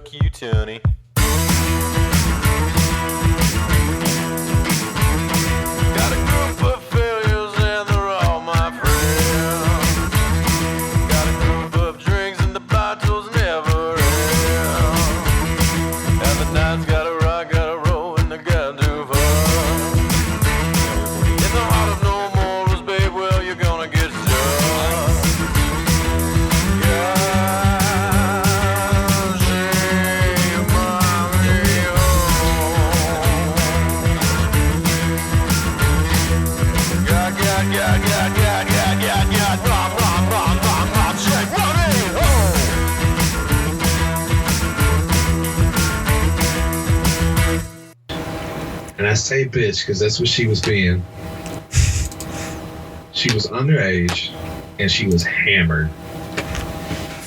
fuck you, Tony. Got a group of failures and they're all my friends. Got a group of drinks and the bottles never end. And the night's gotta rock, gotta roll, and they got to fun. In the heart of no morals, babe, well, you're gonna get stuck. And I say bitch because that's what she was being. She was underage and she was hammered.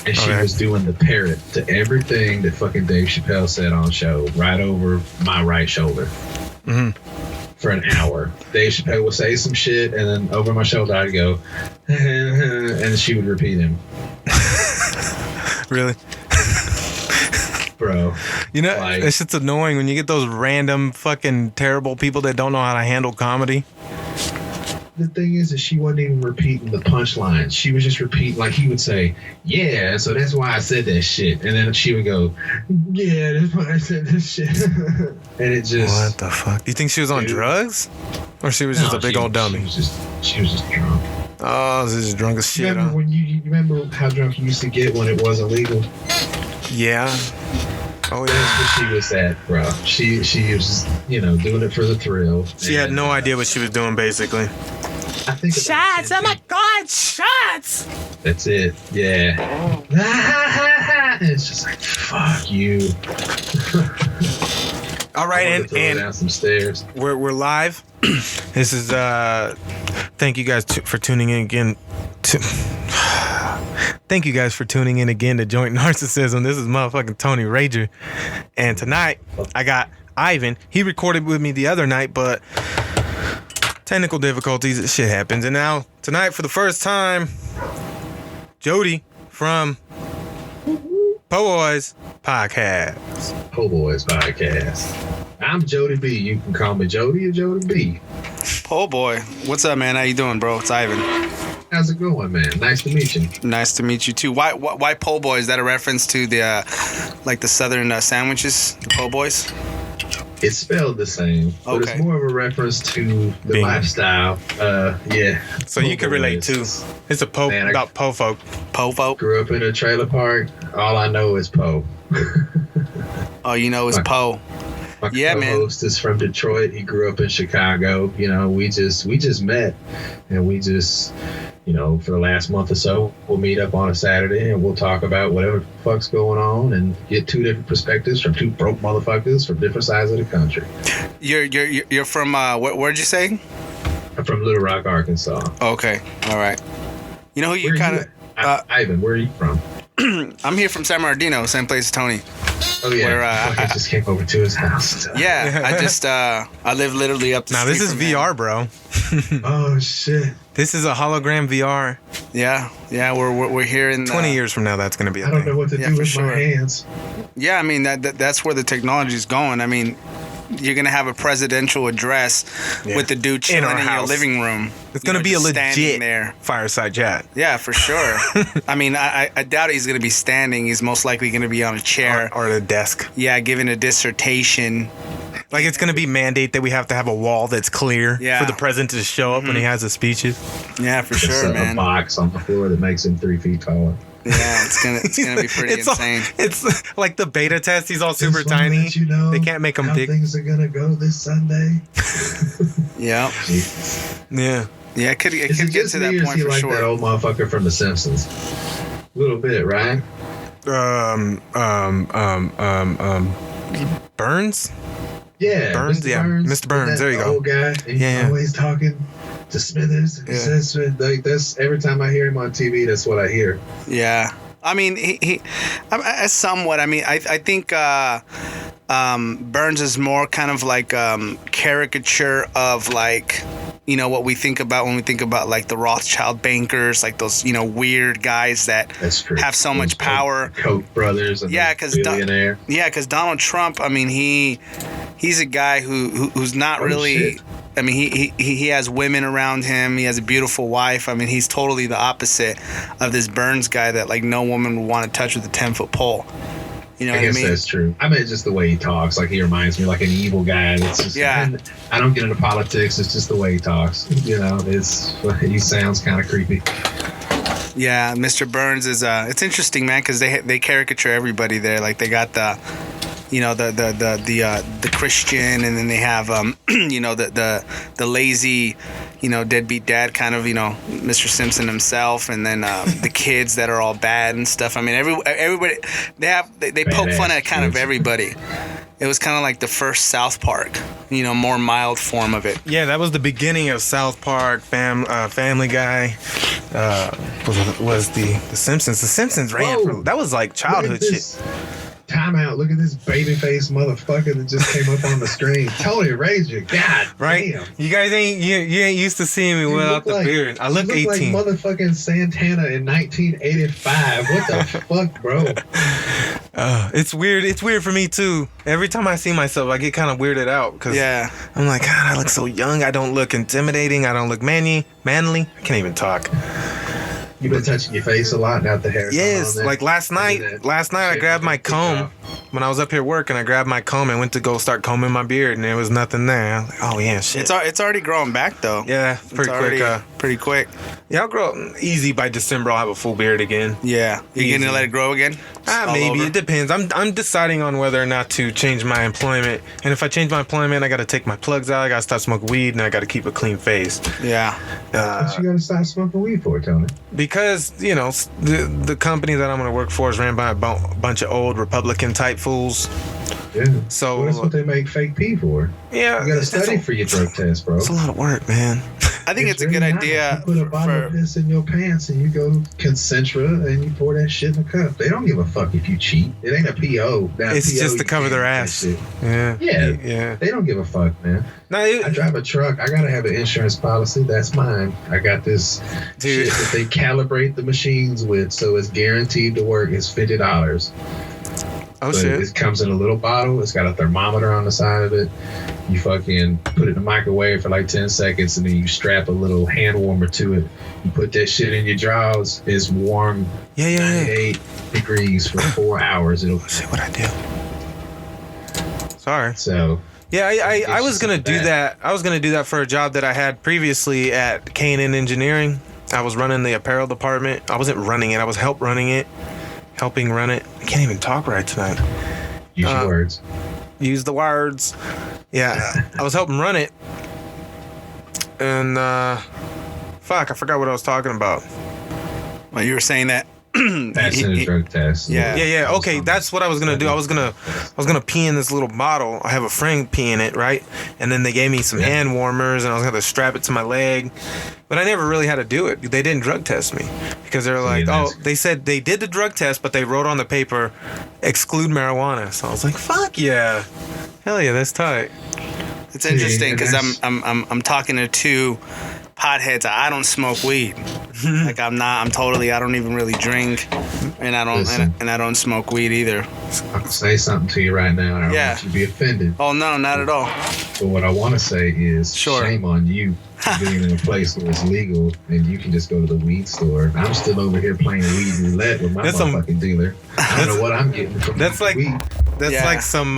And she was doing the parrot to everything that fucking Dave Chappelle said on show, right over my right shoulder. Mm-hmm. For an hour. Dave Chappelle would say some shit, and then over my shoulder I'd go, and she would repeat him. Really? Bro. You know, like, it's just annoying when you get those random fucking terrible people that don't know how to handle comedy. the thing is that she wasn't even repeating the punchlines. She was just repeating, like he would say, yeah, so that's why I said that shit. And then she would go, yeah, that's why I said this shit. And it just... What the fuck? You think she was on drugs? Or she was just a big old dummy? She was just drunk. Oh, this is drunk as shit. Remember when you remember how drunk you used to get when it wasn't legal? Yeah. Oh, yeah. That's what she was at, bro. She was just, doing it for the thrill. She had no idea what she was doing, basically. I think shots! Oh my God, shots! That's it. Yeah. And it's just like, fuck you. All right, and down some stairs. We're live. This is thank you guys for tuning in again. Thank you guys for tuning in again to Joint Narcissism. This is motherfucking Tony Rager, and tonight I got Ivan. He recorded with me the other night, but technical difficulties, shit happens. And now tonight, for the first time, Jody from Po Boys Podcast. Po Boys Podcast. I'm Jody B. You can call me Jody or Jody B. Po Boy, what's up, man? How you doing, bro? It's Ivan. How's it going, man? Nice to meet you. Nice to meet you too. Why Po Boy? Is that a reference to the like the southern sandwiches, the Po Boys? It's spelled the same, but it's more of a reference to the lifestyle. Yeah. So you can relate too. It's a po about po folk. Po folk. Grew up in a trailer park. All I know is Po. All you know is Po. My co-host is from Detroit. He grew up in Chicago. We just met, and we just, for the last month or so, we'll meet up on a Saturday and we'll talk about whatever the fuck's going on and get two different perspectives from two broke motherfuckers from different sides of the country. You're from where'd you say? I'm from Little Rock, Arkansas. Okay, all right. You know who you kind of Ivan? Where are you from? I'm here from San Bernardino, same place as Tony. Oh yeah, where, I just came over to his house. Yeah, I just I live literally up the street. Now this is VR, bro. Oh shit! This is a hologram VR. Yeah, we're here in 20 years from now. That's gonna be. I don't know what to do with my hands. Yeah, I mean that's where the technology's going. I mean, you're gonna have a presidential address with the dude chilling in your living room. It's gonna be a legit fireside chat. Yeah, for sure. I mean, I doubt he's gonna be standing. He's most likely gonna be on a chair or at a desk. Yeah, giving a dissertation. Like it's gonna be mandate that we have to have a wall that's clear for the president to show up when he has his speeches. Yeah, for sure, man. A box on the floor that makes him 3 feet taller. Yeah, it's gonna be pretty insane. It's like the beta test. He's all super tiny. They can't make him how big. Things are gonna go this Sunday. Yeah. Yeah. Yeah, it could get to that point for sure. That old motherfucker from The Simpsons. A little bit, right? Burns. Yeah, Burns. Mr. Burns. There you go. Old guy. He's always talking to Smithers. He says, like, that's every time I hear him on TV. That's what I hear. Yeah, I mean, he somewhat. I mean, I think Burns is more kind of like caricature of like, what we think about when we think about like the Rothschild bankers, like those weird guys that That's true. have so much power. Koch brothers. And Yeah, billionaire. because Donald Trump, I mean, he's a guy who's not really. Shit. I mean, he has women around him. He has a beautiful wife. I mean, he's totally the opposite of this Burns guy that like no woman would want to touch with a 10-foot pole. You know what I guess mean? That's true. I mean, just the way he talks, like he reminds me like an evil guy. It's just, I don't get into politics. It's just the way he talks. He sounds kind of creepy. Yeah, Mr. Burns is. It's interesting, man, because they caricature everybody there. Like they got the Christian, and then they have the lazy, deadbeat dad kind of, Mr. Simpson himself, and then the kids that are all bad and stuff. I mean, everybody they poke fun at kind of everybody. It was kind of like the first South Park, more mild form of it. Yeah, that was the beginning of South Park, Family Guy. Was the Simpsons? The Simpsons ran for that was like childhood shit. Time out. Look at this baby-faced motherfucker that just came up on the screen. Tony Ranger. God right? damn. You guys ain't used to seeing me without the beard. I look 18. Like motherfucking Santana in 1985. What the fuck, bro? It's weird. It's weird for me too. Every time I see myself, I get kind of weirded out because I'm like, God, I look so young. I don't look intimidating. I don't look manly. I can't even talk. You've been touching your face a lot, not the hair. Yes, like last night I grabbed my comb when I was up here working. I grabbed my comb and went to go start combing my beard, and there was nothing there. I was like, oh yeah, shit. It's already growing back though. Yeah, pretty quick. Yeah, I'll grow easy by December. I'll have a full beard again. Yeah, you gonna let it grow again? Maybe it depends. I'm deciding on whether or not to change my employment, and if I change my employment, I got to take my plugs out. I got to stop smoking weed, and I got to keep a clean face. Yeah. What you gotta stop smoking weed for, Tony? Because the company that I'm going to work for is ran by a bunch of old Republican type fools. Yeah. So well, that's what they make fake pee for. Yeah. You gotta study for your drug test, bro. It's a lot of work, man. I think it's a good idea. You put a bottle of this in your pants and you go Concentra and you pour that shit in a cup. They don't give a fuck if you cheat. It ain't a PO. It's just to cover their ass. Yeah. They don't give a fuck, man. No, I drive a truck. I gotta have an insurance policy. That's mine. I got this shit that they calibrate the machines with, so it's guaranteed to work. It's $50. Oh, shit. It comes in a little bottle. It's got a thermometer on the side of it. You fucking put it in the microwave for like 10 seconds, and then you strap a little hand warmer to it. You put that shit in your drawers. It's warm 98 degrees for 4 hours. It'll see what I do. Sorry. So yeah, I was gonna do that. I was gonna do that for a job that I had previously at K&N Engineering. I was running the apparel department. I wasn't running it. I was helping run it. I can't even talk right tonight. Use your words. Use the words. Yeah, I was helping run it. And fuck, I forgot what I was talking about. Well, you were saying that. Passing a drug test. Yeah. Okay, that's what I was gonna do. I was gonna pee in this little bottle. I have a friend pee in it, right? And then they gave me some hand warmers, and I was gonna strap it to my leg. But I never really had to do it. They didn't drug test me because they were like, they said they did the drug test, but they wrote on the paper, exclude marijuana. So I was like, fuck yeah, hell yeah, that's tight. It's interesting because I'm talking to two potheads. I don't smoke weed. Like I don't even really drink, and I don't smoke weed either. I can say something to you right now, and I don't want you to be offended. Oh no, not at all. But what I want to say is, shame on you for being in a place where it's legal and you can just go to the weed store. I'm still over here playing weed roulette with my motherfucking dealer. I don't know what I'm getting from weed. That's like some.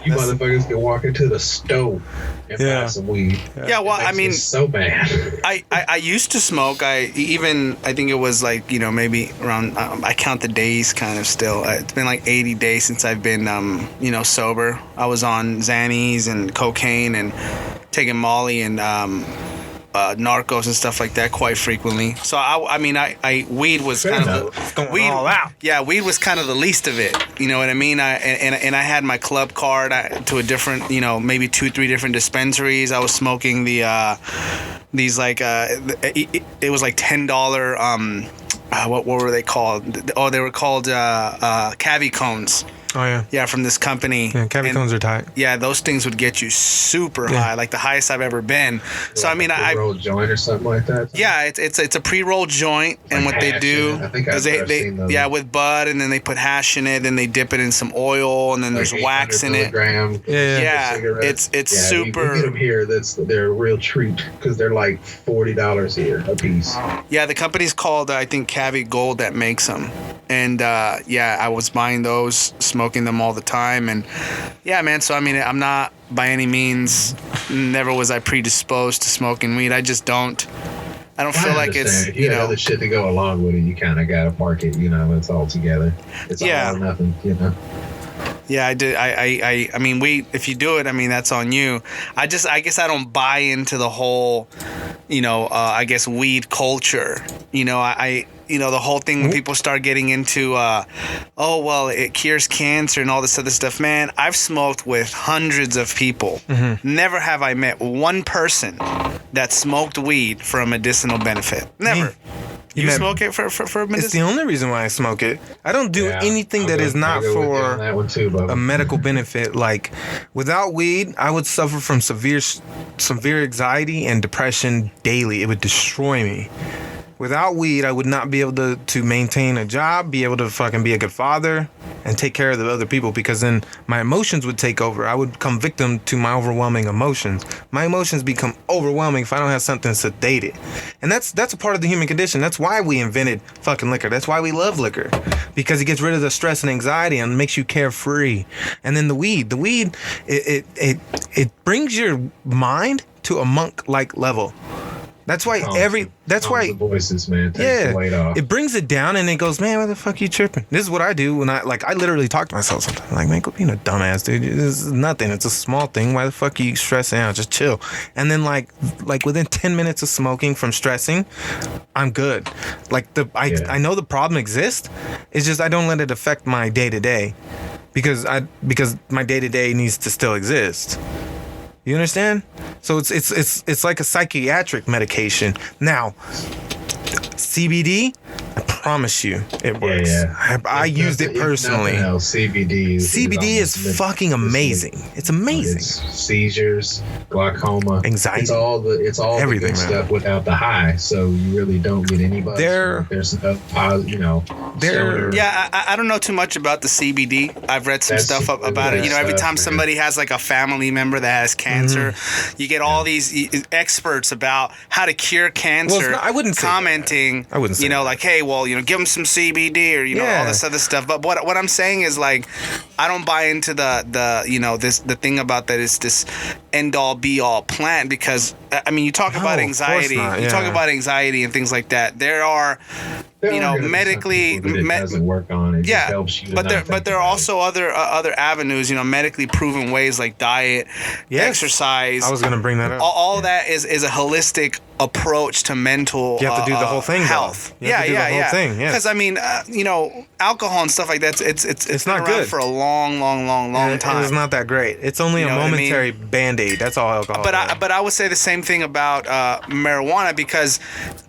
You motherfuckers can walk into the store and buy some weed. Yeah, well, I mean, so bad. I used to smoke. I think it was like maybe around. I count the days kind of still. It's been like 80 days since I've been sober. I was on Xannies and cocaine and taking Molly and Narcos and stuff like that quite frequently. So weed was kind of weed all out. Yeah, weed was kind of the least of it. You know what I mean? I had my club card to a different, maybe 2-3 different dispensaries. I was smoking the these like it was like $10 what were they called? Oh, they were called Cavi cones. Oh yeah. Yeah, from this company. Yeah, cavi And, cones are tight. yeah, those things would get you super Yeah. high, like the highest I've ever been. So I mean, I roll joint or something like that. yeah, it's a pre-roll joint, and Like what they hash do in it. I think is I've they seen those. yeah, with bud, and then they put hash in it, then they dip it in some oil, and then there's Like wax in it. 800 milligram Yeah, cigarettes. it's Yeah, super. You get them here. They're a real treat because they're like $40 here a piece. Yeah, the company's called I think Cavi Gold that makes them, and yeah, I was buying those, smoking them all the time, and yeah, man. So I mean, I'm not by any means. Never was I predisposed to smoking weed. I just don't. I don't feel like it's If you have know. other shit to go along with it, you kind of gotta park it. It's all together. It's Yeah. all or nothing. Yeah, I did. I mean, if you do it, I mean, that's on you. I guess I don't buy into the whole, I guess weed culture. The whole thing when people start getting into, oh, well, it cures cancer and all this other stuff. Man, I've smoked with hundreds of people. Mm-hmm. Never have I met one person that smoked weed for a medicinal benefit. Never. Me. You met- smoke it for It's the medicinal? only reason why I smoke it. I don't do anything that is not I'll go with you on for that one too, Bubba. a medical benefit. Like without weed, I would suffer from severe anxiety and depression daily. It would destroy me. Without weed, I would not be able to maintain a job, be able to fucking be a good father, and take care of the other people, because then my emotions would take over. I would become victim to my overwhelming emotions. My emotions become overwhelming if I don't have something sedated. And that's a part of the human condition. That's why we invented fucking liquor. That's why we love liquor. Because it gets rid of the stress and anxiety and makes you carefree. And then the weed, it brings your mind to a monk-like level. That's why Calms the voices, man. Takes the weight off. it brings it down, and it goes, man, why the fuck you tripping? This is what I do when I literally talk to myself sometimes. Like, man, quit being a dumbass, dude. This is nothing. It's a small thing. Why the fuck are you stressing out? Just chill. And then like within 10 minutes of smoking from stressing, I'm good. I know the problem exists. It's just I don't let it affect my day to day, because my day to day needs to still exist. You understand? So it's like a psychiatric medication. Now, CBD, I promise you, it works. Yeah. I used it personally. CBD CBD is fucking amazing. It's amazing. It's seizures, glaucoma, Anxiety. It's all Everything, the good man. stuff without the high. So you really don't get any buzz. There- There's stoner. Yeah, I don't know too much about the CBD. I've read some That's stuff the about it. best Every stuff, time man. somebody has like a family member that has cancer, you get all these experts about how to cure cancer. I wouldn't say commenting. that. I wouldn't say that. like, hey, well, give them some CBD or all Yeah. this other stuff. But what I'm saying is like, I don't buy into the thing about that it's this end all be all plant, because I mean you talk No, about of course anxiety, not, you talk yeah. about anxiety and things like that. There are There are gonna be some medically people that it doesn't work on. It just helps you to but not there think are about also other avenues, medically proven ways like diet, Yes. exercise. I was gonna bring that up. All that is a holistic approach to mental. You have to do the whole thing, though. health. You have to do the whole thing, yeah. Because I mean, alcohol and stuff like that. It's not been around good. for a long time. It's not that great. It's only You a know what I mean? momentary band-aid. That's all alcohol. But I would say the same thing about marijuana, because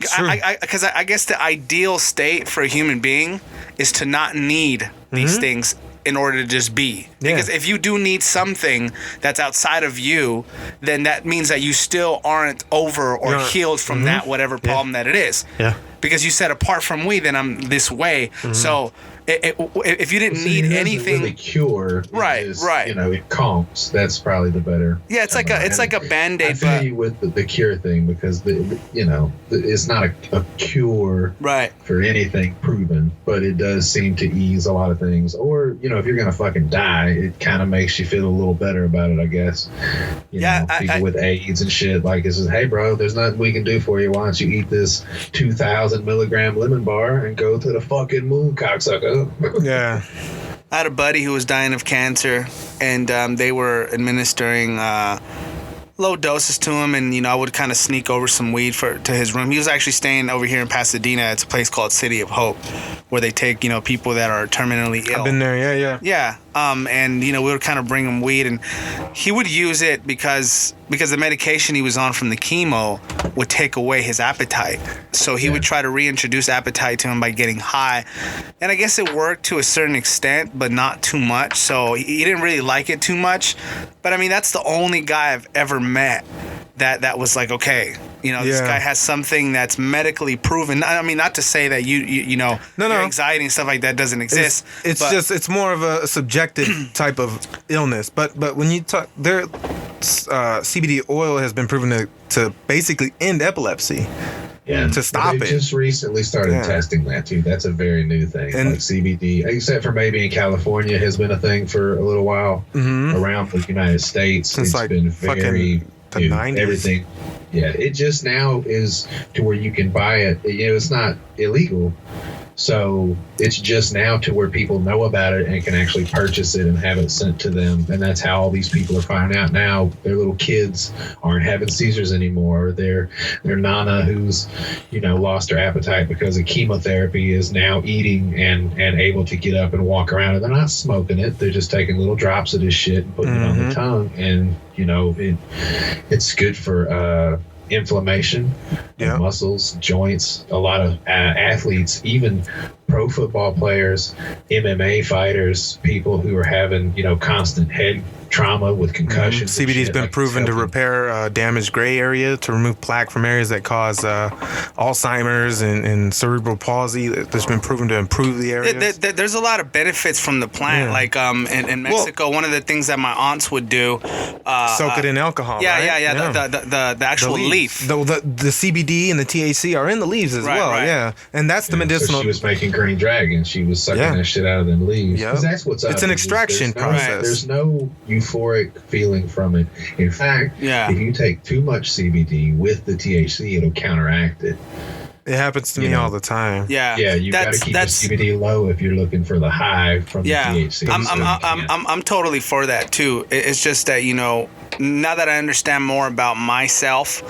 True. I guess the ideal state for a human being is to not need these things in order to just be. Yeah. Because if you do need something that's outside of you, then that means that you still aren't over or You're not- healed from that whatever problem that it is. Yeah. Because you said apart from weed, then I'm this way. So if you didn't it. need It doesn't anything, really cure. It Right, just, right. It calms. That's probably the better. yeah, it's like a I Band-Aid, feel but you with the cure thing, because it's not a cure right. for anything proven, but it does seem to ease a lot of things. Or if you're gonna fucking die, it kind of makes you feel a little better about it, I guess. People with AIDS and shit, like, it's just, hey bro, there's nothing we can do for you. Why don't you eat this 2,000 milligram lemon bar and go to the fucking moon, cocksucker? Yeah. I had a buddy who was dying of cancer, and they were administering low doses to him, and I would kind of sneak over some weed to his room. He was actually staying over here in Pasadena. It's a place called City of Hope, where they take people that are terminally ill. I've been there. Yeah. Yeah, and we would kind of bring him weed, and he would use it because because the medication he was on from the chemo would take away his appetite. So he would try to reintroduce appetite to him by getting high. And I guess it worked to a certain extent, but not too much. So he didn't really like it too much. But I mean, that's the only guy I've ever met that was like, okay, this guy has something that's medically proven. I mean, not to say that your anxiety and stuff like that doesn't exist. It's more of a subjective type of illness. But when you talk there, CBD oil has been proven to basically end epilepsy. Yeah, to stop they it. Just recently started testing that too. That's a very new thing. And like CBD, except for maybe in California, has been a thing for a little while. Around the United States. Since it's like been very the new. 90s. Everything. Yeah, it just now is to where you can buy it. It's not illegal. So it's just now to where people know about it and can actually purchase it and have it sent to them. And that's how all these people are finding out now. Their little kids aren't having seizures anymore. Their nana who's, lost her appetite because of chemotherapy is now eating and able to get up and walk around. And they're not smoking it. They're just taking little drops of this shit and putting it on the tongue. And, it's good for inflammation, muscles, joints. A lot of athletes, even pro football players, MMA fighters, people who are having constant head trauma with concussions. CBD's been proven to repair damaged gray area, to remove plaque from areas that cause Alzheimer's and cerebral palsy. It's been proven to improve the areas. There's a lot of benefits from the plant. Like in Mexico, one of the things that my aunts would do, soak it in alcohol. The actual leaf. The CBD and the THC are in the leaves as well. Right. Yeah, and that's the medicinal. So she was making Green Dragon. She was sucking that shit out of them leaves. Yeah, that's what's up. It's an extraction process. There's no euphoric feeling from it. In fact, if you take too much CBD with the THC, it'll counteract it. It happens to me all the time. Yeah, you got to keep the CBD low if you're looking for the high from the THC. I'm totally for that too. It's just that now that I understand more about myself,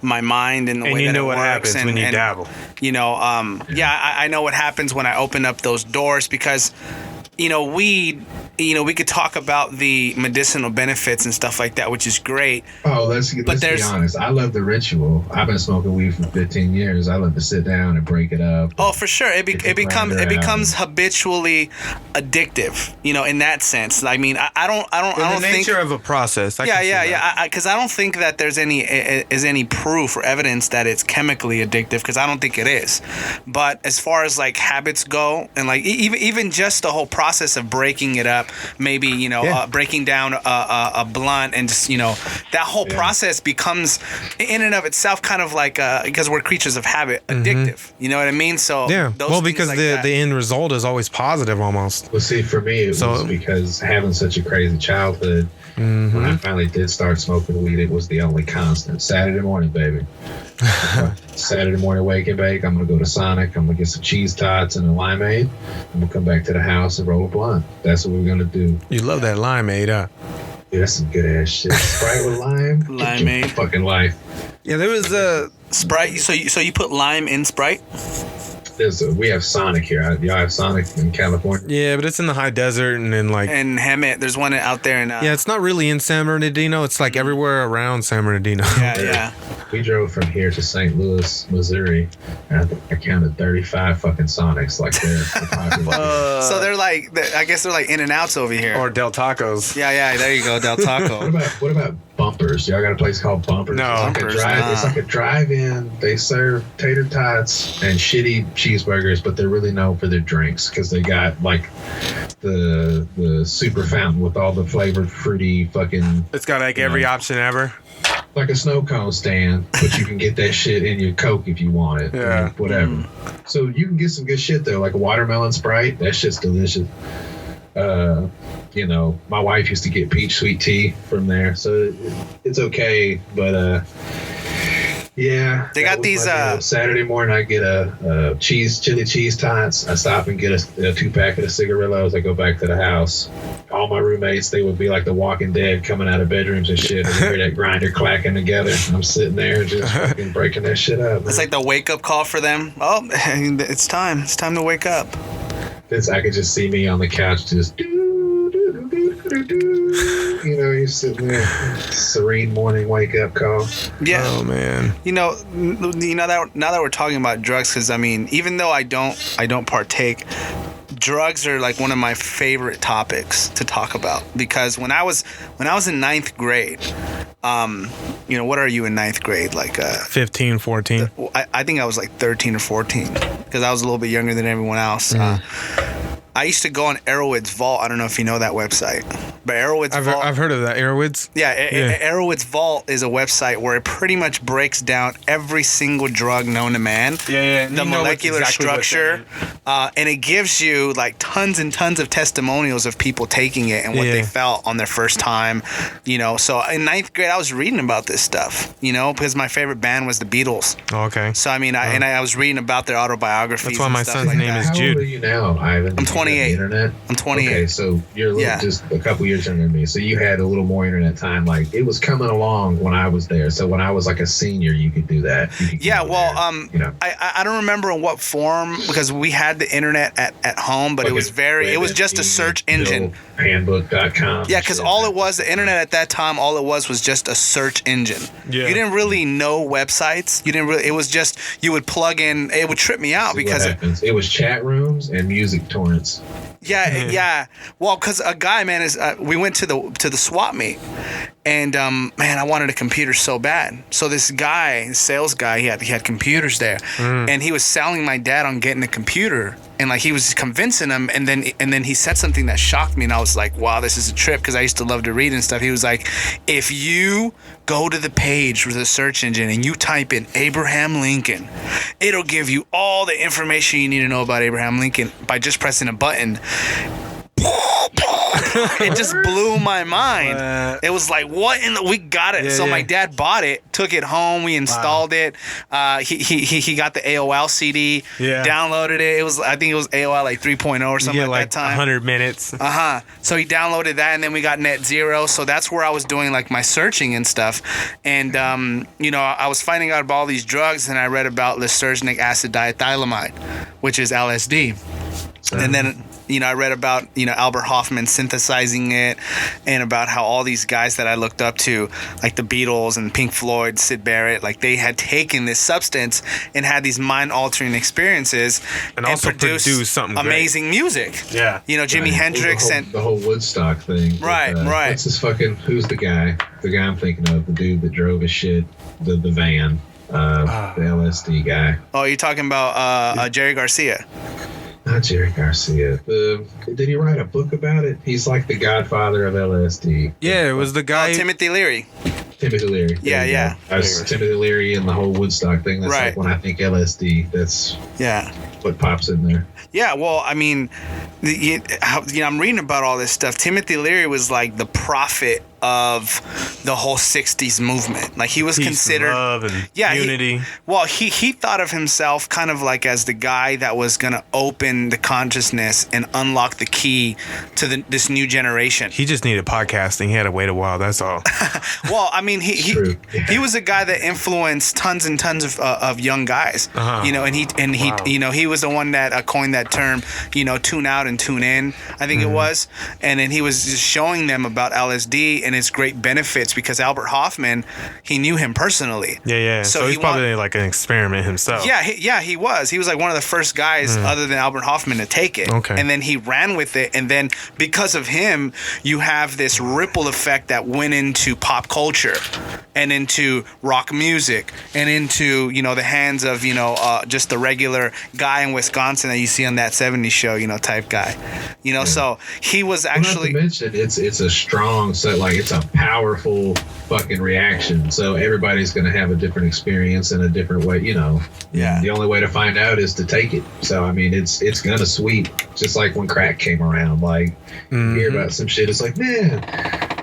my mind, and the way that it works, what happens when you dabble. I know what happens when I open up those doors because. Weed, we could talk about the medicinal benefits and stuff like that, which is great. Oh, let's be honest. I love the ritual. I've been smoking weed for 15 years. I love to sit down and break it up. Oh, for sure. It becomes habitually addictive, in that sense. I mean, I don't the think nature of a process. Because I don't think that there's any proof or evidence that it's chemically addictive, because I don't think it is. But as far as like habits go, and like even just the whole process of breaking it up, maybe breaking down a blunt, and just that whole process becomes in and of itself kind of like because we're creatures of habit, addictive. You know what I mean? So because like the end result is always positive almost. Well, see, for me it was because having such a crazy childhood. When I finally did start smoking weed, it was the only constant. Saturday morning, baby. Saturday morning, wake and bake. I'm gonna go to Sonic. I'm gonna get some cheese tots and a limeade. I'm gonna come back to the house and roll a blunt. That's what we're gonna do. You love that limeade, huh? Yeah, that's some good ass shit. Sprite with lime. Limeade. Fucking life. Yeah, there was a Sprite. So you put lime in Sprite? We have Sonic here. Y'all have Sonic in California? Yeah, but it's in the high desert and then like... And Hemet, there's one out there in... yeah, it's not really in San Bernardino. It's like everywhere around San Bernardino. Yeah. We drove from here to St. Louis, Missouri, and I counted 35 fucking Sonics like they're popular. So they're like, I guess they're like In-N-Outs over here. Or Del Tacos. Yeah, there you go, Del Taco. What about Bumpers? Y'all got a place called Bumpers? No. It's like a drive-in. They serve tater tots and shitty cheeseburgers, but they're really known for their drinks because they got like the super fountain with all the flavored fruity fucking... It's got like every option ever. Like a snow cone stand, but you can get that shit in your Coke if you want it. Yeah. Whatever. So you can get some good shit though, like a watermelon Sprite. That shit's delicious. My wife used to get peach sweet tea from there, so it's okay. But yeah, they got these. Saturday morning, I get a chili cheese tots. I stop and get a 2-pack of the cigarillos. I go back to the house. All my roommates, they would be like the Walking Dead coming out of bedrooms and shit. And you hear that grinder clacking together. I'm sitting there just fucking breaking that shit up. It's like the wake up call for them. Oh, it's time. It's time to wake up. I could just see me on the couch just do. You know, you're sitting there, serene morning wake up call. Yeah. Oh man. Now that we're talking about drugs, because I mean, even though I don't partake, drugs are like one of my favorite topics to talk about, because when I was in ninth grade, what are you in ninth grade? Like 15, 14. I think I was like 13 or 14, because I was a little bit younger than everyone else. I used to go on Arrowwood's Vault. I don't know if you know that website, but Arrowwood's Vault. I've heard of that. Arrowwood's. Yeah, Arrowwood's Vault is a website where it pretty much breaks down every single drug known to man. Yeah. The molecular structure, and it gives you like tons and tons of testimonials of people taking it and what they felt on their first time. So in ninth grade, I was reading about this stuff. Because my favorite band was the Beatles. Oh, okay. So I mean, I was reading about their autobiographies. That's why my son's like name that. is Jude. How old are you now, Ivan? I'm 28. Internet? I'm 28. Okay, so you're just a couple years younger than me. So you had a little more internet time. Like, it was coming along when I was there. So when I was like a senior, you could do that. I don't remember in what form, because we had the internet at home, but it was just a search engine. Handbook.com. Yeah, because the internet at that time, all it was just a search engine. Yeah. You didn't really know websites. It was just, you would plug in, it would trip me out because it was chat rooms and music torrents. Yeah. Well, because a guy, man, we went to the swap meet, and man, I wanted a computer so bad. So this guy, sales guy, he had computers there, and he was selling my dad on getting a computer, and like he was convincing him, and then he said something that shocked me, and I was like, wow, this is a trip, because I used to love to read and stuff. He was like, if you go to the page with the search engine and you type in Abraham Lincoln, it'll give you all the information you need to know about Abraham Lincoln by just pressing a button. It just blew my mind. It was like, what in the, we got it. So my dad bought it, took it home, we installed it. He got the AOL CD, downloaded it. I think it was AOL like 3.0 or something like that time. 100 minutes. So he downloaded that, and then we got Net Zero. So that's where I was doing like my searching and stuff. And I was finding out about all these drugs, and I read about lysergic acid diethylamide, which is LSD. And then I read about Albert Hoffman synthesizing it, and about how all these guys that I looked up to, like the Beatles and Pink Floyd, Syd Barrett, like they had taken this substance and had these mind-altering experiences and also produced something amazing music. Yeah, Jimi Hendrix and the whole Woodstock thing. Right. What's this fucking? Who's the guy? The guy I'm thinking of, the dude that drove his shit, the van, the LSD guy. Oh, you're talking about Jerry Garcia. Not Jerry Garcia. Did he write a book about it? He's like the godfather of LSD. Yeah, it was the guy. Timothy Leary. Timothy Leary. Yeah. I was Timothy Leary and the whole Woodstock thing. That's like when I think LSD, that's what pops in there. Yeah, well, I mean, I'm reading about all this stuff. Timothy Leary was like the prophet of the whole 60s movement. Like he was considered love and unity. He thought of himself kind of like as the guy that was going to open the consciousness and unlock the key to this new generation. He just needed podcasting. He had to wait a while, that's all. Well, I mean, he was a guy that influenced tons and tons of young guys. He was the one that coined that term, tune out and tune in, I think it was. And then he was just showing them about LSD and its great benefits, because Albert Hoffman, he knew him personally. Yeah. So he's probably like an experiment himself. He was. He was like one of the first guys other than Albert Hoffman to take it. Okay. And then he ran with it, and then because of him, you have this ripple effect that went into pop culture and into rock music and into, the hands of, just the regular guy in Wisconsin that you see on that 70s show, type guy. So he was actually... Not to mention, it's a strong set, like it's a powerful fucking reaction. So everybody's going to have a different experience in a different way, Yeah. The only way to find out is to take it. So, I mean, it's going to sweep, just like when crack came around. Like, you hear about some shit, it's like, man,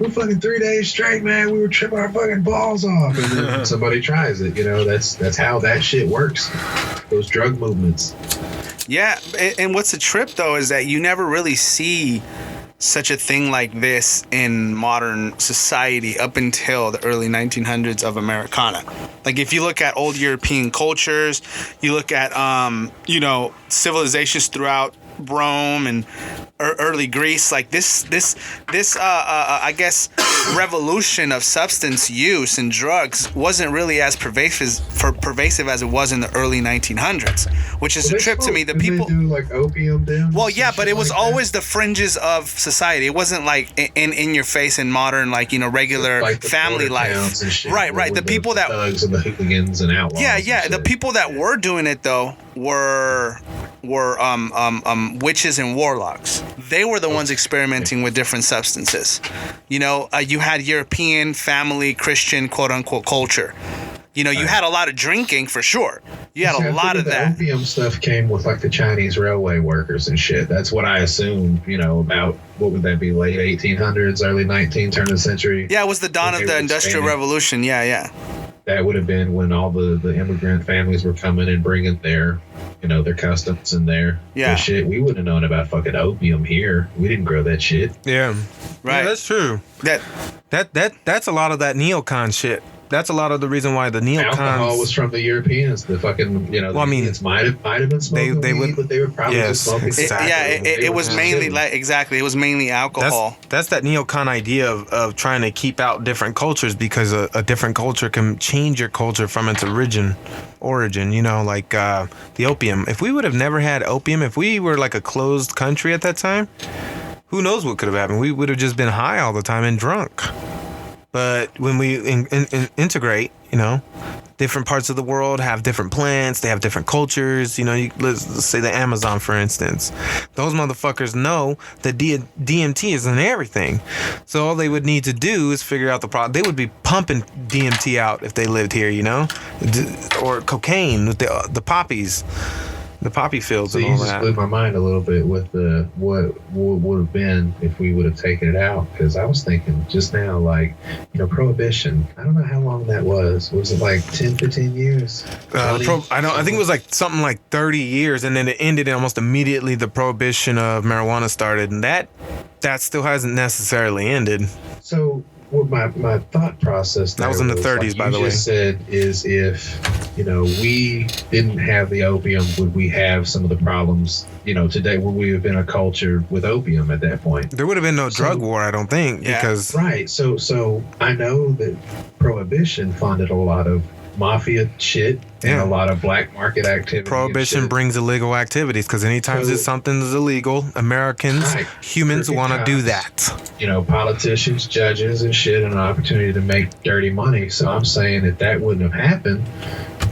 we fucking 3 days straight, man, we were tripping our fucking balls off. And then somebody tries it, that's how that shit works. Those drug movements. Yeah, and what's the trip, though, is that you never really see such a thing like this in modern society up until the early 1900s of Americana. Like if you look at old European cultures, you look at civilizations throughout Rome and early Greece, like this I guess revolution of substance use and drugs wasn't really as pervasive as it was in the early 1900s, which is a trip to me. The people they do like opium dens. Well, yeah, but it was like always the fringes of society. It wasn't like in your face in modern, like, you know, regular like the family life. And shit, Right. The people that thugs and the hooligans and outlaws. yeah. The people that were doing it though were witches and warlocks. They were the ones experimenting with different substances. You know, you had European family Christian quote unquote culture. You know, you had a lot of drinking for sure. You had a lot of the that. opium stuff came with like the Chinese railway workers and shit. That's what I assumed, you know, about what would that be, late 1800s, early 19th, turn of the century? Yeah, it was the dawn of the Industrial Revolution. Yeah. That would have been when all the immigrant families were coming and bringing their, you know, their customs and their shit. We wouldn't have known about fucking opium here. We didn't grow that shit. Yeah. Right. Yeah, that's true. That's a lot of that neocon shit. That's a lot of the reason why the neocons. Alcohol was from the Europeans. The fucking, you know, the Indians might have been smoking weed, but they were probably just smoking. It was mainly it was mainly alcohol. That's that neocon idea of trying to keep out different cultures, because a different culture can change your culture from its origin. You know, like the opium. If we would have never had opium, if we were like a closed country at that time, who knows what could have happened? We would have just been high all the time and drunk. But when we integrate, you know, different parts of the world have different plants, they have different cultures. You know, let's say the Amazon, for instance. Those motherfuckers know that DMT is in everything. So all they would need to do is figure out the problem. They would be pumping DMT out if they lived here, you know, or cocaine with the poppies. The poppy fields and all that. You just blew my mind a little bit with what would have been if we would have taken it out. Because I was thinking just now, like, you know, prohibition. I don't know how long that was. Was it like 10, 15 years? I think it was like something like 30 years, and then it ended, and almost immediately the prohibition of marijuana started, and that still hasn't necessarily ended. So what my thought process that was in the 30s, like by the way. You just said is, if, you know, we didn't have the opium, would we have some of the problems, you know, today? Would we have been a culture with opium at that point? There would have been no drug war, I don't think, because right. So I know that prohibition funded a lot of mafia shit and a lot of black market activity. Prohibition brings illegal activities, because anytime something's illegal, humans want to do that. You know, politicians, judges, and shit, and an opportunity to make dirty money. So I'm saying that wouldn't have happened.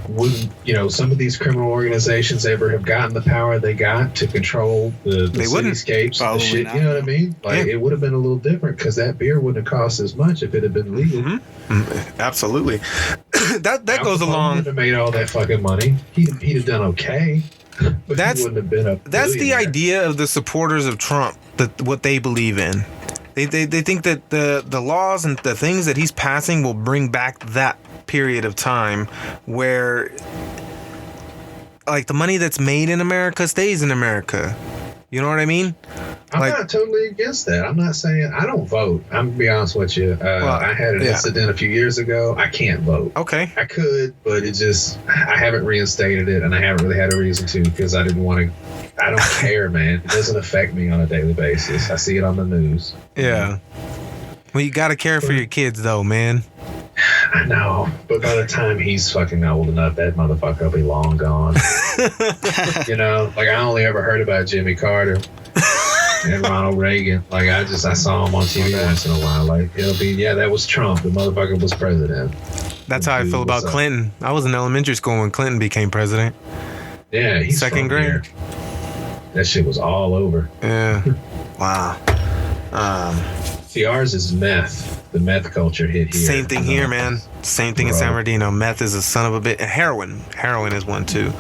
Wouldn't, you know, some of these criminal organizations ever have gotten the power they got to control the cityscapes and the shit? You know what I mean? Like, it would have been a little different, because that beer wouldn't have cost as much if it had been legal. Mm-hmm. Absolutely. that goes along. Would have made all that fucking money. He'd have done okay. But he wouldn't have been a That's the idea of the supporters of Trump. What they believe in. They think that the laws and the things that he's passing will bring back that period of time where, like, the money that's made in America stays in America. You know what I mean? I'm not totally against that. I'm not saying I don't vote. I'm gonna be honest with you. I had an incident a few years ago. I can't vote. Okay. I could, but I haven't reinstated it, and I haven't really had a reason to, because I didn't want to. I don't care, man. It doesn't affect me on a daily basis. I see it on the news. Yeah. Well, you gotta care for your kids, though, man. I know, but by the time he's fucking old enough, that motherfucker will be long gone. You know, like, I only ever heard about Jimmy Carter and Ronald Reagan. Like, I saw him on TV once in a while. Like, it'll be, that was Trump. The motherfucker was president. That's how I feel about Clinton. I was in elementary school when Clinton became president. Yeah, he's second grade. Here. That shit was all over. Yeah. Wow. See, ours is meth. The meth culture hit here. Same thing here, man. Same thing in San Bernardino. Meth is a son of a bitch. Heroin is one too.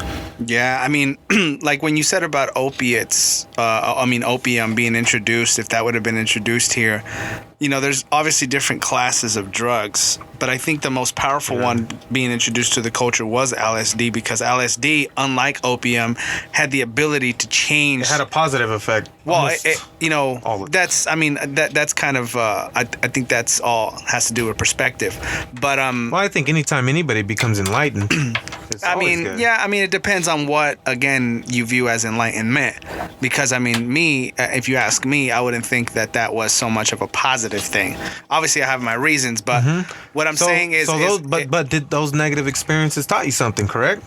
Yeah, I mean, like when you said about opiates, opium being introduced, if that would have been introduced here, you know, there's obviously different classes of drugs, but I think the most powerful one being introduced to the culture was LSD, because LSD, unlike opium, had the ability to change. It had a positive effect. Well, that's kind of, I think that's all has to do with perspective. But Well, I think anytime anybody becomes enlightened, it's I always mean, good. yeah, I mean, it depends on what, again, you view as enlightenment. Because, I mean, if you ask me, I wouldn't think that was so much of a positive thing. Obviously, I have my reasons, but what I'm saying is... but did those negative experiences taught you something, correct?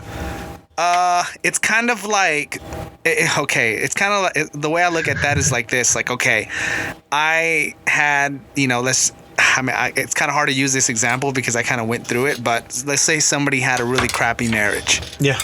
It's kind of like... Okay, it's kind of like... The way I look at that is like this. Like, okay, I had, it's kind of hard to use this example because I kind of went through it, but let's say somebody had a really crappy marriage. Yeah.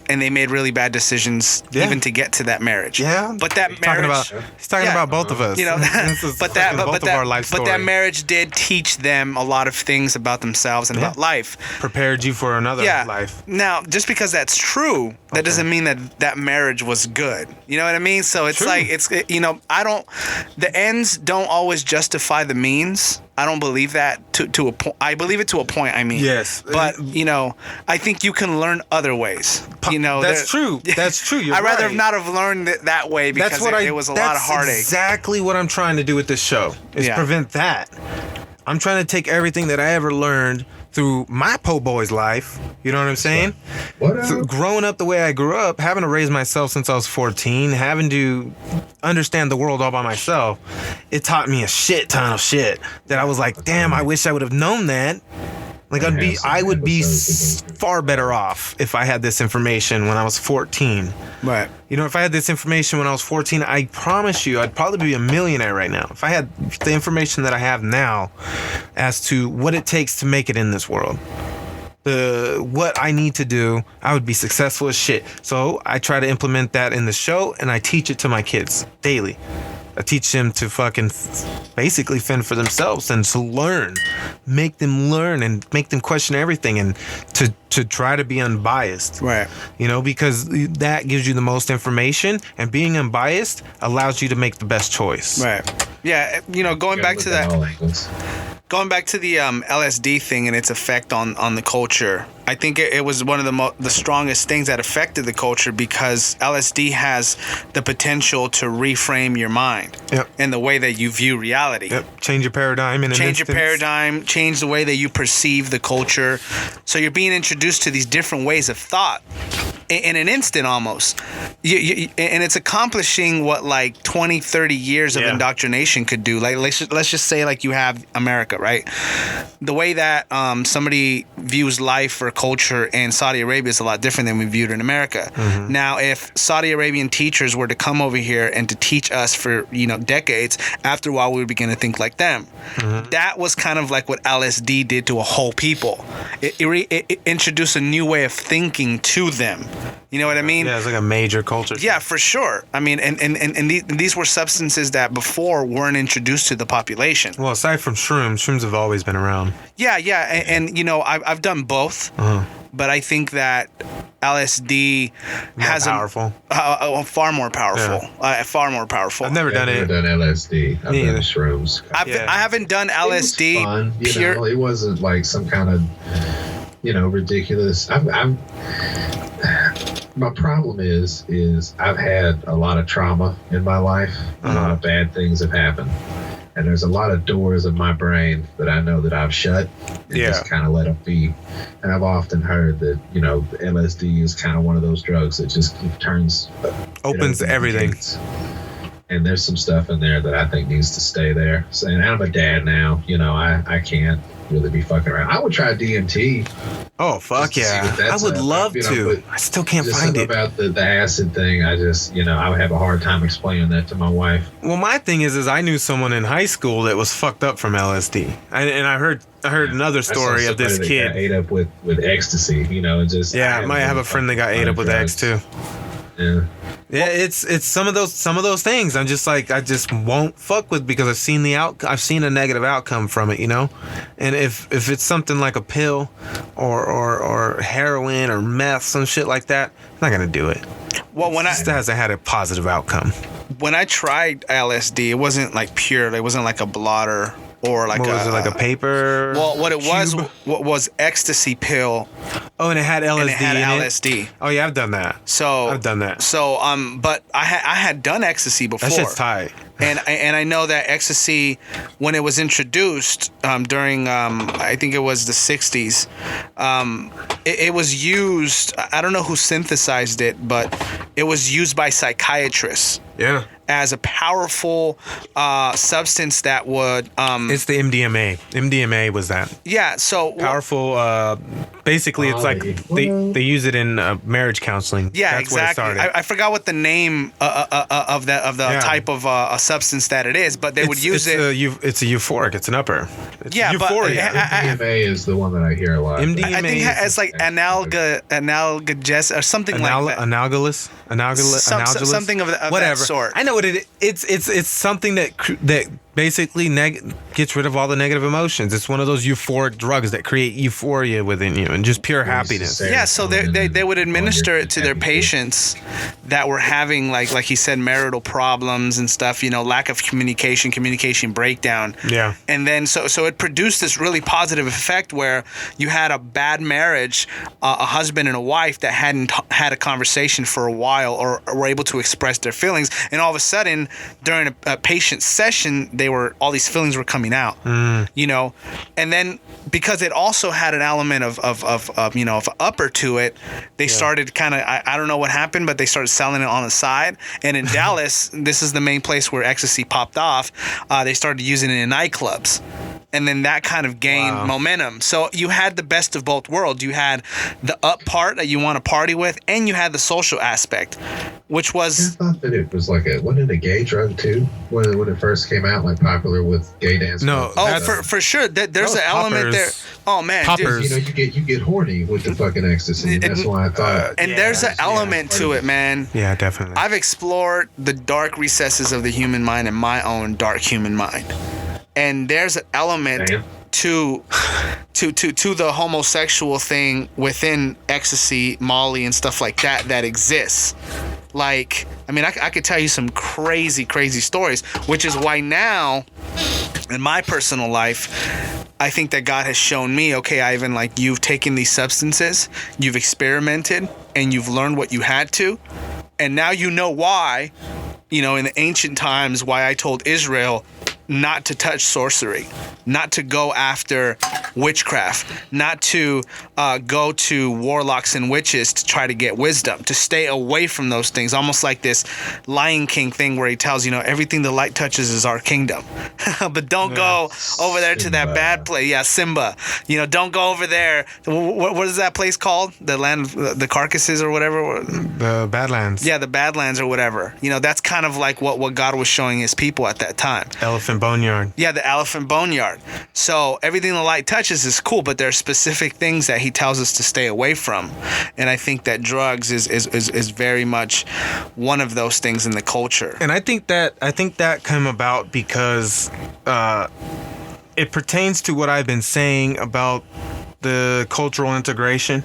And they made really bad decisions even to get to that marriage. Yeah. But that marriage... He's talking about both of us. This is but both of our life story. that marriage did teach them a lot of things about themselves and about life. Prepared you for another life. Now, just because that's true, that doesn't mean that marriage was good. You know what I mean? So it's True. like, the ends don't always justify the means. I don't believe that to a point. I believe it to a point, I mean. Yes. But, I think you can learn other ways. That's true. That's true. You're I'd rather right. not have learned it that way because it was a lot of heartache. That's exactly what I'm trying to do with this show, is prevent that. I'm trying to take everything that I ever learned through my po' boy's life. You know what I'm saying? So growing up the way I grew up, having to raise myself since I was 14, having to understand the world all by myself, it taught me a shit ton of shit that I was like, damn, I wish I would have known that. Like I would be far better off if I had this information when I was 14. Right. If I had this information when I was 14, I promise you I'd probably be a millionaire right now. If I had the information that I have now as to what it takes to make it in this world, what I need to do, I would be successful as shit. So I try to implement that in the show, and I teach it to my kids daily. I teach them to fucking basically fend for themselves and to learn, make them learn and make them question everything, and to try to be unbiased. Right. Because that gives you the most information, and being unbiased allows you to make the best choice. Right. Yeah. Going back to the LSD thing and its effect on the culture, I think it was one of the strongest things that affected the culture because LSD has the potential to reframe your mind and the way that you view reality. Yep. Change your paradigm in an Change your instance. paradigm, change the way that you perceive the culture. So you're being introduced to these different ways of thought in an instant almost. And it's accomplishing what like 20, 30 years of indoctrination could do. Like let's just say like you have America, right? The way that somebody views life or culture in Saudi Arabia is a lot different than we viewed in America. Mm-hmm. Now, if Saudi Arabian teachers were to come over here and to teach us for decades, after a while we would begin to think like them. Mm-hmm. That was kind of like what LSD did to a whole people. It introduced a new way of thinking to them. You know what I mean? Yeah, it's like a major culture. Yeah, for sure. I mean, and these were substances that before weren't introduced to the population. Well, aside from shrooms have always been around. Yeah, and I've done both. Uh-huh. But I think that LSD has powerful. Far more powerful. Yeah. Far more powerful. I've never done it. I've done LSD. I've done shrooms. I haven't done LSD. It was fun, it wasn't like some kind of, ridiculous. My problem is I've had a lot of trauma in my life. A lot of bad things have happened. And there's a lot of doors in my brain that I know that I've shut and just kind of let them be. And I've often heard that, LSD is kind of one of those drugs that just opens everything. And there's some stuff in there that I think needs to stay there. So, and I'm a dad now, I can't really be fucking around. I would try DMT. Oh, fuck yeah. I would love to. I still can't find it. About the acid thing, I just, I would have a hard time explaining that to my wife. Well, my thing is I knew someone in high school that was fucked up from LSD. And I heard another story of this kid. Got ate up with ecstasy, just. Yeah, I might have a friend that got ate up with X too. Yeah. Yeah, it's some of those things I'm just like I just won't fuck with because I've seen a negative outcome from it, and if it's something like a pill or heroin or meth, some shit like that, I'm not gonna do it. Well, it just hasn't had a positive outcome. When I tried LSD, it wasn't like pure. It wasn't like a blotter. Or like was it like a paper? Well, what it was ecstasy pill. Oh, and it had LSD. And it had in LSD. It? Oh yeah, I've done that. So I've done that. So but I had done ecstasy before. That shit's tight. And I know that ecstasy, when it was introduced during, I think it was the 60s, it was used, I don't know who synthesized it, but it was used by psychiatrists Yeah. as a powerful substance that would... It's the MDMA. MDMA was that. yeah, so... Powerful. Basically, it's like they use it in marriage counseling. Yeah, That's exactly. where it started. I forgot what the name of the type of a substance that it is, but they would use it. It's a euphoric. It's an upper. It's Yeah, but euphoria. MDMA is the one that I hear a lot. MDMA. I think it's like analogous or something like that. Analogous. Something of that Whatever. sort. I know what it is. It's something that basically gets rid of all the negative emotions. It's one of those euphoric drugs that create euphoria within you and just pure happiness. Yeah, so they would administer it to their patients that were having like he said, marital problems and stuff, lack of communication breakdown. Yeah. And then so it produced this really positive effect where you had a bad marriage, a husband and a wife that hadn't had a conversation for a while or were able to express their feelings, and all of a sudden during a patient session all these feelings were coming out. And then because it also had an element of upper to it, they started kind of, I don't know what happened, but they started selling it on the side. And in Dallas, this is the main place where ecstasy popped off. They started using it in nightclubs. And then that kind of gained momentum. So you had the best of both worlds. You had the up part that you want to party with, and you had the social aspect, which was... I thought that it was wasn't it a gay drug too? When it first came out, popular with gay dancers. No. Oh, for sure. There's an element there. Oh, man. Poppers. Dude. You get horny with the fucking ecstasy. That's why I thought. And there's an element to it, man. Yeah, definitely. I've explored the dark recesses of the human mind in my own dark human mind. And there's an element to the homosexual thing within ecstasy, Molly, and stuff like that exists. I could tell you some crazy stories, which is why now, in my personal life, I think that God has shown me, okay, Ivan, you've taken these substances, you've experimented, and you've learned what you had to, and now you know why, in the ancient times, why I told Israel not to touch sorcery, not to go after witchcraft, not to go to warlocks and witches to try to get wisdom, to stay away from those things. Almost like this Lion King thing where he tells, everything the light touches is our kingdom. But don't go over there to that bad place. Yeah, Simba. Don't go over there. What is that place called? The land of the carcasses or whatever? The Badlands. Yeah, the Badlands or whatever. That's kind of like what God was showing his people at that time. Elephant Boneyard. Yeah, the elephant boneyard. So everything the light touches is cool, but there are specific things that he tells us to stay away from. And I think that drugs is very much one of those things in the culture. And I think that came about because it pertains to what I've been saying about the cultural integration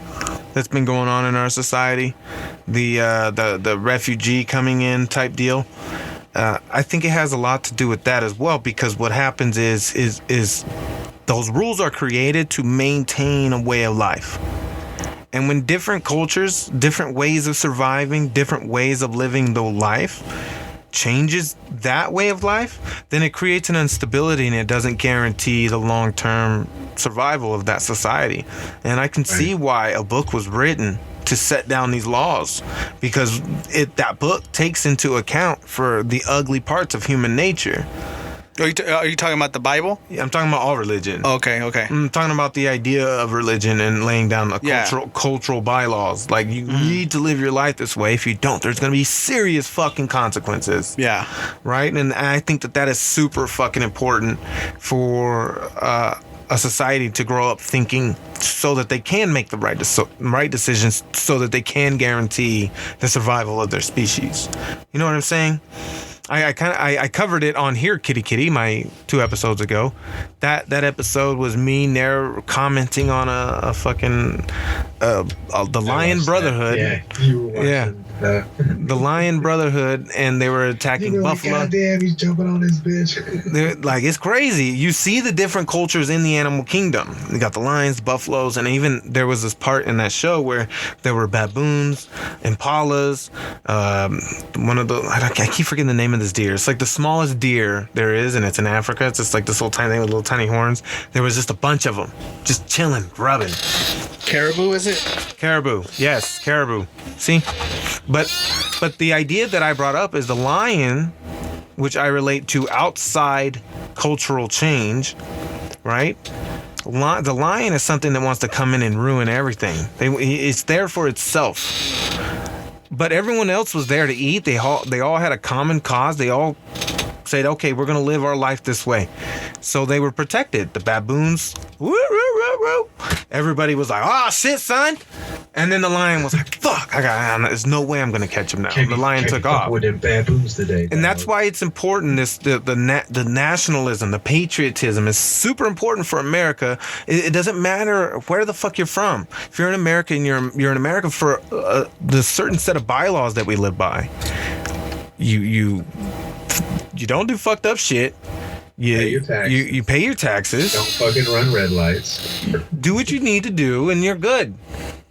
that's been going on in our society, the refugee coming in type deal. I think it has a lot to do with that as well, because what happens is those rules are created to maintain a way of life. And when different cultures, different ways of surviving, different ways of living the life changes that way of life, then it creates an instability and it doesn't guarantee the long-term survival of that society. And I can see why a book was written to set down these laws, because that book takes into account for the ugly parts of human nature. Are you talking about the Bible? Yeah, I'm talking about all religion. Okay. I'm talking about the idea of religion and laying down cultural bylaws. You need to live your life this way. If you don't, there's going to be serious fucking consequences. Yeah. Right? And I think that is super fucking important for a society to grow up thinking so that they can make the right decisions, so that they can guarantee the survival of their species. You know what I'm saying? I covered it on here, Kitty, my 2 episodes ago. That episode was me there commenting on a fucking the Lion Brotherhood. Yeah, you were watching. Yeah. The Lion Brotherhood, and they were attacking buffalo. Goddamn, he's jumping on this bitch. Like, it's crazy. You see the different cultures in the animal kingdom. You got the lions, buffaloes, and even there was this part in that show where there were baboons, impalas. One of the I keep forgetting the name of this deer. It's like the smallest deer there is, and it's in Africa. It's just like this little tiny thing with little tiny horns. There was just a bunch of them, just chilling, grubbing. Caribou, is it? Caribou, yes, caribou. See, but the idea that I brought up is the lion, which I relate to outside cultural change, right? The lion is something that wants to come in and ruin everything. It's there for itself. But everyone else was there to eat. They all had a common cause. They all said, okay, we're going to live our life this way. So they were protected. The baboons, woo, woo, woo, woo. Everybody was like, oh, shit, son. And then the lion was like, fuck, there's no way I'm going to catch him now. The lion took off. With them baboons today. And that's why it's important, the nationalism, the patriotism is super important for America. It doesn't matter where the fuck you're from. If you're in America and you're in America for the certain set of bylaws that we live by, you don't do fucked up shit. You pay your taxes. Don't fucking run red lights. Do what you need to do, and you're good.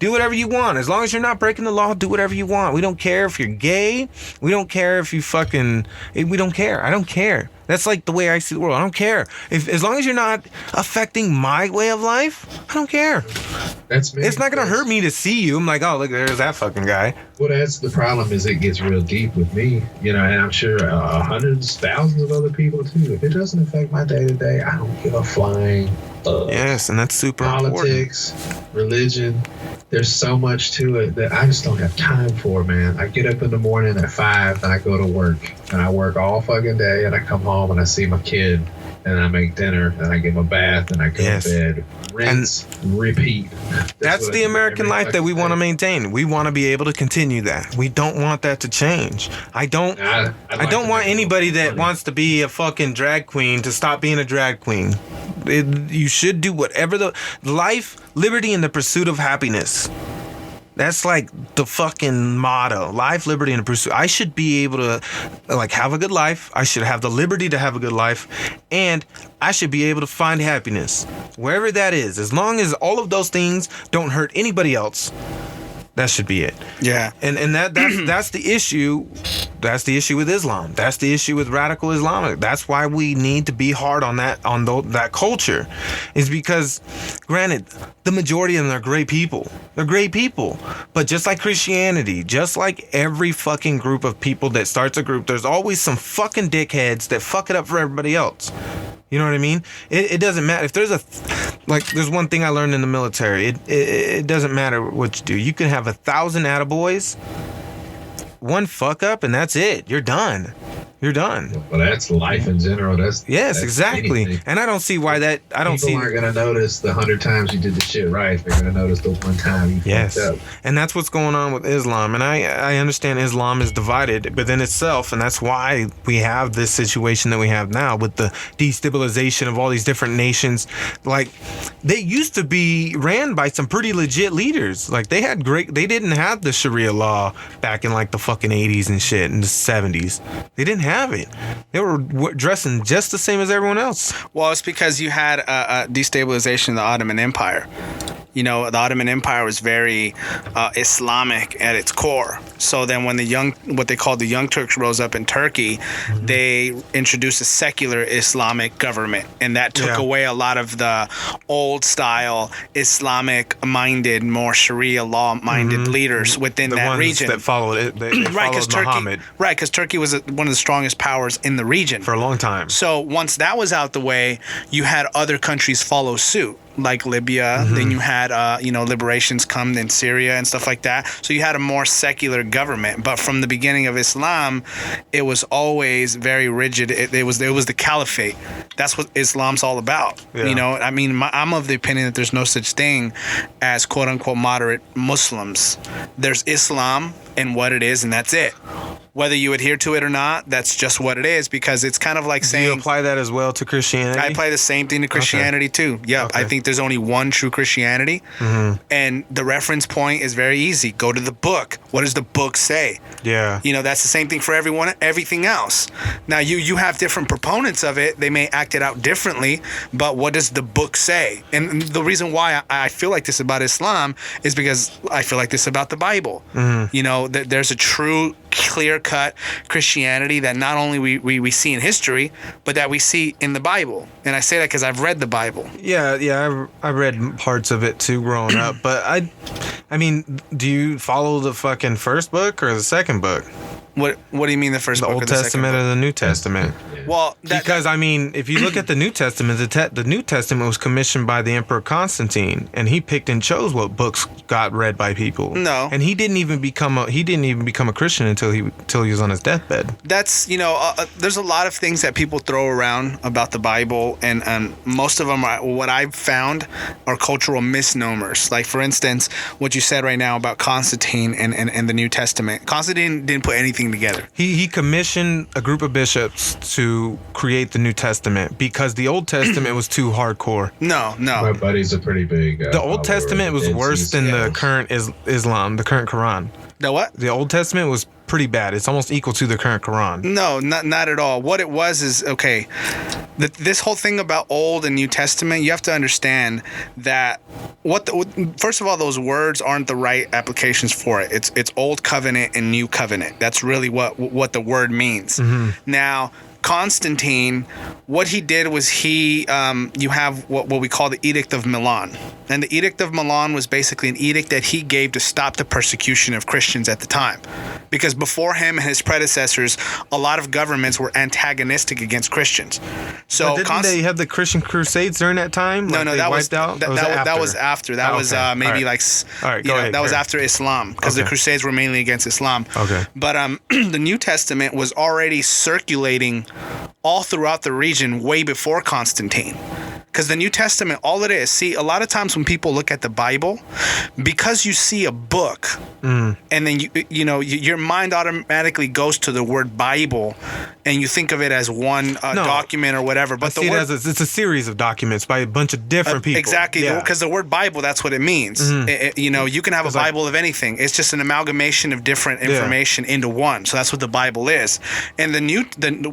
Do whatever you want. As long as you're not breaking the law, do whatever you want. We don't care if you're gay. We don't care if you fucking... We don't care. I don't care. That's like the way I see the world. I don't care. As long as you're not affecting my way of life, I don't care. It's not going to hurt me to see you. I'm like, oh, look, there's that fucking guy. Well, that's the problem, is it gets real deep with me, and I'm sure hundreds, thousands of other people too. If it doesn't affect my day-to-day, I don't give a flying yes, and that's super politics, important. Religion. There's so much to it that I just don't have time for, man. I get up in the morning at 5 and I go to work, and I work all fucking day, and I come home and I see my kid, and I make dinner, and I give him a bath, and I go to bed. Rinse, repeat. That's the American life that we want to maintain. We want to be able to continue that. We don't want that to change. I don't want anybody that wants to be a fucking drag queen to stop being a drag queen. You should do whatever the life, liberty, and the pursuit of happiness. That's like the fucking motto. Life, liberty, and the pursuit. I should be able to have a good life. I should have the liberty to have a good life. And I should be able to find happiness. Wherever that is. As long as all of those things don't hurt anybody else. That should be it. Yeah. And that's the issue. That's the issue with Islam. That's the issue with radical Islamic. That's why we need to be hard on that culture. Is because, granted, the majority of them are great people. They're great people. But just like Christianity, just like every fucking group of people that starts a group, there's always some fucking dickheads that fuck it up for everybody else. You know what I mean? It doesn't matter. If there's there's one thing I learned in the military. It doesn't matter what you do. You can have 1,000 attaboys, one fuck up, and that's it. You're done. You're done. Well, that's life in general. That's exactly. Anything. And I don't see why that. People aren't gonna notice the 100 times you did the shit right. They're gonna notice the one time you fucked up. And that's what's going on with Islam. And I understand Islam is divided within itself, and that's why we have this situation that we have now with the destabilization of all these different nations. Like, they used to be ran by some pretty legit leaders. Like, they didn't have the Sharia law back in like the fucking 80s and shit, in the 70s. They didn't have it. They were dressing just the same as everyone else. Well, it's because you had a destabilization of the Ottoman Empire. The Ottoman Empire was very Islamic at its core. So then when what they called the Young Turks rose up in Turkey, they introduced a secular Islamic government. And that took away a lot of the old style Islamic-minded, more Sharia law-minded leaders within the that ones region. That followed it. They followed Muhammad. Right, because Turkey was one of the strongest powers in the region. For a long time. So once that was out the way, you had other countries follow suit. Like Libya, then you had liberations come in Syria and stuff like that. So you had a more secular government. But from the beginning of Islam, it was always very rigid. It was the caliphate. That's what Islam's all about. Yeah. I'm of the opinion that there's no such thing as quote unquote moderate Muslims. There's Islam and what it is, and that's it. Whether you adhere to it or not, that's just what it is, because it's kind of like Do saying... you apply that as well to Christianity? I apply the same thing to Christianity too. Yeah, Okay. I think there's only one true Christianity, and the reference point is very easy. Go to the book. What does the book say? Yeah. You know, that's the same thing for everything else. Now, you have different proponents of it. They may act it out differently, but what does the book say? And the reason why I feel like this about Islam is because I feel like this about the Bible. You know, that there's a true, clear-cut Christianity that not only we see in history, but that we see in the Bible. And I say that because I've read the Bible. Yeah. I read parts of it too growing up, but I mean, do you follow the fucking first book or the second book? What do you mean the first The book Old or the second Testament book? or the New Testament? Well, Because I mean, if you look at the New Testament, the New Testament was commissioned by the Emperor Constantine, and he picked and chose what books got read by people. No. And he didn't even become a Christian until he was on his deathbed. that's, you know, there's a lot of things that people throw around about the Bible, and most of them are, what I've found, are cultural misnomers. Like, for instance, what you said right now about Constantine and the New Testament. Constantine didn't put anything together. He commissioned a group of bishops to create the New Testament because the Old Testament was too hardcore. No. My buddy's a pretty big. The Old follower Testament of was Dead worse Sea than the Scrolls. current Islam, the current Quran. The what? The Old Testament was pretty bad. It's almost equal to the current Quran. No, not at all. What it was is, okay, this whole thing about Old and New Testament, you have to understand that first of all, those words aren't the right applications for it. It's Old Covenant and New Covenant. That's really what the word means. Now, Constantine, what he did was you have what we call the Edict of Milan. And the Edict of Milan was basically an edict that he gave to stop the persecution of Christians at the time. Because before him and his predecessors, a lot of governments were antagonistic against Christians. So But didn't they have the Christian Crusades during that time? No, Like they that was wiped out? that was after. That Oh, was okay. maybe All right. like All right, you go know, ahead, that was Karen. after Islam, because the Okay. Crusades were mainly against Islam. Okay. But the New Testament was already circulating all throughout the region way before Constantine. Because the New Testament, all it is, see, a lot of times when people look at the Bible, because you see a book, and then you know your mind automatically goes to the word Bible, and you think of it as one document or whatever. But I see it as it's a series of documents by a bunch of different people. Exactly, Yeah. because the word Bible, that's what it means. You know, you can have a It's like- Bible of anything. It's just an amalgamation of different information into one. So that's what the Bible is. And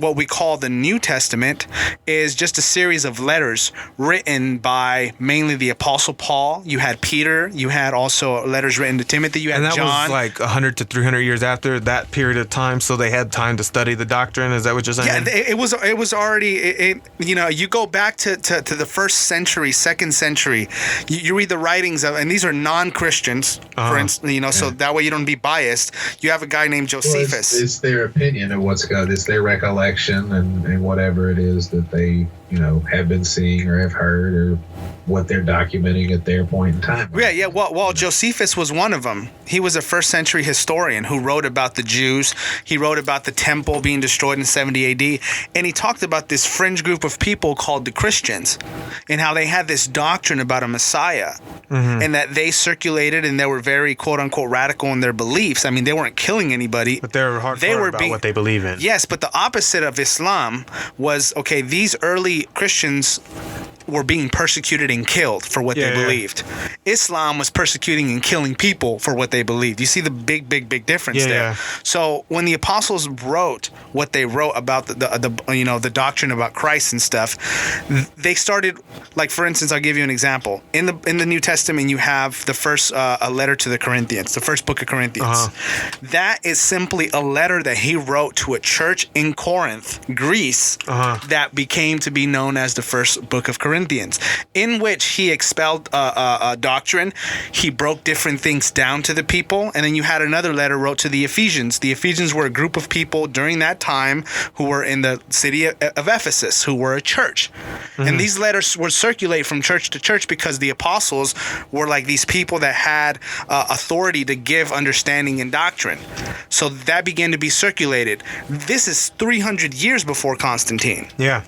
what we call the New Testament is just a series of letters written by mainly the Apostle Paul. You had Peter. You had also letters written to Timothy. You had And that John. was like 100 to 300 years after that period of time, so they had time to study the doctrine. Is that what you're saying? Yeah, it was already, you know, you go back to the first century, second century, you read the writings of, and these are non-Christians, for instance, you know, so that way you don't be biased. You have a guy named Well, Josephus. it's their opinion of what's going. It's their recollection and whatever it is that they have been seeing or have heard or what they're documenting at their point in time. Yeah. Well, Josephus was one of them. He was a first century historian who wrote about the Jews. He wrote about the temple being destroyed in 70 AD. And he talked about this fringe group of people called the Christians and how they had this doctrine about a Messiah and that they circulated and they were very quote unquote radical in their beliefs. I mean, they weren't killing anybody. But they're hardcore about what they believe in. Yes, but the opposite of Islam was, okay, these early Christians were being persecuted and killed for what they believed. Islam was persecuting and killing people for what they believed. You see the big difference there. Yeah. So when the apostles wrote what they wrote about the doctrine about Christ and stuff, they started, like, for instance, I'll give you an example. In the New Testament, you have the first a letter to the Corinthians, the first book of Corinthians. That is simply a letter that he wrote to a church in Corinth, Greece, that became to be known as the first book of Corinthians, in which he expelled a doctrine. He broke different things down to the people. And then you had another letter wrote to the Ephesians. The Ephesians were a group of people during that time who were in the city of Ephesus, who were a church. And these letters would circulate from church to church because the apostles were like these people that had authority to give understanding and doctrine. So that began to be circulated. This is 300 years before Constantine. Yeah.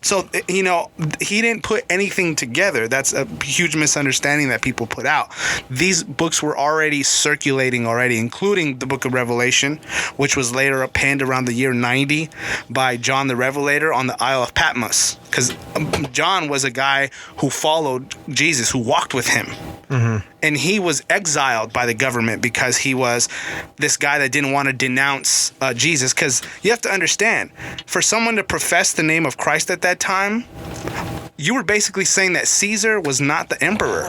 So, you know, he didn't put anything together. That's a huge misunderstanding that people put out. These books were already circulating already, including the book of Revelation, which was later penned around the year 90 by John the Revelator on the Isle of Patmos. Because John was a guy who followed Jesus, who walked with him. And he was exiled by the government because he was this guy that didn't want to denounce Jesus. Because you have to understand, for someone to profess the name of Christ at that time, you were basically saying that Caesar was not the emperor,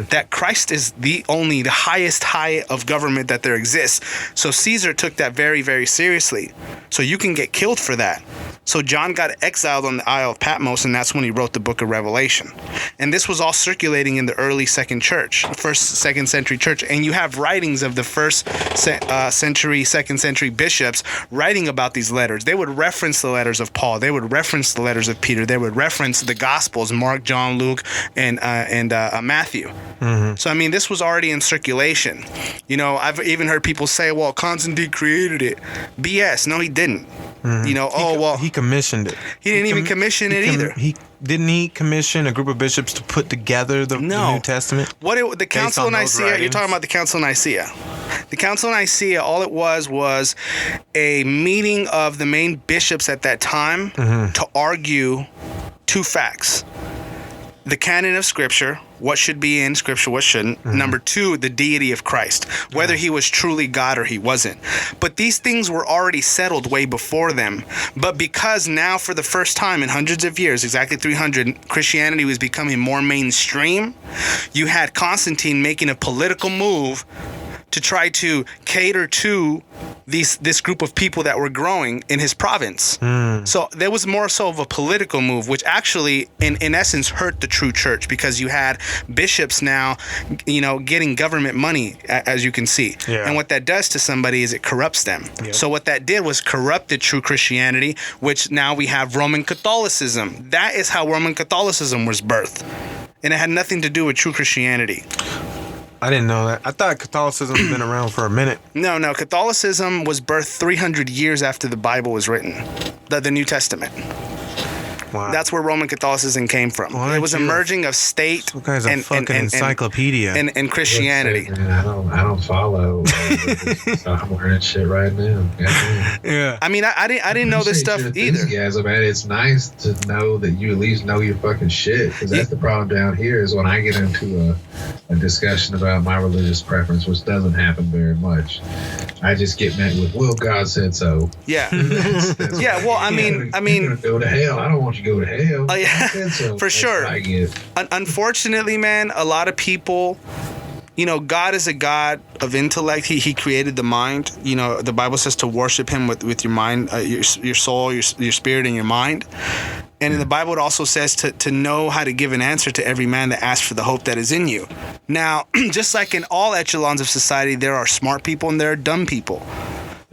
that Christ is the highest high of government that there exists. So Caesar took that very, very seriously. So you can get killed for that. So John got exiled on the Isle of Patmos, and that's when he wrote the book of Revelation. And this was all circulating in the early second century church. And you have writings of the second century bishops writing about these letters. They would reference the letters of Paul. They would reference the letters of Peter. They would reference the Gospels, Mark, John, Luke, and Matthew. So, I mean, this was already in circulation. You know, I've even heard people say, well, Constantine created it. BS. No, he didn't. You know, he commissioned it. He didn't even commission it either. He commission a group of bishops to put together the New Testament? The Council of Nicaea, you're talking about the Council of Nicaea. The Council of Nicaea, all it was a meeting of the main bishops at that time to argue two facts. The canon of Scripture, what should be in Scripture, what shouldn't. Number two, the deity of Christ, whether he was truly God or he wasn't. But these things were already settled way before them. But because now, for the first time in hundreds of years, exactly 300, Christianity was becoming more mainstream, you had Constantine making a political move to try to cater to this group of people that were growing in his province. So there was more so of a political move, which actually, in essence, hurt the true church, because you had bishops now, you know, getting government money, as you can see. Yeah. And what that does to somebody is it corrupts them. Yep. So what that did was corrupted true Christianity, which now we have Roman Catholicism. That is how Roman Catholicism was birthed. And it had nothing to do with true Christianity. I didn't know that. I thought Catholicism's been around for a minute. No. Catholicism was birthed 300 years after the Bible was written, the New Testament. Wow. That's where Roman Catholicism came from. It was a merging of state and encyclopedia and Christianity. Man, I don't follow. So I'm learning shit right now. Yeah. I mean, I didn't know this stuff either. Man. It's nice to know that you at least know your fucking shit, because that's the problem down here is when I get into a discussion about my religious preference, which doesn't happen very much, I just get met with, well, God said so. Yeah. Yeah. Well, I mean, you're gonna go to hell. I don't want you to go to hell. Oh, yeah. So. For sure. I get. Unfortunately, man, a lot of people, you know, God is a God of intellect. He created the mind. You know, the Bible says to worship him with your mind, your soul, your spirit, and your mind. And in the Bible, it also says to know how to give an answer to every man that asks for the hope that is in you. Now, just like in all echelons of society, there are smart people and there are dumb people.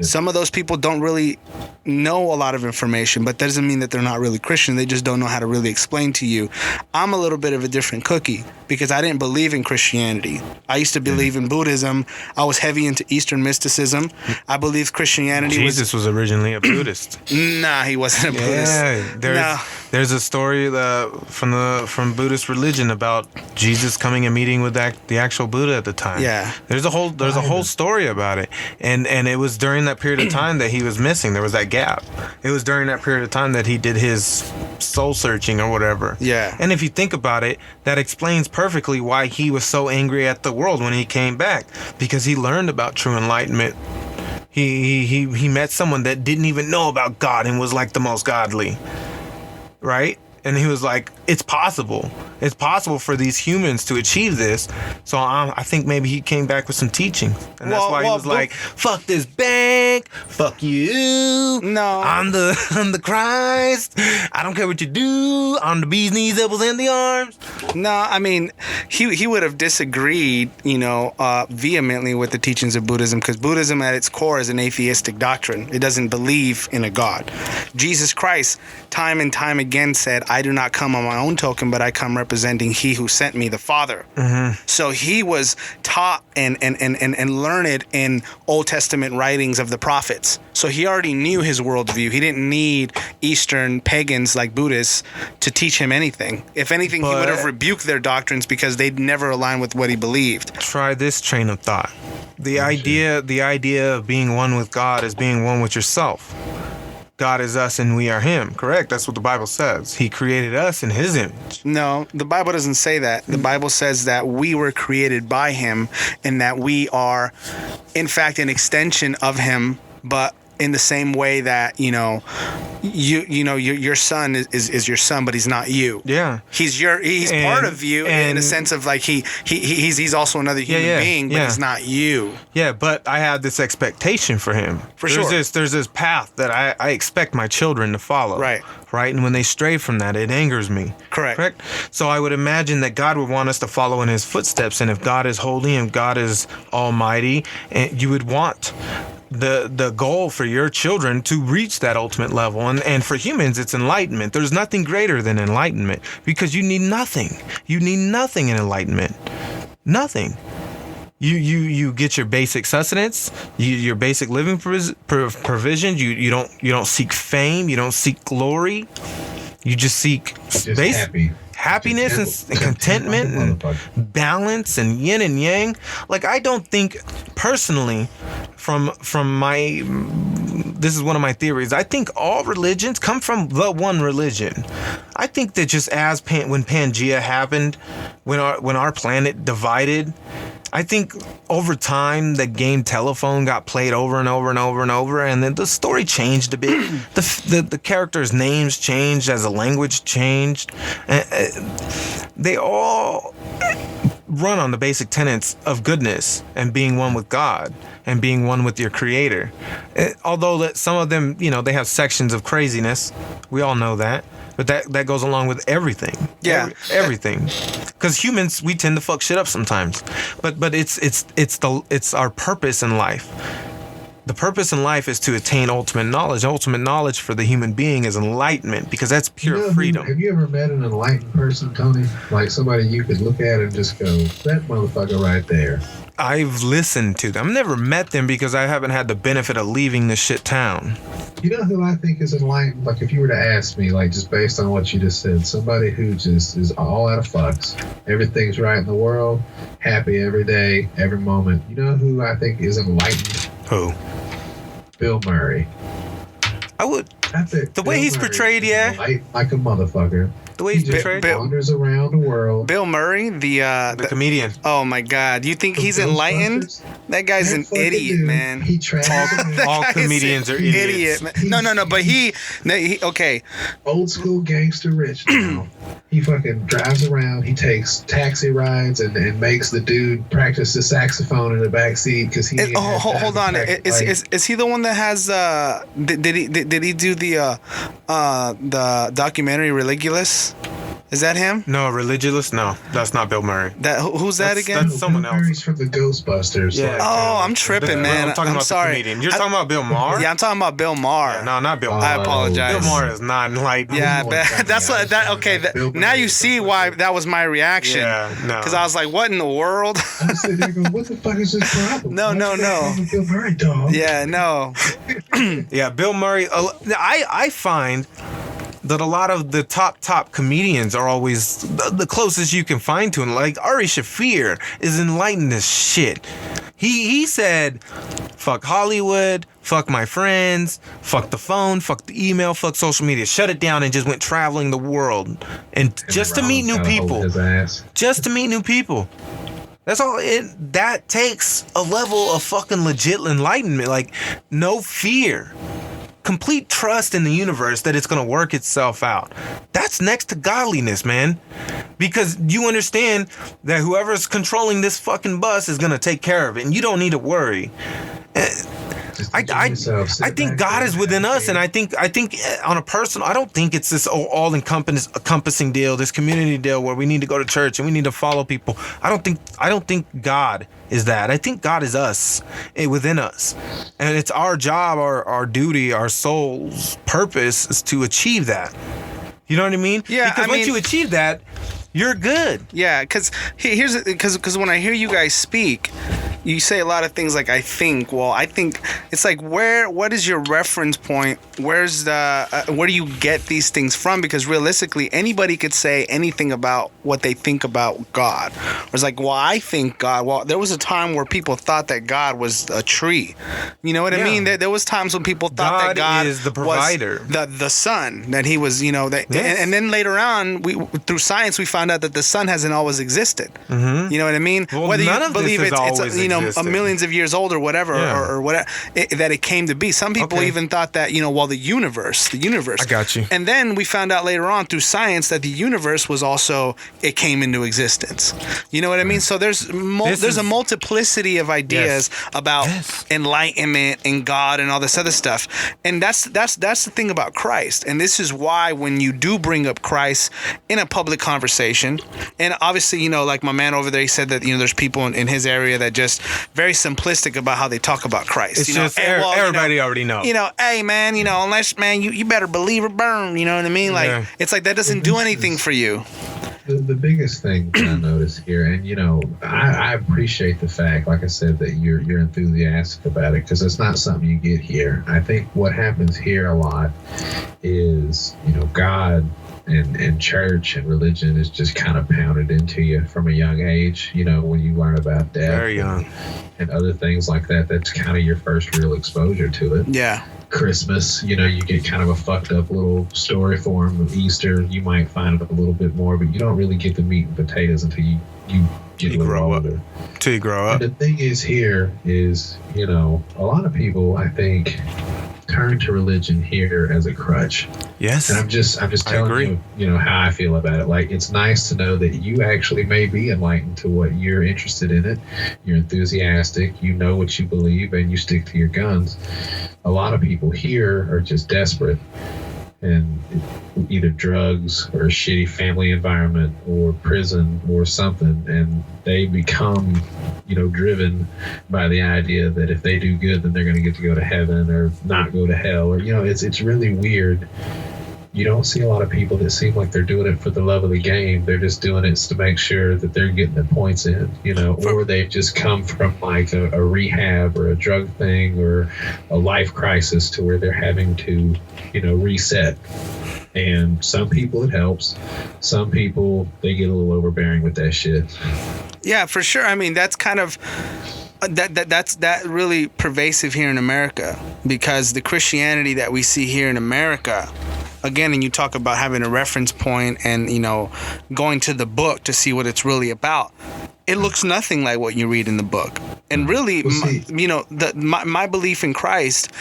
Some of those people don't really know a lot of information, but that doesn't mean that they're not really Christian. They just don't know how to really explain to you. I'm a little bit of a different cookie because I didn't believe in Christianity. I used to believe in Buddhism. I was heavy into Eastern mysticism. I believed Christianity Jesus was originally a Buddhist. Nah, he wasn't a Buddhist. Yeah, there's a story from Buddhist religion about Jesus coming and meeting with the actual Buddha at the time. Yeah. There's a whole story about it. And it was during that period of time that he was missing. There was that gap. It was during that period of time that he did his soul searching or whatever. Yeah. And if you think about it, that explains perfectly why he was so angry at the world when he came back, because he learned about true enlightenment. He met someone that didn't even know about God and was like the most godly. Right? And he was like, it's possible. It's possible for these humans to achieve this. So I think maybe he came back with some teaching. And that's why he was like, fuck this bank. Fuck you. No. I'm the Christ. I don't care what you do. I'm the bee's knees, elbows, and the arms. No, I mean, he would have disagreed, vehemently with the teachings of Buddhism, because Buddhism at its core is an atheistic doctrine. It doesn't believe in a God. Jesus Christ, time and time again, said, "I do not come on my own token, but I come representing He who sent me, the Father." So he was taught and learned in Old Testament writings of the prophets. So he already knew his worldview. He didn't need Eastern pagans like Buddhists to teach him anything. If anything, he would have rebuked their doctrines because they'd never align with what he believed. Try this train of thought. The idea of being one with God is being one with yourself. God is us and we are Him. Correct? That's what the Bible says. He created us in His image. No, the Bible doesn't say that. The Bible says that we were created by Him and that we are, in fact, an extension of Him, but in the same way that, your son is your son, but he's not you. Yeah. He's part of you in a sense of like he's also another human being, but he's not you. Yeah, but I have this expectation for him. There's this path that I expect my children to follow. Right. And when they stray from that, it angers me. Correct. So I would imagine that God would want us to follow in His footsteps, and if God is holy and God is almighty, and you would want the goal for your children to reach that ultimate level, and for humans it's enlightenment. There's nothing greater than enlightenment, because you need nothing in enlightenment. Nothing. You get your basic sustenance, your basic living provisions. You don't seek fame, you don't seek glory, you just seek happiness and contentment and balance and yin and yang. Like, I don't think personally, from my, this is one of my theories, I think all religions come from the one religion. I think that just as when Pangea happened, when our planet divided, I think over time the game telephone got played over and over and over and over, and then the story changed a bit. The characters' names changed as the language changed. They all run on the basic tenets of goodness and being one with God and being one with your creator. Although some of them, they have sections of craziness. We all know that. But that goes along with everything. Yeah, everything. Because humans, we tend to fuck shit up sometimes. But it's our purpose in life. The purpose in life is to attain ultimate knowledge. Ultimate knowledge for the human being is enlightenment, because that's pure freedom. Have you ever met an enlightened person, Tony? Like somebody you could look at and just go, that motherfucker right there. I've listened to them. I've never met them because I haven't had the benefit of leaving this shit town. You know who I think is enlightened? Like, if you were to ask me, like, just based on what you just said, somebody who just is all out of fucks. Everything's right in the world, happy every day, every moment. You know who I think is enlightened? Who? Bill Murray. I would. The way he's portrayed, yeah. Like a motherfucker. The way he's portrayed. Wanders around the world. Bill Murray, the comedian. Oh my God! You think he's enlightened? That guy's an idiot, man. He travels. All comedians are idiots. No. But he okay. Old school gangster rich now. He fucking drives around. He takes taxi rides and makes the dude practice the saxophone in the back seat because he. Hold on. Is he the one that has? Did he do the documentary Religulous? Is that him? No, Religulous? No, that's not Bill Murray. Who's that again? That's someone else. Murray's from the Ghostbusters. Yeah. I'm tripping, man. I'm talking about sorry. the comedian. You're talking about Bill Maher? Yeah, I'm talking about Bill Maher. Yeah, no, not Bill Maher. I apologize. Bill Maher is not enlightened. Yeah, that's what that. Okay, now you see why that was my reaction. Yeah, no. Because I was like, "What in the world?" I was sitting there going, "What the fuck is this problem?" No. Bill Murray, dog. Yeah, no. Yeah, Bill Murray. I find that a lot of the top comedians are always the closest you can find to him. Like Ari Shaffir is enlightened as shit. He said, fuck Hollywood, fuck my friends, fuck the phone, fuck the email, fuck social media. Shut it down and just went traveling the world. And just to meet new people. Just to meet new people. That's all. That takes a level of fucking legit enlightenment. Like, no fear. Complete trust in the universe that it's going to work itself out. That's next to godliness, man. Because you understand that whoever's controlling this fucking bus is going to take care of it, and you don't need to worry. Just I think God is within us, and I think on a personal, I don't think it's this all encompassing deal, this community deal where we need to go to church and we need to follow people. I don't think God is that. I think God is us, within us, and it's our job, our duty, our soul's purpose is to achieve that. You know what I mean? Yeah. Because once you achieve that, you're good. Yeah, because when I hear you guys speak, you say a lot of things like I think. Well, I think it's like what is your reference point? Where do you get these things from? Because realistically, anybody could say anything about what they think about God. Or it's like, well, I think God. Well, there was a time where people thought that God was a tree. You know what I mean? There was times when people thought that God is the provider, was the sun, that he was, Yes. and then later on, through science, we found out that the sun hasn't always existed. Mm-hmm. You know what I mean? Well, whether none you of believe this has it's always a millions of years old or whatever, or whatever, that it came to be. Some people even thought that, the universe. I got you. And then we found out later on through science that the universe was also, it came into existence. You know what I mean? So there's a multiplicity of ideas about enlightenment and God and all this other stuff. And that's the thing about Christ. And this is why when you do bring up Christ in a public conversation, and obviously, like my man over there, he said that, there's people in his area that just very simplistic about how they talk about Christ. It's just everybody already knows. Hey man, unless man, you better believe or burn. You know what I mean? Like it's like that doesn't do anything for you. The biggest thing that I notice here, and I appreciate the fact, like I said, that you're enthusiastic about it, because it's not something you get here. I think what happens here a lot is, God and church and religion is just kind of pounded into you from a young age. When you learn about death, very young, and other things like that. That's kind of your first real exposure to it. Yeah. Christmas, you get kind of a fucked up little story form of Easter. You might find it a little bit more, but you don't really get the meat and potatoes until you get a little older. Till you grow up. And the thing is here is, a lot of people, I think, turn to religion here as a crutch. Yes. And I'm just telling you, how I feel about it. Like, it's nice to know that you actually may be enlightened to what you're interested in it. You're enthusiastic, you know what you believe, and you stick to your guns. A lot of people here are just desperate, and either drugs or a shitty family environment or prison or something, and they become driven by the idea that if they do good, then they're going to get to go to heaven or not go to hell, or it's really weird. You don't see a lot of people that seem like they're doing it for the love of the game. They're just doing it to make sure that they're getting their points in, or they've just come from like a rehab or a drug thing or a life crisis to where they're having to, reset. And some people it helps. Some people, they get a little overbearing with that shit. Yeah, for sure. I mean, that's kind of... That's really pervasive here in America, because the Christianity that we see here in America, again, and you talk about having a reference point and going to the book to see what it's really about, it looks nothing like what you read in the book. And really, my belief in Christ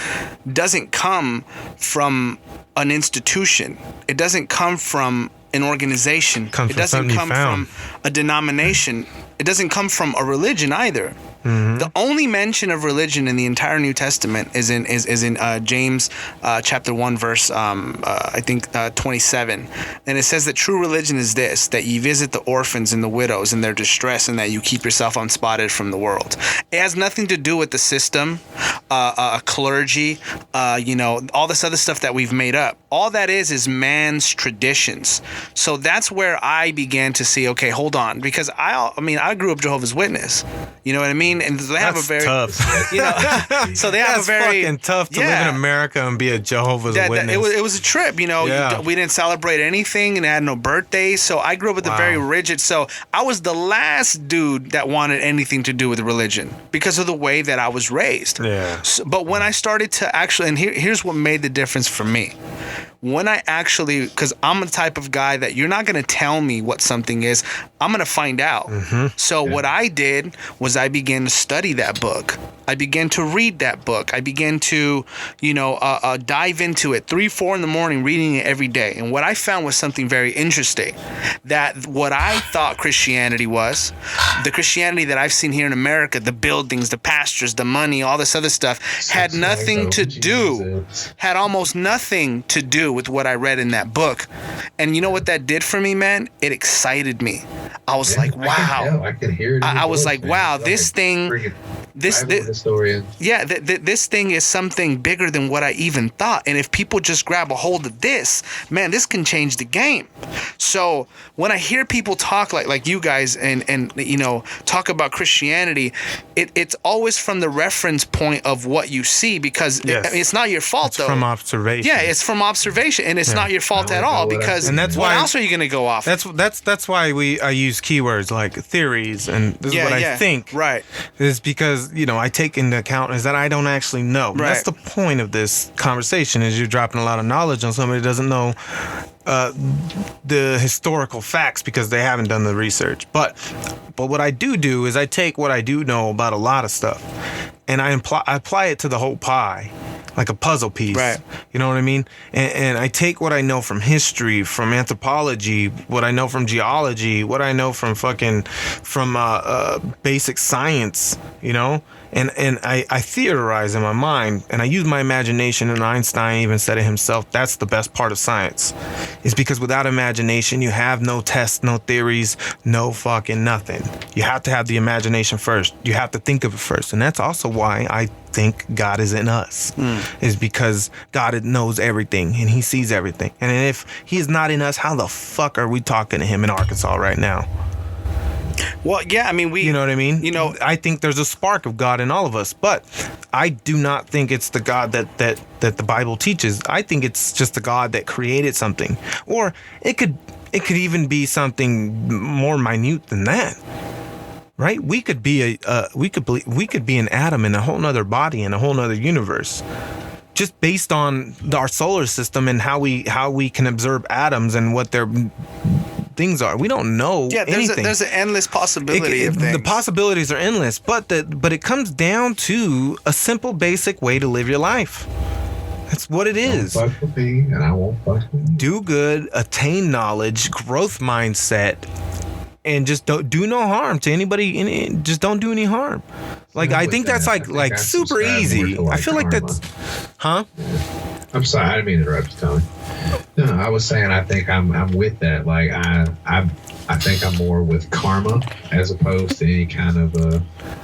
doesn't come from an institution. It doesn't come from an organization. It doesn't come from a denomination. It doesn't come from a religion either. Mm-hmm. The only mention of religion in the entire New Testament is in James chapter 1 verse 27, and it says that true religion is this: that ye visit the orphans and the widows in their distress, and that you keep yourself unspotted from the world. It has nothing to do with the system, clergy, all this other stuff that we've made up. All that is man's traditions. So that's where I began to see, okay, hold on, because I grew up Jehovah's Witness. You know what I mean? And they have a very tough. So they have That's a very fucking tough to live in America and be a Jehovah's Witness. It was a trip. We didn't celebrate anything and had no birthdays. So I grew up with a very rigid. So I was the last dude that wanted anything to do with religion because of the way that I was raised. Yeah. So, but when I started to actually, and here's what made the difference for me. when I actually, because I'm the type of guy that you're not going to tell me what something is, I'm going to find out. So what I did was I began to study that book. I began to read that book. I began to, dive into it 3-4 in the morning, reading it every day. And what I found was something very interesting, that what I thought Christianity was, the Christianity that I've seen here in America, the buildings, the pastures, the money, all this other stuff, had nothing to do, had almost nothing to do with what I read in that book. And you know what that did for me, man? It excited me. I was like, wow. I could hear it. I was like, wow, this thing, this thing is something bigger than what I even thought. And if people just grab a hold of this, man, this can change the game. So when I hear people talk like you guys and talk about Christianity, it's always from the reference point of what you see, because it's not your fault, it's though. from observation. Yeah, it's from observation, and it's not your fault at all, because and that's what why, else are you going to go off? That's why I use keywords like theories, and this is what I think. Right. Is because I take into account is that I don't actually know. Right. That's the point of this conversation, is you're dropping a lot of knowledge on somebody that doesn't know the historical facts because they haven't done the research. But what I do is I take what I do know about a lot of stuff, and I apply it to the whole pie, like a puzzle piece. Right. You know what I mean? And I take what I know from history, from anthropology, what I know from geology, what I know from basic science, and I theorize in my mind, and I use my imagination, and Einstein even said it himself, that's the best part of science. Is because without imagination, you have no tests, no theories, no fucking nothing. You have to have the imagination first. You have to think of it first. And that's also why I think God is in us, is because God knows everything and he sees everything. And if he is not in us, how the fuck are we talking to him in Arkansas right now? Well, yeah, I mean, you know what I mean? I think there's a spark of God in all of us, but I do not think it's the God that the Bible teaches. I think it's just the God that created something, or it could even be something more minute than that. Right? We could be we could be an atom in a whole nother body in a whole nother universe, just based on our solar system and how we can observe atoms and what their things are. We don't know anything. There's an endless possibility of things. The possibilities are endless, but it comes down to a simple, basic way to live your life. That's what it is. Don't fuck with me, and I won't fuck with you. Do good, attain knowledge, growth mindset, and just don't do no harm to anybody. Just don't do any harm. Like, I think that's like super easy. I feel like that's, huh? I'm sorry, I didn't mean to interrupt you, Tony. No, I was saying I think I'm with that. Like I think I'm more with karma as opposed to any kind of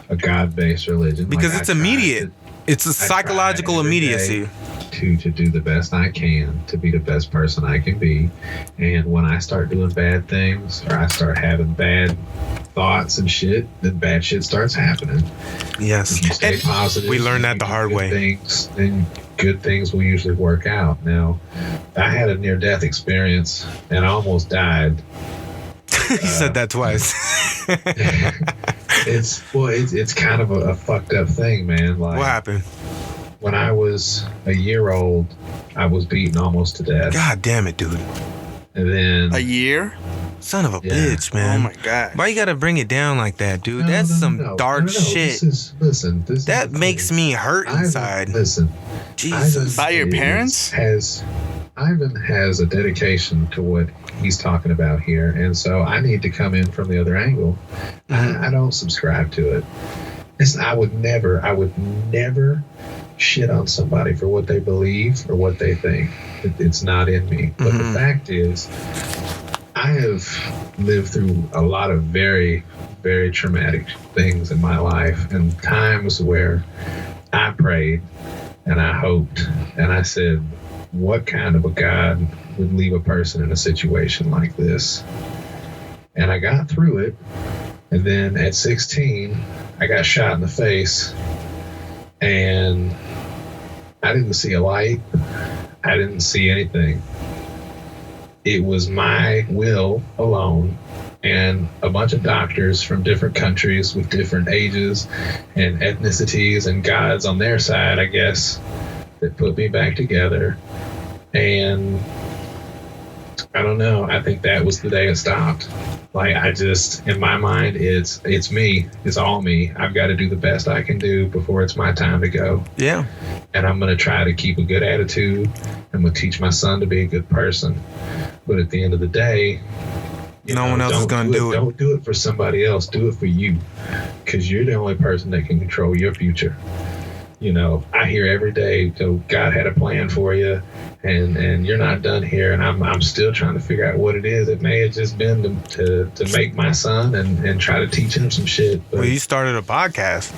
a God-based religion. Because it's immediate. It's a psychological immediacy. To do the best I can, to be the best person I can be. And when I start doing bad things, or I start having bad thoughts and shit, then bad shit starts happening. Yes. If you stay positive, we learned that the hard way. Then good things will usually work out. Now, I had a near-death experience, and I almost died. You said that twice. It's kind of a fucked up thing, man. Like, what happened? When I was a year old, I was beaten almost to death. God damn it, dude. And then a year? Son of a bitch, man. Oh my God. Why you gotta bring it down like that, dude? That's some dark shit. That makes me hurt inside. Listen. Jesus. By your parents? Ivan has a dedication to what he's talking about here, and so I need to come in from the other angle. I don't subscribe to it. I would never shit on somebody for what they believe or what they think. It's not in me. But the fact is, I have lived through a lot of very, very traumatic things in my life, and times where I prayed and I hoped and I said, what kind of a God would leave a person in a situation like this? And I got through it. And then at 16, I got shot in the face, and I didn't see a light. I didn't see anything. It was my will alone and a bunch of doctors from different countries with different ages and ethnicities and gods on their side, I guess, that put me back together. And I don't know. I think that was the day it stopped. Like, I just, in my mind, it's me. It's all me. I've got to do the best I can do before it's my time to go. Yeah. And I'm going to try to keep a good attitude. I'm going to teach my son to be a good person. But at the end of the day, No one else is going to do it. Don't do it for somebody else. Do it for you. Because you're the only person that can control your future. You know, I hear every day, God had a plan for you, and you're not done here. And I'm still trying to figure out what it is. It may have just been to make my son and try to teach him some shit. But, Well, you started a podcast.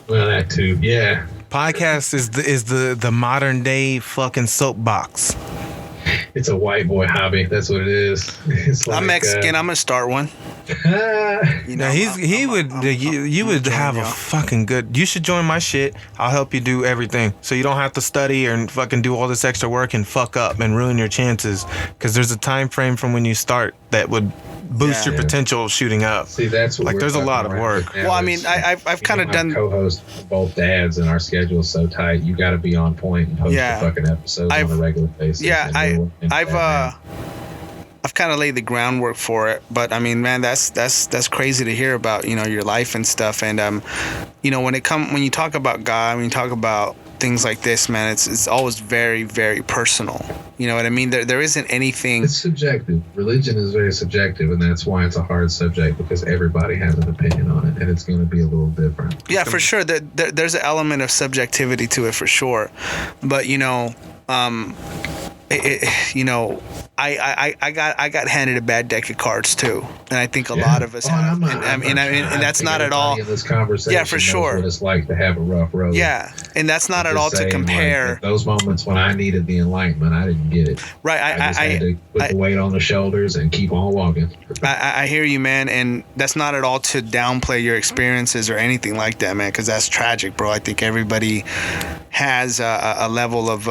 well, that too, yeah. Podcast is the modern day fucking soapbox. It's a white boy hobby. That's what it is. It's like, I'm Mexican. I'm gonna start one. You Now you would have a fucking good. You should join my shit. I'll help you do everything, so you don't have to study and fucking do all this extra work and fuck up and ruin your chances. Because there's a time frame from when you start that would boost your potential shooting up. See, that's what Like, we're there's a lot of talking work. right now Well, I is, mean, I've kind of my done. co-host both dads, and our schedule's so tight. You got to be on point and post Yeah. the fucking episodes on a regular basis. Yeah, and we're working at that now. I've kind of laid the groundwork for it, but I mean, man, that's crazy to hear about, you know, your life and stuff. And you know, when you talk about God, when you talk about things like this, man, it's always very, very personal. You know what I mean? There isn't anything. It's subjective. Religion is very subjective, and that's why it's a hard subject, because everybody has an opinion on it, and it's going to be a little different. Yeah, for sure. There's an element of subjectivity to it for sure, but you know, you know, I got handed a bad deck of cards too, and I think a lot of us have. And that's not at all. In this conversation, Yeah, for knows sure. What it's like to have a rough road. Yeah, and that's not I'm at all just to saying, compare. Like, those moments when I needed the enlightenment, I didn't get it. Right. I just had to put the weight on the shoulders and keep on walking. I hear you, man, and that's not at all to downplay your experiences or anything like that, man, because that's tragic, bro. I think everybody has a level of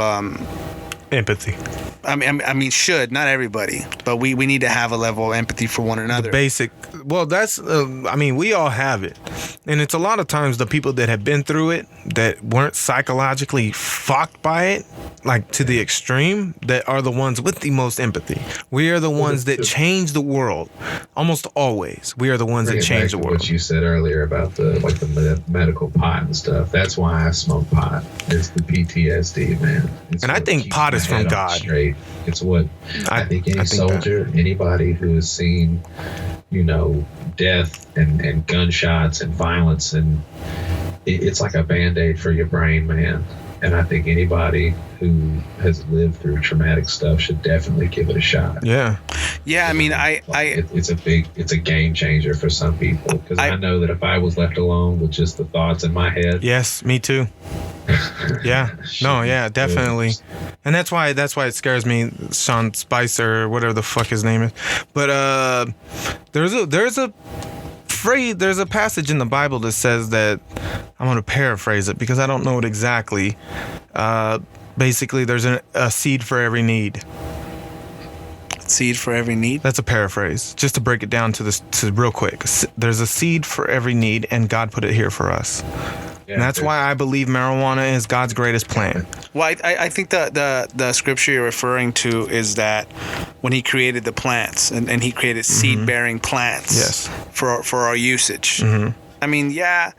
Empathy. I mean, should, not everybody, but we need to have a level of empathy for one another. Basic. Well, that's. I mean, we all have it, and it's a lot of times the people that have been through it that weren't psychologically fucked by it, like to the extreme, that are the ones with the most empathy. We are the ones that change the world. Almost always, we are the ones that change the world. What you said earlier about the medical pot and stuff. That's why I smoke pot. It's the PTSD, man. It's And I what think keeps pot my is from head on God. straight. It's what I think any I think soldier, anybody who has seen, you know, death and gunshots and violence, and it's like a Band-Aid for your brain, man. And I think anybody who has lived through traumatic stuff should definitely give it a shot. Yeah. Yeah, I mean, it's a game changer for some people, because I know that if I was left alone with just the thoughts in my head. Yes, me too. Yeah. No, yeah, definitely. And that's why it scares me, Sean Spicer or whatever the fuck his name is. But there's a phrase, there's a passage in the Bible that says that, I'm going to paraphrase it because I don't know it exactly. Basically, there's a seed for every need. Seed for every need. That's a paraphrase. Just to break it down to real quick. There's a seed for every need, and God put it here for us. Yeah, And that's why I believe marijuana is God's greatest plan. Well, I think the scripture you're referring to is that when he created the plants and he created seed-bearing plants, Yes. for our usage. I mean, yeah,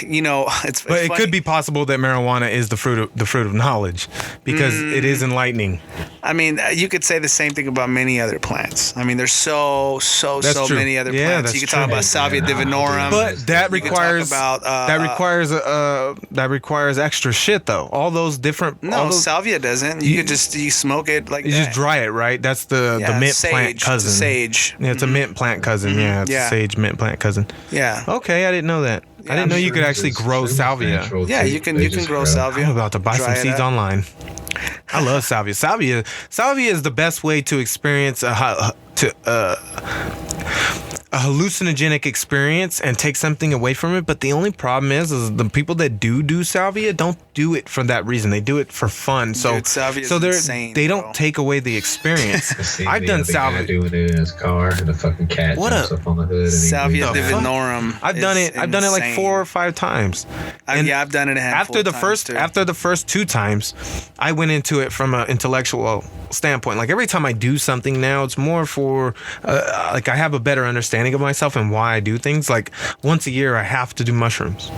you know, it's But it funny. could be possible that marijuana is the fruit of knowledge, because it is enlightening. I mean, you could say the same thing about many other plants. I mean, there's so true. many other Yeah, plants. that's You could true. talk about Salvia divinorum. But that You could requires talk about, that requires extra shit though. All those different all no, those, salvia doesn't. You could just smoke it like you that. just dry it, right? That's the mint sage. plant cousin. It's a sage. Yeah, it's a mint plant cousin. Yeah, it's Yeah. a sage mint plant cousin. Yeah. Okay, I didn't know that. I didn't know you could actually grow salvia. Yeah, you can grow salvia. I'm about to buy Dry some it seeds up. online. I love salvia. Salvia is the best way to experience a hallucinogenic experience and take something away from it. But the only problem is the people that do salvia don't do it for that reason. They do it for fun. So Dude, salvia is so insane, they bro. don't take away the experience. I seen I've the done other guy salvia. doing it in his car, and a fucking cat What jumps a- up on the hood. And he Salvia bleeds out. divinorum. I've done is it. I've done it like insane. 4 or 5 times. And I've done it a handful of times, too. after the first 2 times, I went into it from an intellectual standpoint. Like every time I do something now, it's more for like I have a better understanding of myself and why I do things. Like once a year, I have to do mushrooms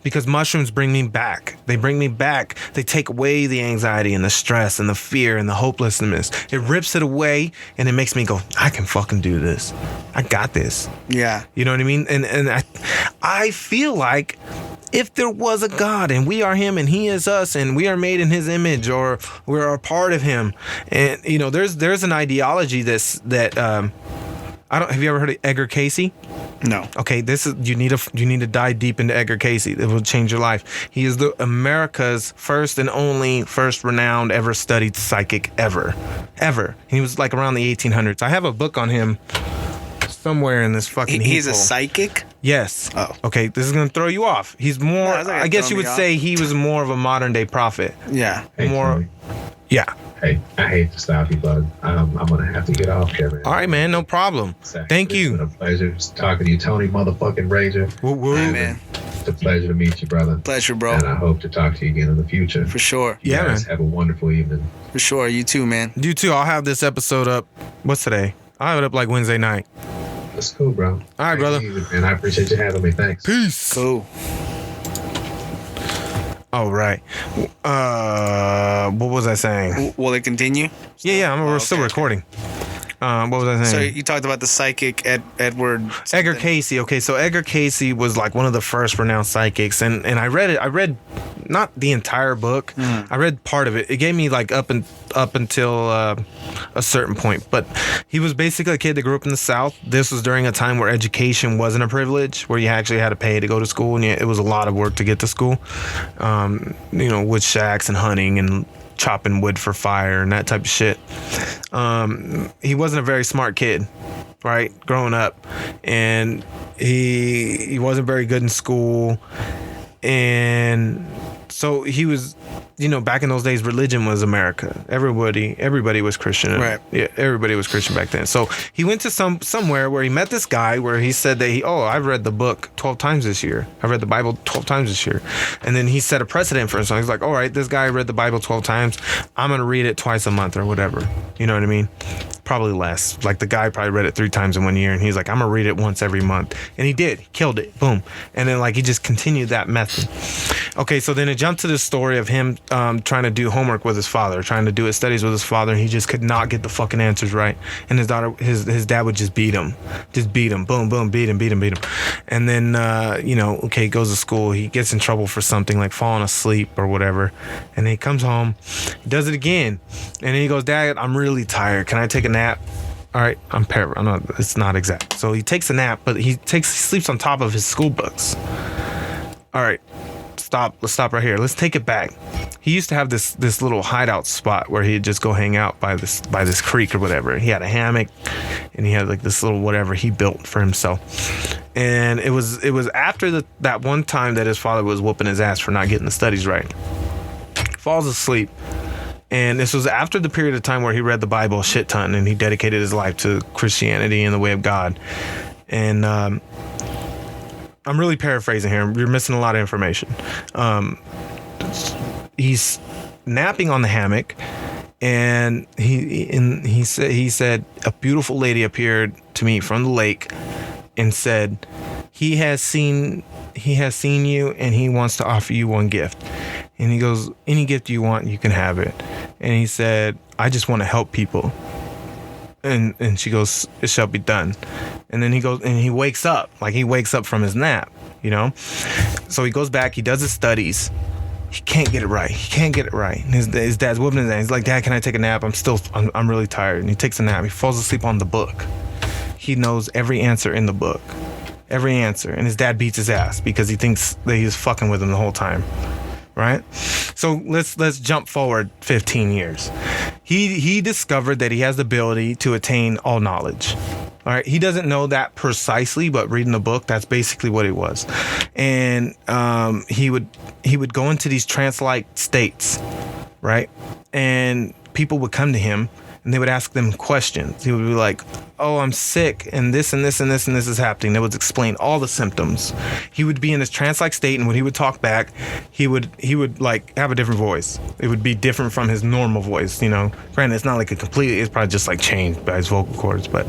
because mushrooms bring me back. They bring me back. They take away the anxiety and the stress and the fear and the hopelessness. It rips it away and it makes me go, I can fucking do this. I got this. Yeah. You know what I mean? And I feel like if there was a God and we are him and he is us and we are made in his image or we're a part of him, and you know, there's an ideology that I don't, have you ever heard of Edgar Casey? No. Okay, this is you need to dive deep into Edgar Casey. It will change your life. He is the America's first and only first renowned ever studied psychic ever. He was like around the 1800s. I have a book on him somewhere in this fucking He's a heap hole. psychic? Yes. Oh. Okay, this is gonna throw you off. He's more. No, it's not gonna I guess throw you me would off. say he was more of a modern day prophet. Yeah. Hey, More. Tony. Yeah. Hey, I hate to stop you, bud. I'm gonna have to get off here, man. All right, man. No problem. Thank It's been you. a pleasure talking to you, Tony motherfucking Ranger. Woo woo. Hey, man. It's a pleasure to meet you, brother. Pleasure, bro. And I hope to talk to you again in the future. For sure. You Yeah, guys man. have a wonderful evening. For sure. You too, man. You too. I'll have this episode up. What's today? I'll have it up like Wednesday night. That's cool, bro. All right, Take it brother. easy, man. I appreciate you having me. Thanks. Peace. Cool. All right. What was I saying? Will it continue? Yeah. We're Oh, still okay. recording. What was I So saying? you talked about the psychic Edward. Edgar something. Casey. Okay, so Edgar Casey was like one of the first renowned psychics, and I read it. I read not the entire book. I read part of it. It gave me like up until a certain point. But he was basically a kid that grew up in the South. This was during a time where education wasn't a privilege, where you actually had to pay to go to school, and it was a lot of work to get to school. You know, wood shacks and hunting and chopping wood for fire and that type of shit. He wasn't a very smart kid, right, growing up, and he wasn't very good in school, and so he was, you know, back in those days, religion was America. Everybody was Christian. Right. Yeah, everybody was Christian back then. So he went to somewhere where he met this guy where he said that I've read the book 12 times this year. I read the Bible 12 times this year. And then he set a precedent for himself. He's like, all right, this guy read the Bible 12 times. I'm going to read it twice a month or whatever. You know what I mean? Probably less. Like the guy probably read it 3 times in 1 year, and he's like, I'm going to read it once every month. And he did. He killed it. Boom. And then like he just continued that method. Okay, so then it jumped to the story of him trying to do homework with his father, trying to do his studies with his father, and he just could not get the fucking answers right. And his dad would just beat him, boom, boom, beat him. And then he goes to school, he gets in trouble for something like falling asleep or whatever, and then he comes home, he does it again, and then he goes, Dad, I'm really tired. Can I take a nap? All right, it's not exact. So he takes a nap, but he sleeps on top of his school books. All right. Let's stop right here. Let's take it back. He used to have this little hideout spot where he'd just go hang out by this creek or whatever. He had a hammock and he had like this little whatever he built for himself. And it was after that one time that his father was whooping his ass for not getting the studies right. Falls asleep. And this was after the period of time where he read the Bible a shit ton and he dedicated his life to Christianity and the way of God. And I'm really paraphrasing here. You're missing a lot of information. He's napping on the hammock, and he said a beautiful lady appeared to me from the lake, and said, he has seen you, and he wants to offer you one gift. And he goes, any gift you want, you can have it. And he said, I just want to help people. And she goes, it shall be done. And then he goes and he wakes up from his nap, you know? So he goes back, he does his studies. He can't get it right. And his dad's whooping his ass. He's like, Dad, can I take a nap? I'm really tired. And he takes a nap. He falls asleep on the book. He knows every answer in the book. Every answer. And his dad beats his ass because he thinks that he was fucking with him the whole time. Right? So let's jump forward 15 years. He discovered that he has the ability to attain all knowledge. All right, he doesn't know that precisely, but reading the book, that's basically what it was. And he would go into these trance-like states, right? And people would come to him and they would ask them questions. He would be like, "Oh, I'm sick, and this and this and this and this is happening." They would explain all the symptoms. He would be in this trance-like state, and when he would talk back, he would like have a different voice. It would be different from his normal voice, you know. Granted, it's not like it's probably just like changed by his vocal cords, but.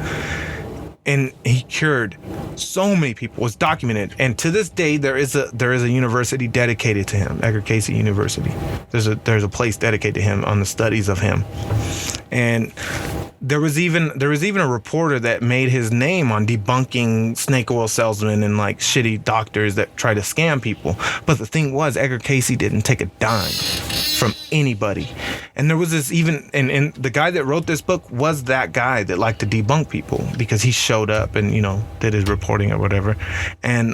And he cured so many people. Was documented, and to this day there is a university dedicated to him, Edgar Cayce University. There's a place dedicated to him on the studies of him, and there was even a reporter that made his name on debunking snake oil salesmen and like shitty doctors that try to scam people. But the thing was, Edgar Cayce didn't take a dime from anybody. And there was this and the guy that wrote this book was that guy that liked to debunk people because he showed up and, you know, did his reporting or whatever. And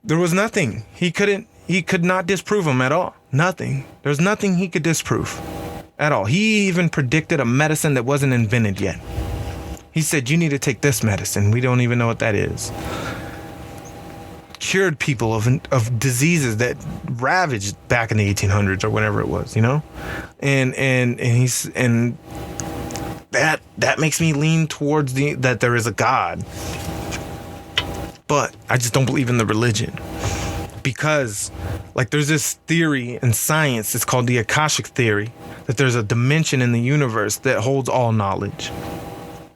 there was nothing. He could not disprove him at all. Nothing. There was nothing he could disprove at all. He even predicted a medicine that wasn't invented yet. He said, "You need to take this medicine. We don't even know what that is." Cured people of diseases that ravaged back in the 1800s or whatever it was, you know, and that makes me lean towards that there is a God, but I just don't believe in the religion because, like, there's this theory in science. It's called the Akashic theory, that there's a dimension in the universe that holds all knowledge,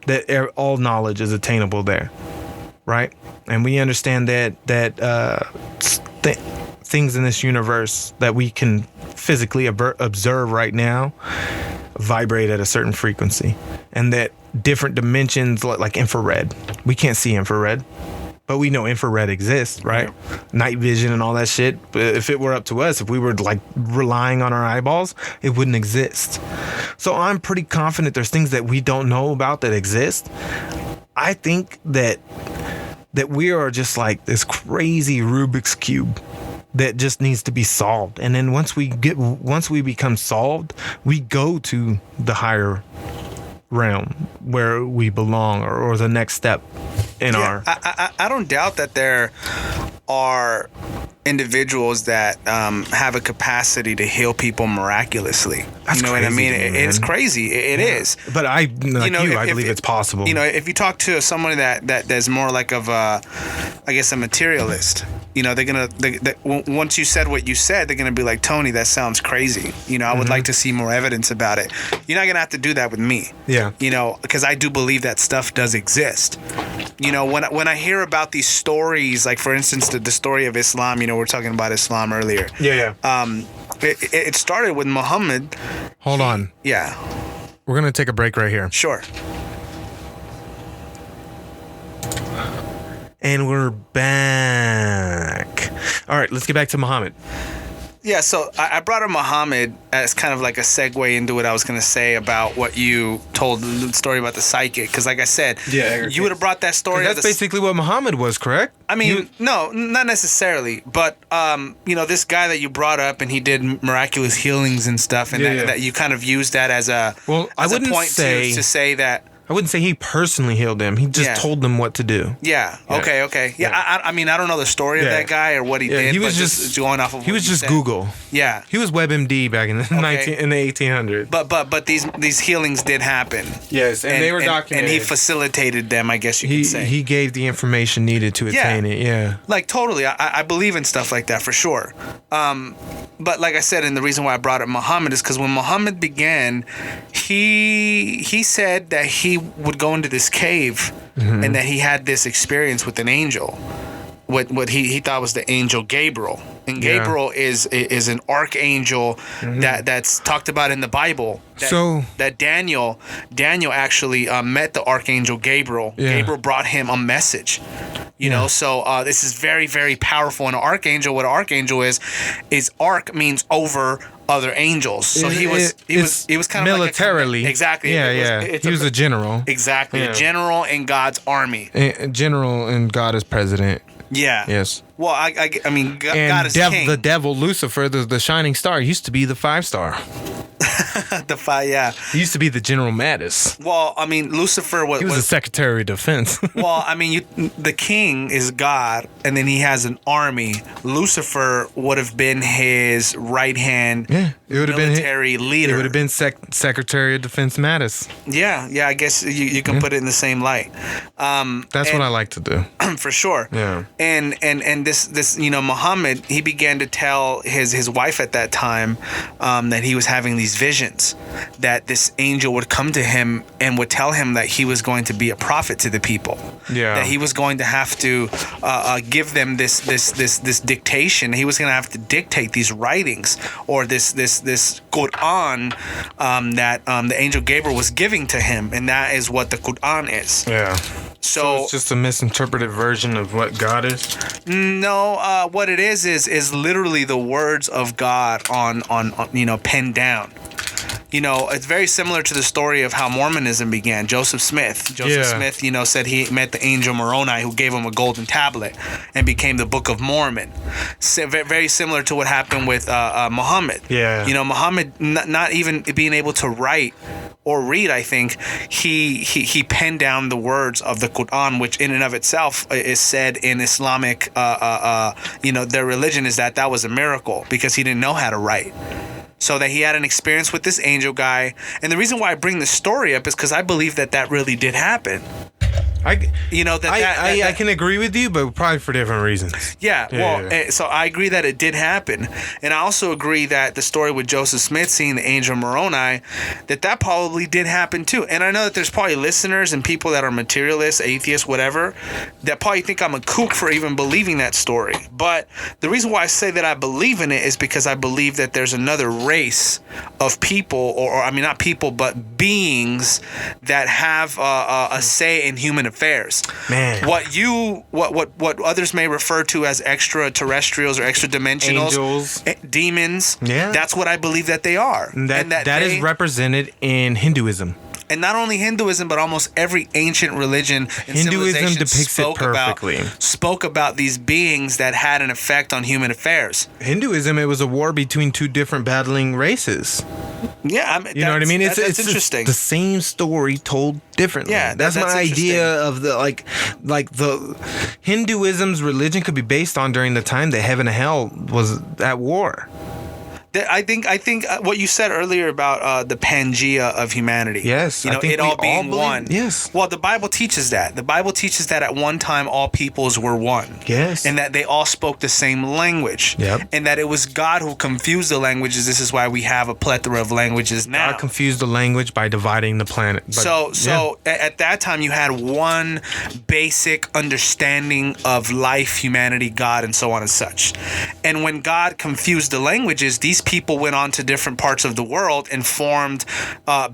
that all knowledge is attainable there. Right, and we understand that things in this universe that we can physically observe right now vibrate at a certain frequency, and that different dimensions, like infrared, we can't see infrared, but we know infrared exists, right? Night vision and all that shit. But if it were up to us, if we were like relying on our eyeballs, it wouldn't exist. So I'm pretty confident there's things that we don't know about that exist. I think that we are just like this crazy Rubik's Cube that just needs to be solved. And then once we become solved, we go to the higher realm where we belong, or the next step in our... I don't doubt that there are individuals that have a capacity to heal people miraculously. That's you know what I mean? crazy, It's crazy. It is. But I believe it's possible. You know, if you talk to someone that's more like of a, I guess, a materialist, you know, once you said what you said, they're gonna be like, "Tony, that sounds crazy. You know, I would like to see more evidence about it." You're not gonna have to do that with me. Yeah. You know, because I do believe that stuff does exist. You know, when I hear about these stories, like for instance the story of Islam, you know, we were talking about Islam earlier. Yeah. It started with Muhammad. Hold on. Yeah. We're gonna take a break right here. Sure. And we're back. All right, let's get back to Muhammad. Yeah, so I brought up Muhammad as kind of like a segue into what I was going to say about what you told, the story about the psychic. Because like I said, you would have brought that story. That's basically what Muhammad was, correct? I mean, no, not necessarily. But, you know, this guy that you brought up and he did miraculous healings and stuff. And that you kind of used that as a, I wouldn't point to say that. I wouldn't say he personally healed them. He just told them what to do. Yeah. Okay. Yeah. I mean, I don't know the story of that guy or what he did. He was but just going off of. He was just Google. Yeah. He was WebMD back in the 1800s. But these healings did happen. Yes, and they were documented. And he facilitated them, I guess you could say. He gave the information needed to attain it. Yeah. Like totally, I believe in stuff like that for sure. But like I said, and the reason why I brought up Muhammad is because when Muhammad began, he said that he would go into this cave and that he had this experience with an angel, what he thought was the angel Gabriel. And Gabriel is an archangel that's talked about in the Bible. That Daniel actually met the archangel Gabriel. Yeah. Gabriel brought him a message. You know, so this is very, very powerful. And an archangel, what an archangel is arch means over other angels. So he was kind of militarily. Like exactly. He was a general. Exactly, a general in God's army. A general and God is president. Yeah. Yes. Well, I mean, God is king. The devil, Lucifer, the shining star, used to be the 5-star. The five, yeah. He used to be the General Mattis. Well, I mean, Lucifer was. He was the Secretary of Defense. Well, I mean, the king is God, and then he has an army. Lucifer would have been his right hand. Yeah, it would have been military leader. It would have been Secretary of Defense Mattis. Yeah. I guess you can put it in the same light. That's what I like to do. For sure. Yeah. And this Muhammad, he began to tell his wife at that time that he was having these visions, that this angel would come to him and would tell him that he was going to be a prophet to the people. Yeah. That he was going to have to give them this dictation. He was going to have to dictate these writings, or this Quran that the angel Gabriel was giving to him, and that is what the Quran is. Yeah. So it's just a misinterpreted version of what God is. No, what it is literally the words of God on penned down. It's very similar to the story of how Mormonism began. Joseph Smith, said he met the angel Moroni, who gave him a golden tablet and became the Book of Mormon. Very similar to what happened with Muhammad. Yeah. Muhammad not even being able to write or read, I think he penned down the words of the Quran, which in and of itself is said in Islamic, their religion is that was a miracle, because he didn't know how to write. So that he had an experience with this angel guy. And the reason why I bring the story up is because I believe that really did happen. I can agree with you, but probably for different reasons. Yeah. So I agree that it did happen. And I also agree that the story with Joseph Smith seeing the angel Moroni, that probably did happen too. And I know that there's probably listeners and people that are materialists, atheists, whatever, that probably think I'm a kook for even believing that story. But the reason why I say that I believe in it is because I believe that there's another race of people, or I mean, not people, but beings that have a say in human affairs. Man, what others may refer to as extraterrestrials or extra dimensionals, angels, demons. Yeah, that's what I believe that they are. That is represented in Hinduism. And not only Hinduism, but almost every ancient religion and Hinduism depicts it perfectly. Spoke about these beings that had an effect on human affairs. Hinduism, it was a war between two different battling races. Yeah, you know what I mean? It's interesting. The same story told differently. Yeah, that's my idea of the like the Hinduism's religion could be based on during the time that heaven and hell was at war. I think what you said earlier about the Pangea of humanity. Yes, it all being one. Yes. Well, the Bible teaches that. The Bible teaches that at one time all peoples were one. Yes. And that they all spoke the same language. Yep. And that it was God who confused the languages. This is why we have a plethora of languages now. God confused the language by dividing the planet. So at that time you had one basic understanding of life, humanity, God, and so on and such. And when God confused the languages, these people went on to different parts of the world and formed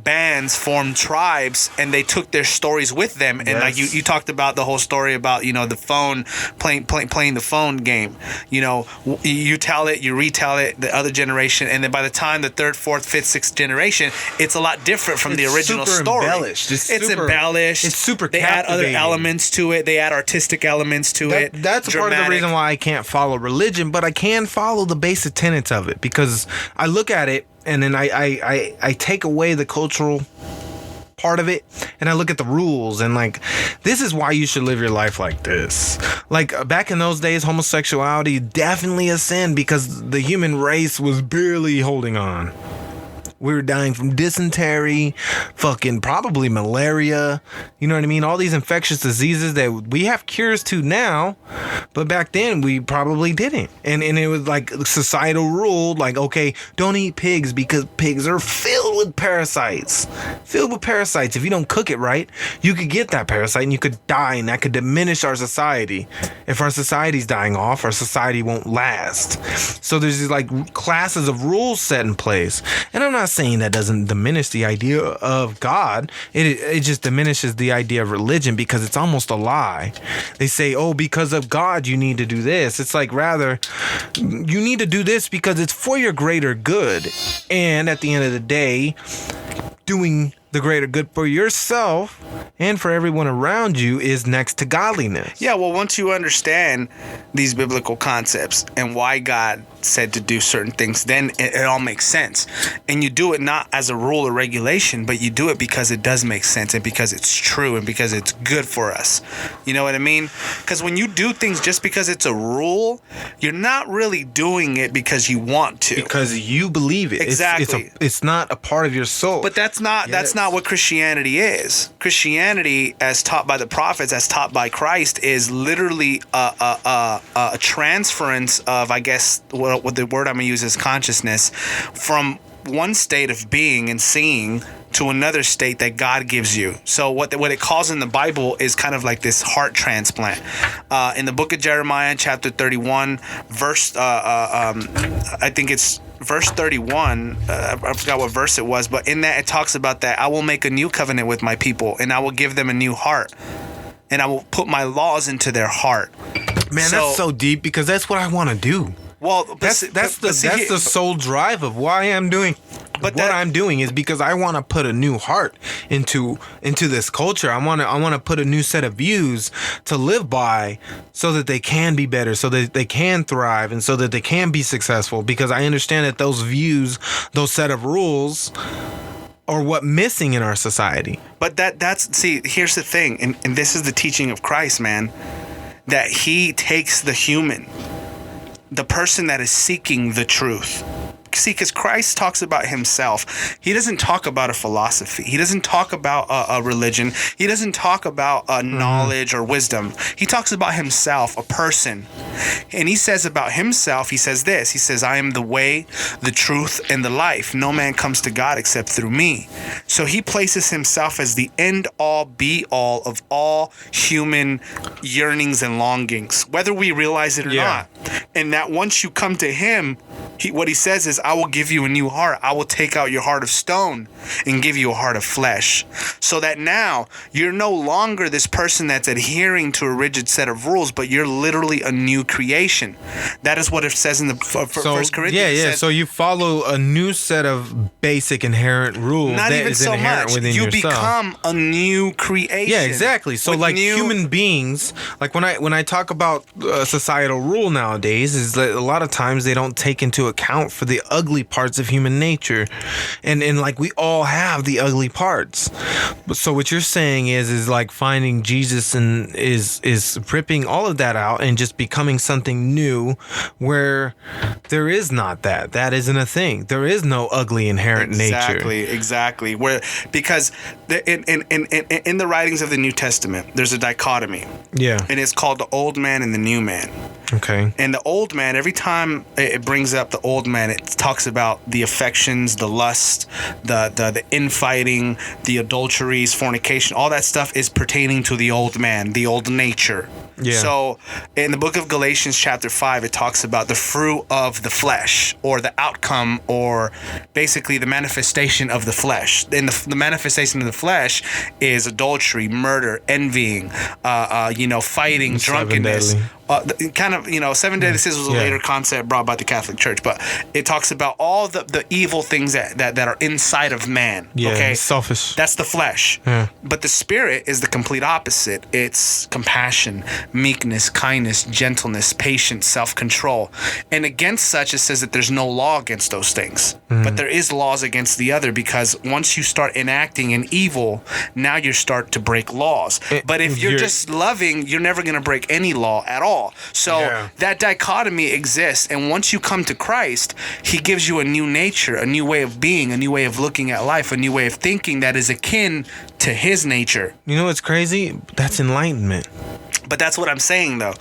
bands, formed tribes, and they took their stories with them. And like you talked about the whole story about the phone playing the phone game. You tell it, you retell it, the other generation, and then by the time the third, fourth, fifth, sixth generation, it's a lot different from the original story. Embellished. It's embellished. It's super. They add other elements to it. They add artistic elements to it. That's part of the reason why I can't follow religion, but I can follow the basic tenets of it, because I look at it and then I take away the cultural part of it and I look at the rules and like, this is why you should live your life like this. Like back in those days, homosexuality definitely a sin because the human race was barely holding on. We were dying from dysentery, fucking probably malaria. You know what I mean? All these infectious diseases that we have cures to now, but back then we probably didn't. And it was like societal rule, like, okay, don't eat pigs because pigs are filled with parasites. Filled with parasites. If you don't cook it right, you could get that parasite and you could die, and that could diminish our society. If our society's dying off, our society won't last. So there's these like classes of rules set in place. And I'm not saying that doesn't diminish the idea of God. It just diminishes the idea of religion because it's almost a lie. They say, oh, because of God you need to do this. It's like, rather, you need to do this because it's for your greater good. And at the end of the day, doing the greater good for yourself and for everyone around you is next to godliness. Yeah, well, once you understand these biblical concepts and why God said to do certain things, then it all makes sense. And you do it not as a rule or regulation, but you do it because it does make sense and because it's true and because it's good for us. You know what I mean? Because when you do things just because it's a rule, you're not really doing it because you want to. Because you believe it. Exactly. It's not a part of your soul. But that's not what Christianity is. Christianity, as taught by the prophets, as taught by Christ, is literally a transference of, I guess, what the word I'm gonna use is consciousness, from one state of being and seeing to another state that God gives you. So what it calls in the Bible is kind of like this heart transplant. In the book of Jeremiah, chapter 31, verse, I think it's verse 31, I forgot what verse it was, but in that it talks about that I will make a new covenant with my people and I will give them a new heart and I will put my laws into their heart. Man, that's so deep because that's what I want to do. Well, that's the sole drive of why I'm doing I'm doing is because I want to put a new heart into this culture. I want to put a new set of views to live by so that they can be better, so that they can thrive, and so that they can be successful. Because I understand that those views, those set of rules, are what missing in our society. But here's the thing, and this is the teaching of Christ, man, that he takes the human, the person that is seeking the truth. See, because Christ talks about himself. He doesn't talk about a philosophy. He doesn't talk about a religion. He doesn't talk about knowledge or wisdom. He talks about himself, a person. And he says about himself, he says this. He says, I am the way, the truth, and the life. No man comes to God except through me. So he places himself as the end-all, be-all of all human yearnings and longings, whether we realize it or not. And that once you come to him, what he says is, I will give you a new heart. I will take out your heart of stone and give you a heart of flesh. So that now you're no longer this person that's adhering to a rigid set of rules, but you're literally a new creation. That is what it says in the First Corinthians. Yeah. So you follow a new set of basic inherent rules. Not that even is so inherent much. within You yourself. become a new creation. Yeah, exactly. So like human beings, like when I talk about societal rule nowadays, is that a lot of times they don't take into account for the ugly parts of human nature, and like we all have the ugly parts. So what you're saying is like finding Jesus and is ripping all of that out and just becoming something new, where there is not that isn't a thing. There is no ugly inherent nature. Exactly. Where because in the writings of the New Testament, there's a dichotomy. Yeah. And it's called the old man and the new man. Okay. And the old man, every time it brings up the old man, it talks about the affections, the lust, the infighting, the adulteries, fornication. All that stuff is pertaining to the old man, the old nature. Yeah. So in the book of Galatians chapter 5, it talks about the fruit of the flesh, or the outcome, or basically the manifestation of the flesh. And the manifestation of the flesh is adultery, murder, envying, fighting, drunkenness. Seven deadly sins was a later concept brought by the Catholic Church, but it talks about all the evil things that are inside of man. Yeah, okay, selfish. That's the flesh. Yeah. But the spirit is the complete opposite. It's compassion, meekness, kindness, gentleness, patience, self-control. And against such, it says that there's no law against those things. Mm-hmm. But there is laws against the other, because once you start enacting an evil, now you start to break laws. But if you're just loving, you're never going to break any law at all. So that dichotomy exists, and once you come to Christ, he gives you a new nature, a new way of being, a new way of looking at life, a new way of thinking that is akin to his nature. You know what's crazy? That's enlightenment. But that's what I'm saying, though,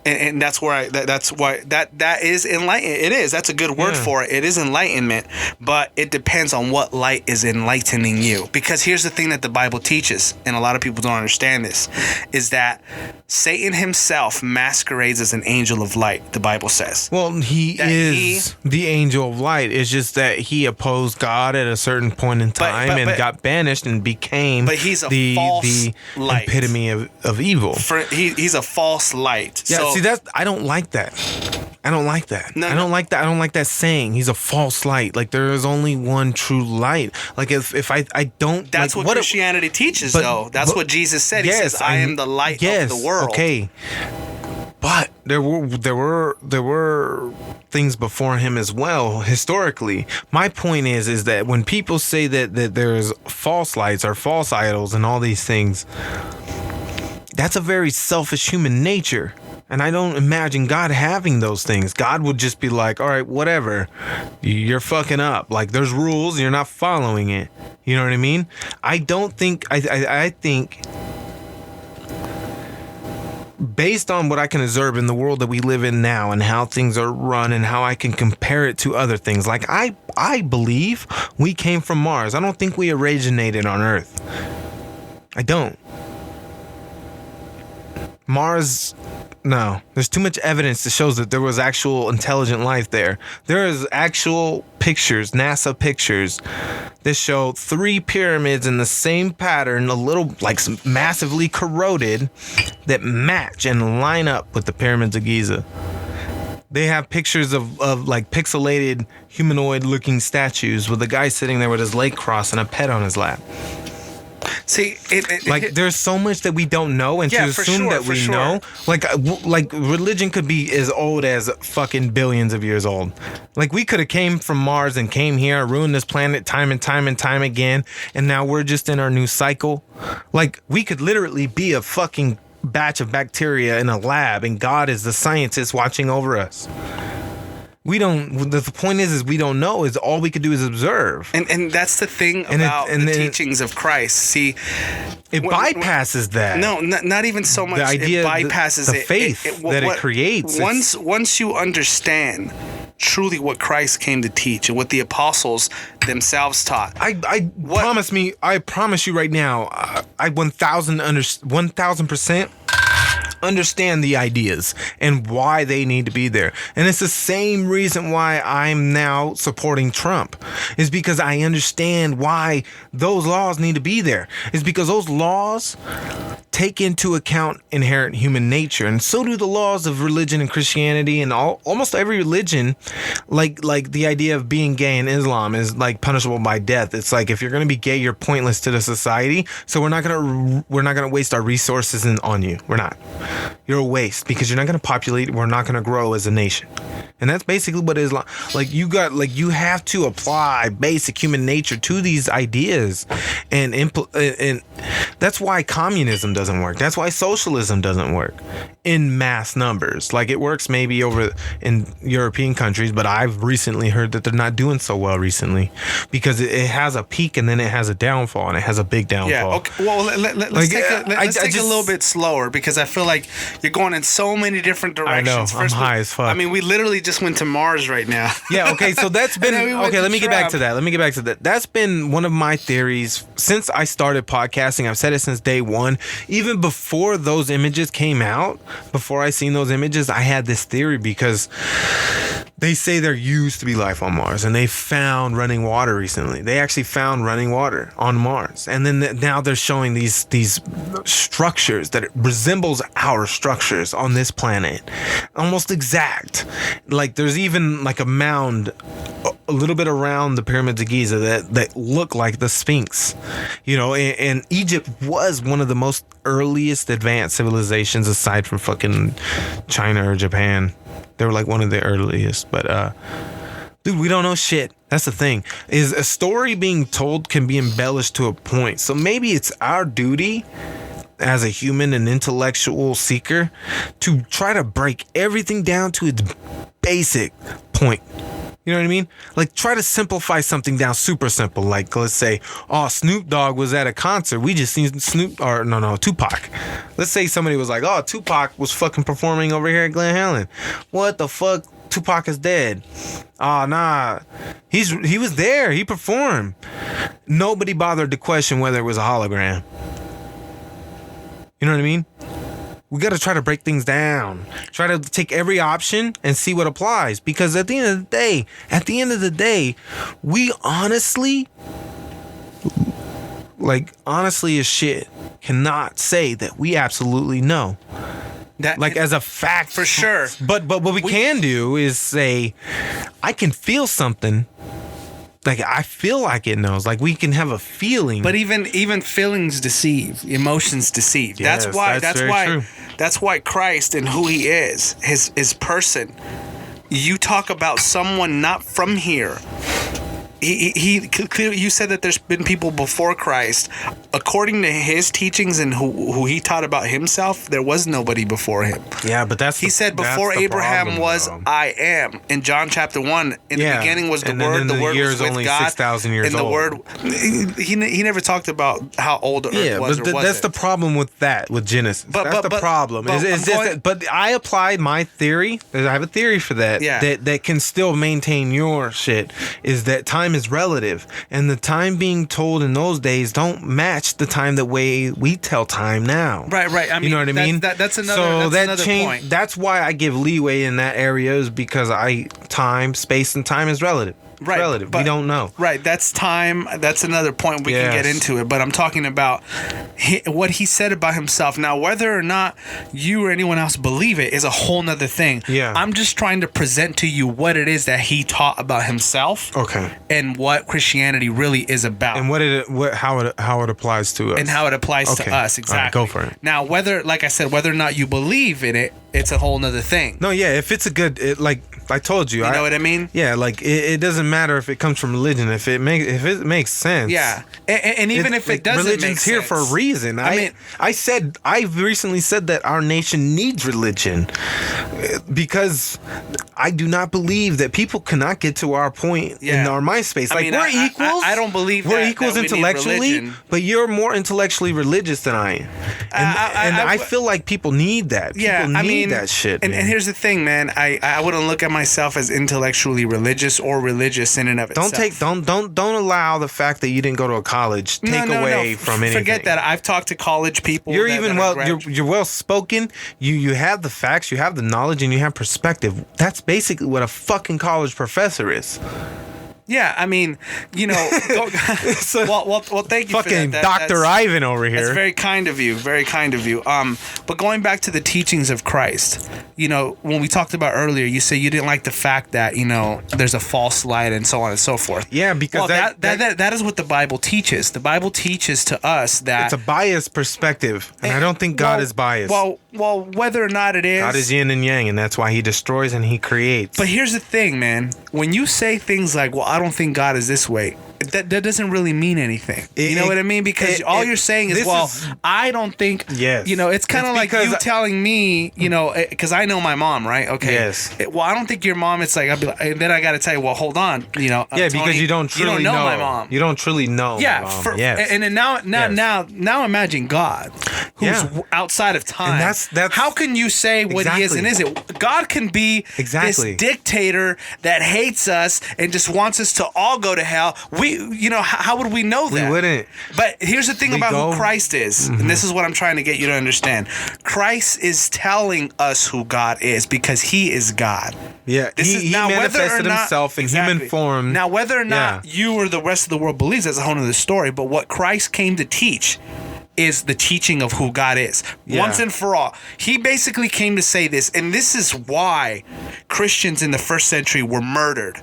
and that's why that is enlightenment. It is. That's a good word for it. It is enlightenment, but it depends on what light is enlightening you. Because here's the thing that the Bible teaches, and a lot of people don't understand this, is that Satan himself masquerades as an angel of light. The Bible says. Well, he is the angel of light. It's just that he opposed God at a certain point in time and got banished and became. But he's a false light. Epitome of evil. He's a false light. Yeah, so, see, I don't like that. I don't like that. I don't like that. I don't like that saying. He's a false light. Like, there is only one true light. Like, if I don't. That's like, what Christianity teaches, though. That's what Jesus said. He says, I am the light of the world. Okay. But there were things before him as well historically. My point is that when people say that there's false lights or false idols and all these things, that's a very selfish human nature. And I don't imagine God having those things. God would just be like, all right, whatever. You're fucking up. Like, there's rules. You're not following it. You know what I mean? I don't think... I think... Based on what I can observe in the world that we live in now and how things are run and how I can compare it to other things. Like, I believe we came from Mars. I don't think we originated on Earth. I don't. Mars... No, there's too much evidence that shows that there was actual intelligent life there. There is actual pictures, NASA pictures, that show 3 pyramids in the same pattern, a little like massively corroded, that match and line up with the pyramids of Giza. They have pictures of like pixelated humanoid looking statues with a guy sitting there with his leg crossed and a pet on his lap. See, there's so much that we don't know, and to assume that we know, like religion could be as old as fucking billions of years old. Like, we could have came from Mars and came here, ruined this planet time and time and time again, and now we're just in our new cycle. Like, we could literally be a fucking batch of bacteria in a lab, and God is the scientist watching over us. We don't. The point is we don't know. Is all we could do is observe. And that's the thing about the teachings of Christ. See, it bypasses that. No, not even so much. The idea, it bypasses the faith that it creates. Once you understand truly what Christ came to teach and what the apostles themselves taught. I promise you right now, I 1000% understand the ideas and why they need to be there. And it's the same reason why I'm now supporting Trump, is because I understand why those laws need to be there. It's because those laws take into account inherent human nature, and so do the laws of religion and Christianity and almost every religion. Like the idea of being gay in Islam is like punishable by death. It's like, if you're going to be gay, you're pointless to the society. So we're not going to waste our resources on you. We're not. You're a waste because you're not going to populate. We're not going to grow as a nation. And that's basically what Islam, you have to apply basic human nature to these ideas, and that's why communism doesn't work. That's why socialism doesn't work in mass numbers. Like, it works maybe over in European countries, but I've recently heard that they're not doing so well recently because it has a peak and then it has a downfall, and it has a big downfall. Yeah. Okay. Well, let's take a little bit slower, because I feel like you're going in so many different directions. I know. I'm high as fuck. I mean, we literally just went to Mars right now. Yeah, okay, so that's been... Okay, let me get back to that. That's been one of my theories since I started podcasting. I've said it since day one. Even before those images came out, before I seen those images, I had this theory, because they say there used to be life on Mars, and they found running water recently. They actually found running water on Mars. And then now they're showing these structures that resembles our structures on this planet. Almost exact. Like, there's even like a mound a little bit around the pyramids of Giza that look like the Sphinx. You know, and Egypt was one of the most earliest advanced civilizations aside from fucking China or Japan. They were like one of the earliest, but dude, we don't know shit. That's the thing. Is a story being told can be embellished to a point. So maybe it's our duty as a human and intellectual seeker to try to break everything down to its basic point. You know what I mean? Like, try to simplify something down super simple. Like, let's say, Snoop Dogg was at a concert. We just seen Tupac. Let's say somebody was like, Tupac was fucking performing over here at Glen Helen. What the fuck? Tupac is dead. Nah. He was there. He performed. Nobody bothered to question whether it was a hologram. You know what I mean? We got to try to break things down. Try to take every option and see what applies. Because at the end of the day, we honestly as shit, cannot say that we absolutely know. That, as a fact. For sure. But what we can do is say, I can feel something like I feel like it knows. Like we can have a feeling. But even feelings deceive, emotions deceive. Yes, that's very true. That's why Christ and who he is, his person. You talk about someone not from here. He clearly, you said that there's been people before Christ. According to his teachings and who he taught about himself, there was nobody before him. Yeah, but He said before Abraham problem, was, though. I am. In John chapter 1, in the beginning was the and Word. then The Word year was is with only God. 6,000 years and the old. Word, he never talked about how old the earth was or wasn't. That's the problem with Genesis. That's the problem. But I applied my theory. I have a theory for that. Yeah. That can still maintain your shit. Is that time is relative, and the time being told in those days don't match the time that we tell time now. Right. I mean, you know what I mean? That's another point. That's why I give leeway in that area, is because space and time is relative. Right, Relative. but- We don't know. Right, that's time. That's another point we can get Yes. into it. But I'm talking about what he said about himself. Now, whether or not you or anyone else believe it is a whole nother thing. Yeah. I'm just trying to present to you what it is that he taught about himself. Okay. And what Christianity really is about. And how it applies to us. And how it applies to Okay. us, exactly. All right, go for it. Now, like I said, whether or not you believe in it, it's a whole nother thing. No, yeah, if it's a good, like I told you, You know what I mean? Yeah, like it doesn't matter if it comes from religion, if it makes sense. Yeah, and even if it doesn't religion's make here sense. for a reason. I've recently said that our nation needs religion, because I do not believe that people cannot get to our point in our mind space. Like, we're equals. I don't believe we're that equals we need intellectually, religion. but you're more intellectually religious than I am, and I feel like people need that. People need that shit. And man. here's the thing, man. I wouldn't look at myself as intellectually religious or religious in and of itself. Don't allow the fact that you didn't go to a college take away from anything. Forget that. I've talked to college people. You're that you're well spoken. You have the facts, you have the knowledge, and you have perspective. That's basically what a fucking college professor is. Yeah, I mean, you know, well, thank you for Fucking that. Dr. Ivan over here. That's very kind of you. Very kind of you. But going back to the teachings of Christ, you know, when we talked about earlier, you say you didn't like the fact that, you know, there's a false light and so on and so forth. Yeah, because that is what the Bible teaches. The Bible teaches to us that it's a biased perspective, and I don't think God is biased. Well, whether or not it is, God is yin and yang, and that's why He destroys and He creates. But here's the thing, man. When you say things like, well, I don't think God is this way, that doesn't really mean anything. You know what I mean? Because all you're saying is, I don't think, yes. You know, it's kind of like you telling me, you know, because I know my mom, right? Okay. Yes. Well, I don't think your mom, it's like, I'd be like, and then I got to tell you, well, hold on, you know. Yeah, Tony, because you don't truly know my mom. You don't truly know yeah, my mom. Yes. And then now imagine God, who's outside of time. And that's how can you say what he is and isn't? God can be this dictator that hates us and just wants us to all go to hell. You know, how would we know that? We wouldn't. But here's the thing about who Christ is, and this is what I'm trying to get you to understand. Christ is telling us who God is because he is God. Yeah, he manifested himself in human form. Now, whether or not you or the rest of the world believes, that's a whole other story. But what Christ came to teach is the teaching of who God is. Once and for all. He basically came to say this, and this is why Christians in the first century were murdered.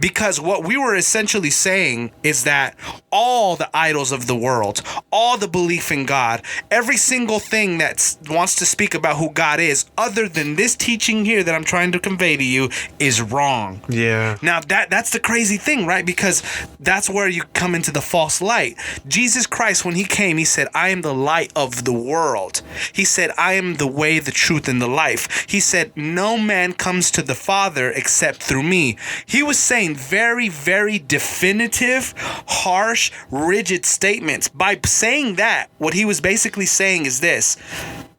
Because what we were essentially saying is that all the idols of the world, all the belief in God, every single thing that wants to speak about who God is, other than this teaching here that I'm trying to convey to you, is wrong. Yeah. Now, that's the crazy thing, right? Because that's where you come into the false light. Jesus Christ, when he came, he said, I am the light of the world. He said, I am the way, the truth, and the life. He said, no man comes to the Father except through me. He was saying very, very definitive, harsh, rigid statements. By saying that, what he was basically saying is this: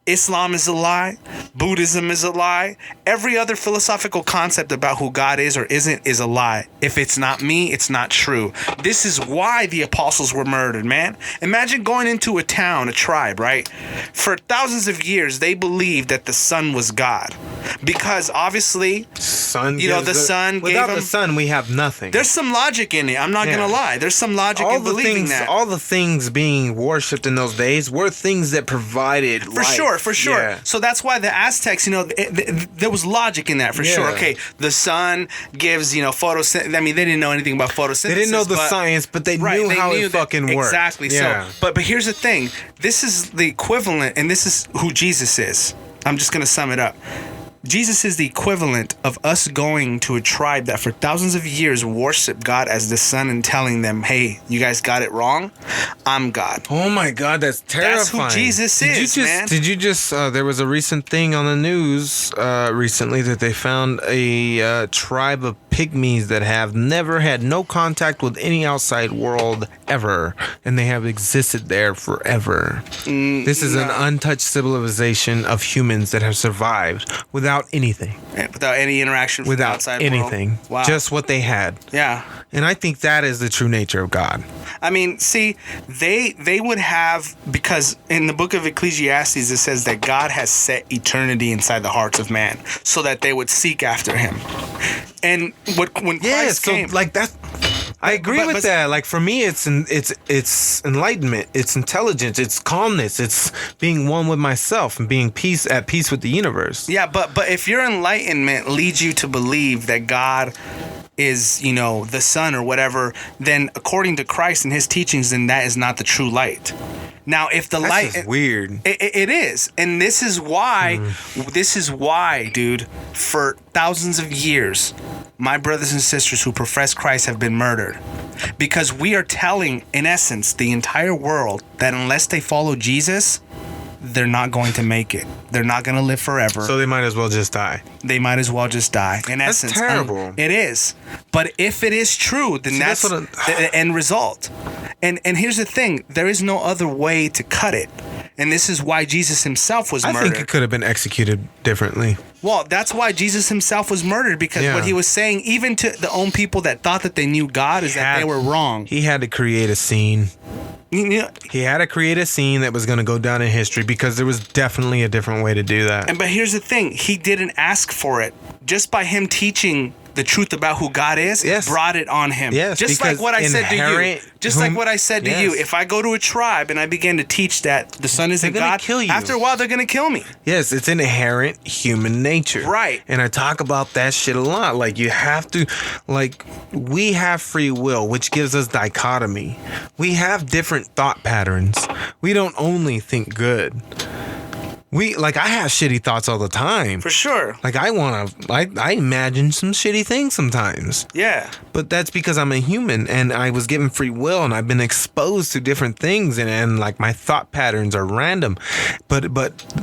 Islam is a lie. Buddhism is a lie. Every other philosophical concept about who God is or isn't is a lie. If it's not me, it's not true. This is why the apostles were murdered, man. Imagine going into a town, a tribe, right? For thousands of years, they believed that the sun was God. Because obviously, Sun, you know, the sun Without gave the him. sun, we have nothing. There's some logic in it. I'm not Yeah. gonna lie. There's some logic all in the believing things, that. all the things being worshipped in those days were things that provided For life. sure. Yeah. So that's why the Aztecs, you know, there was logic in that for sure. Yeah. Okay, the sun gives, you know, photosynthesis. I mean, they didn't know anything about photosynthesis. They didn't know the but- science, but they Right, knew they how knew it that- fucking worked. Exactly. Yeah. So, but here's the thing. This is the equivalent, and this is who Jesus is. I'm just gonna sum it up. Jesus is the equivalent of us going to a tribe that for thousands of years worshiped God as the sun and telling them, "Hey, you guys got it wrong. I'm God." Oh my God, that's terrifying. That's who Jesus is, man. Did you just? There was a recent thing on the news recently that they found a tribe of pygmies that have never had no contact with any outside world ever, and they have existed there forever. This is an untouched civilization of humans that have survived without anything, Without any interaction from the without outside anything, world. Wow. just what they had. Yeah. And I think that is the true nature of God. I mean, see, they would have, because in the book of Ecclesiastes it says that God has set eternity inside the hearts of man so that they would seek after him. And when Yeah, Christ so came, like that. I agree but- with but- that. Like for me, it's enlightenment, it's intelligence, it's calmness, it's being one with myself and being at peace with the universe. yeah, but if your enlightenment leads you to believe that God is, you know, the sun or whatever, then according to Christ and his teachings, then that is not the true light. Now, if the That's light, just weird. It is, and this is why, dude, for thousands of years, my brothers and sisters who profess Christ have been murdered, because we are telling, in essence, the entire world that unless they follow Jesus, they're not going to make it. They're not going to live forever. So they might as well just die. They might as well just die. In That's essence, terrible. It is. But if it is true, then See, that's that's what the end result. And here's the thing: there is no other way to cut it. And this is why Jesus himself was I murdered. think it could have been executed differently. Well, that's why Jesus himself was murdered, because Yeah. what he was saying, even to the own people that thought that they knew God, is that they were wrong. He had to create a scene. You know, He had to create a scene that was going to go down in history because there was definitely a different way to do that. but here's the thing: he didn't ask for it. Just by him teaching the truth about who God is, Yes. brought it on him. Yes, just like because what I said to you. inherent Just like what I said to you. Yes. If I go to a tribe and I begin to teach that the sun isn't They're gonna God, kill you. after a while they're gonna kill me. Yes, it's an inherent human nature. Right. And I talk about that shit a lot. Like, you have to, like, we have free will, which gives us dichotomy. We have different thought patterns. We don't only think good. I have shitty thoughts all the time. For sure. Like, I imagine some shitty things sometimes. Yeah. But that's because I'm a human and I was given free will and I've been exposed to different things and like my thought patterns are random. But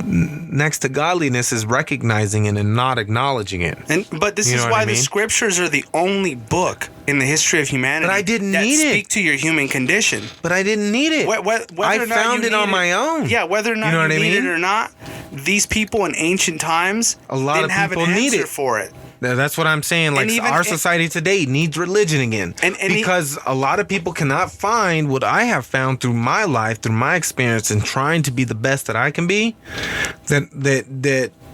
next to godliness is recognizing it and not acknowledging it. But this You is know why what I the mean? scriptures are the only book in the history of humanity But I didn't that need it. speak to your human condition. But I didn't need it. Whether I or not found you it on need my own. Yeah, whether or not You know you what I need it mean? or not, these people in ancient times A lot didn't of have an people need answer it. for it. That's what I'm saying. Like, even- our society today needs religion again. Because a lot of people cannot find what I have found through my life, through my experience, and trying to be the best that I can be.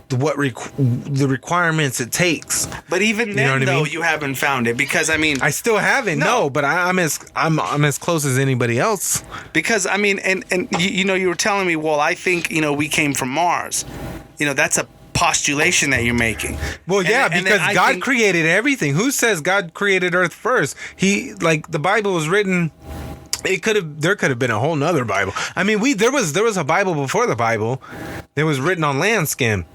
The requirements it takes. But even know then, what I though, mean? you haven't found it, because I mean, I still haven't. No, but I'm as close as anybody else. because I mean, and you know, you were telling me, well, I think, you know, we came from Mars. You know, that's a postulation that you're making. Well, yeah, And then because I God think- created everything. Who says God created Earth first? The Bible was written. There could have been a whole nother Bible. I mean, there was a Bible before the Bible that was written on land skin.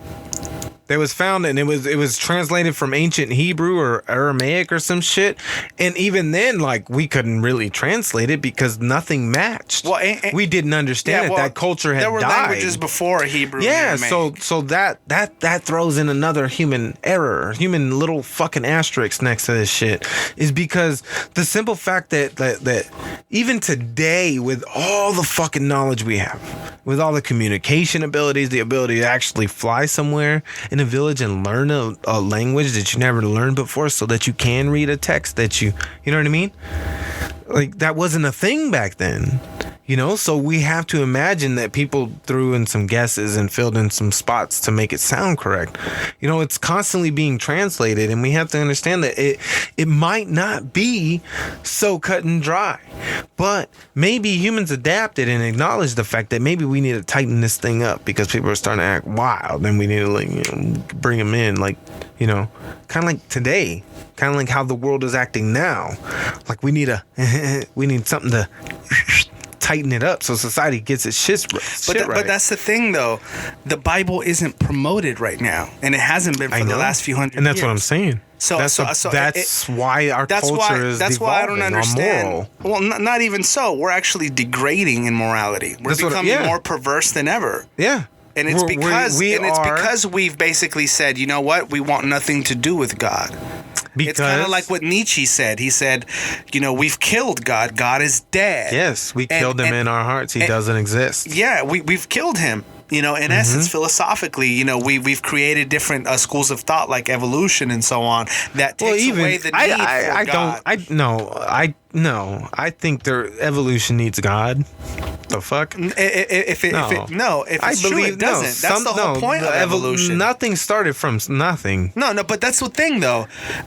That was found, and it was translated from ancient Hebrew or Aramaic or some shit. And even then, like, we couldn't really translate it because nothing matched. Well, we didn't understand it. well, That culture had there were died. languages before Hebrew. Yeah, and Aramaic. so that throws in another human error, human little fucking asterisk next to this shit, is because the simple fact that even today, with all the fucking knowledge we have, with all the communication abilities, the ability to actually fly somewhere in a village and learn a language that you never learned before, so that you can read a text that you know what I mean? Like, that wasn't a thing back then. You know, so we have to imagine that people threw in some guesses and filled in some spots to make it sound correct. You know, it's constantly being translated, and we have to understand that it might not be so cut and dry. But maybe humans adapted and acknowledged the fact that maybe we need to tighten this thing up because people are starting to act wild, and we need to, like, you know, bring them in, like, you know, kind of like today, kind of like how the world is acting now. Like we need something to tighten it up so society gets its shit right. But that's the thing, though. The Bible isn't promoted right now, and it hasn't been for the last few hundred years. And that's what I'm saying. That's why our culture is That's why I don't understand. moral. Well, not even so. We're actually degrading in morality. We're becoming more perverse than ever. Yeah. And it's because we've basically said, you know what? We want nothing to do with God. It's kind of like what Nietzsche said. He said, you know, we've killed God. God is dead. Yes, we killed him in our hearts. He doesn't exist. Yeah, we've killed him. You know, in essence, philosophically, you know, we've created different schools of thought like evolution and so on that takes away the need for God. I think their evolution needs God. The fuck? If it's true, it doesn't. That's the whole point of evolution. Nothing started from nothing. No, but that's the thing, though.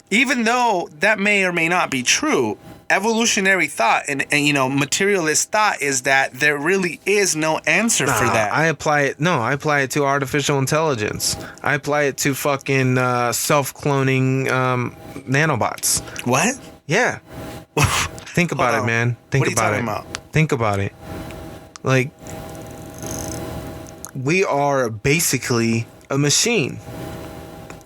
Even though that may or may not be true, evolutionary thought and you know, materialist thought is that there really is no answer for that. I apply it to artificial intelligence. I apply it to fucking self-cloning nanobots. What? Yeah. Think about it, man. Think about it. Think about it. Like, we are basically a machine.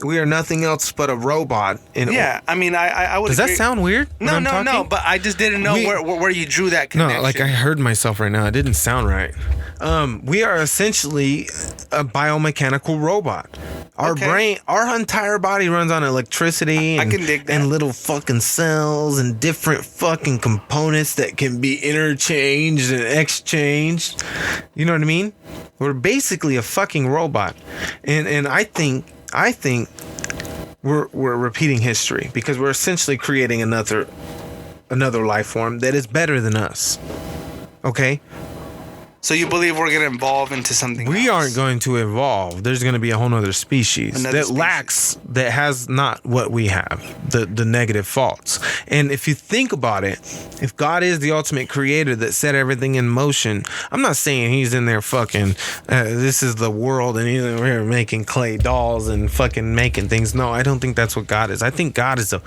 We are nothing else but a robot. I mean, I would. Does that sound weird? No. But I just didn't know where you drew that connection. No, like I heard myself right now. It didn't sound right. We are essentially a biomechanical robot. Our brain, our entire body runs on electricity. I can dig that. And little fucking cells and different fucking components that can be interchanged and exchanged. You know what I mean? We're basically a fucking robot, and I think we're repeating history because we're essentially creating another life form that is better than us. Okay? So you believe we're going to evolve into something We else? aren't going to evolve. There's going to be a whole nother species that has not what we have, the negative faults. And if you think about it, if God is the ultimate creator that set everything in motion, I'm not saying he's in there fucking, this is the world and he's in there making clay dolls and fucking making things. No, I don't think that's what God is. I think God is the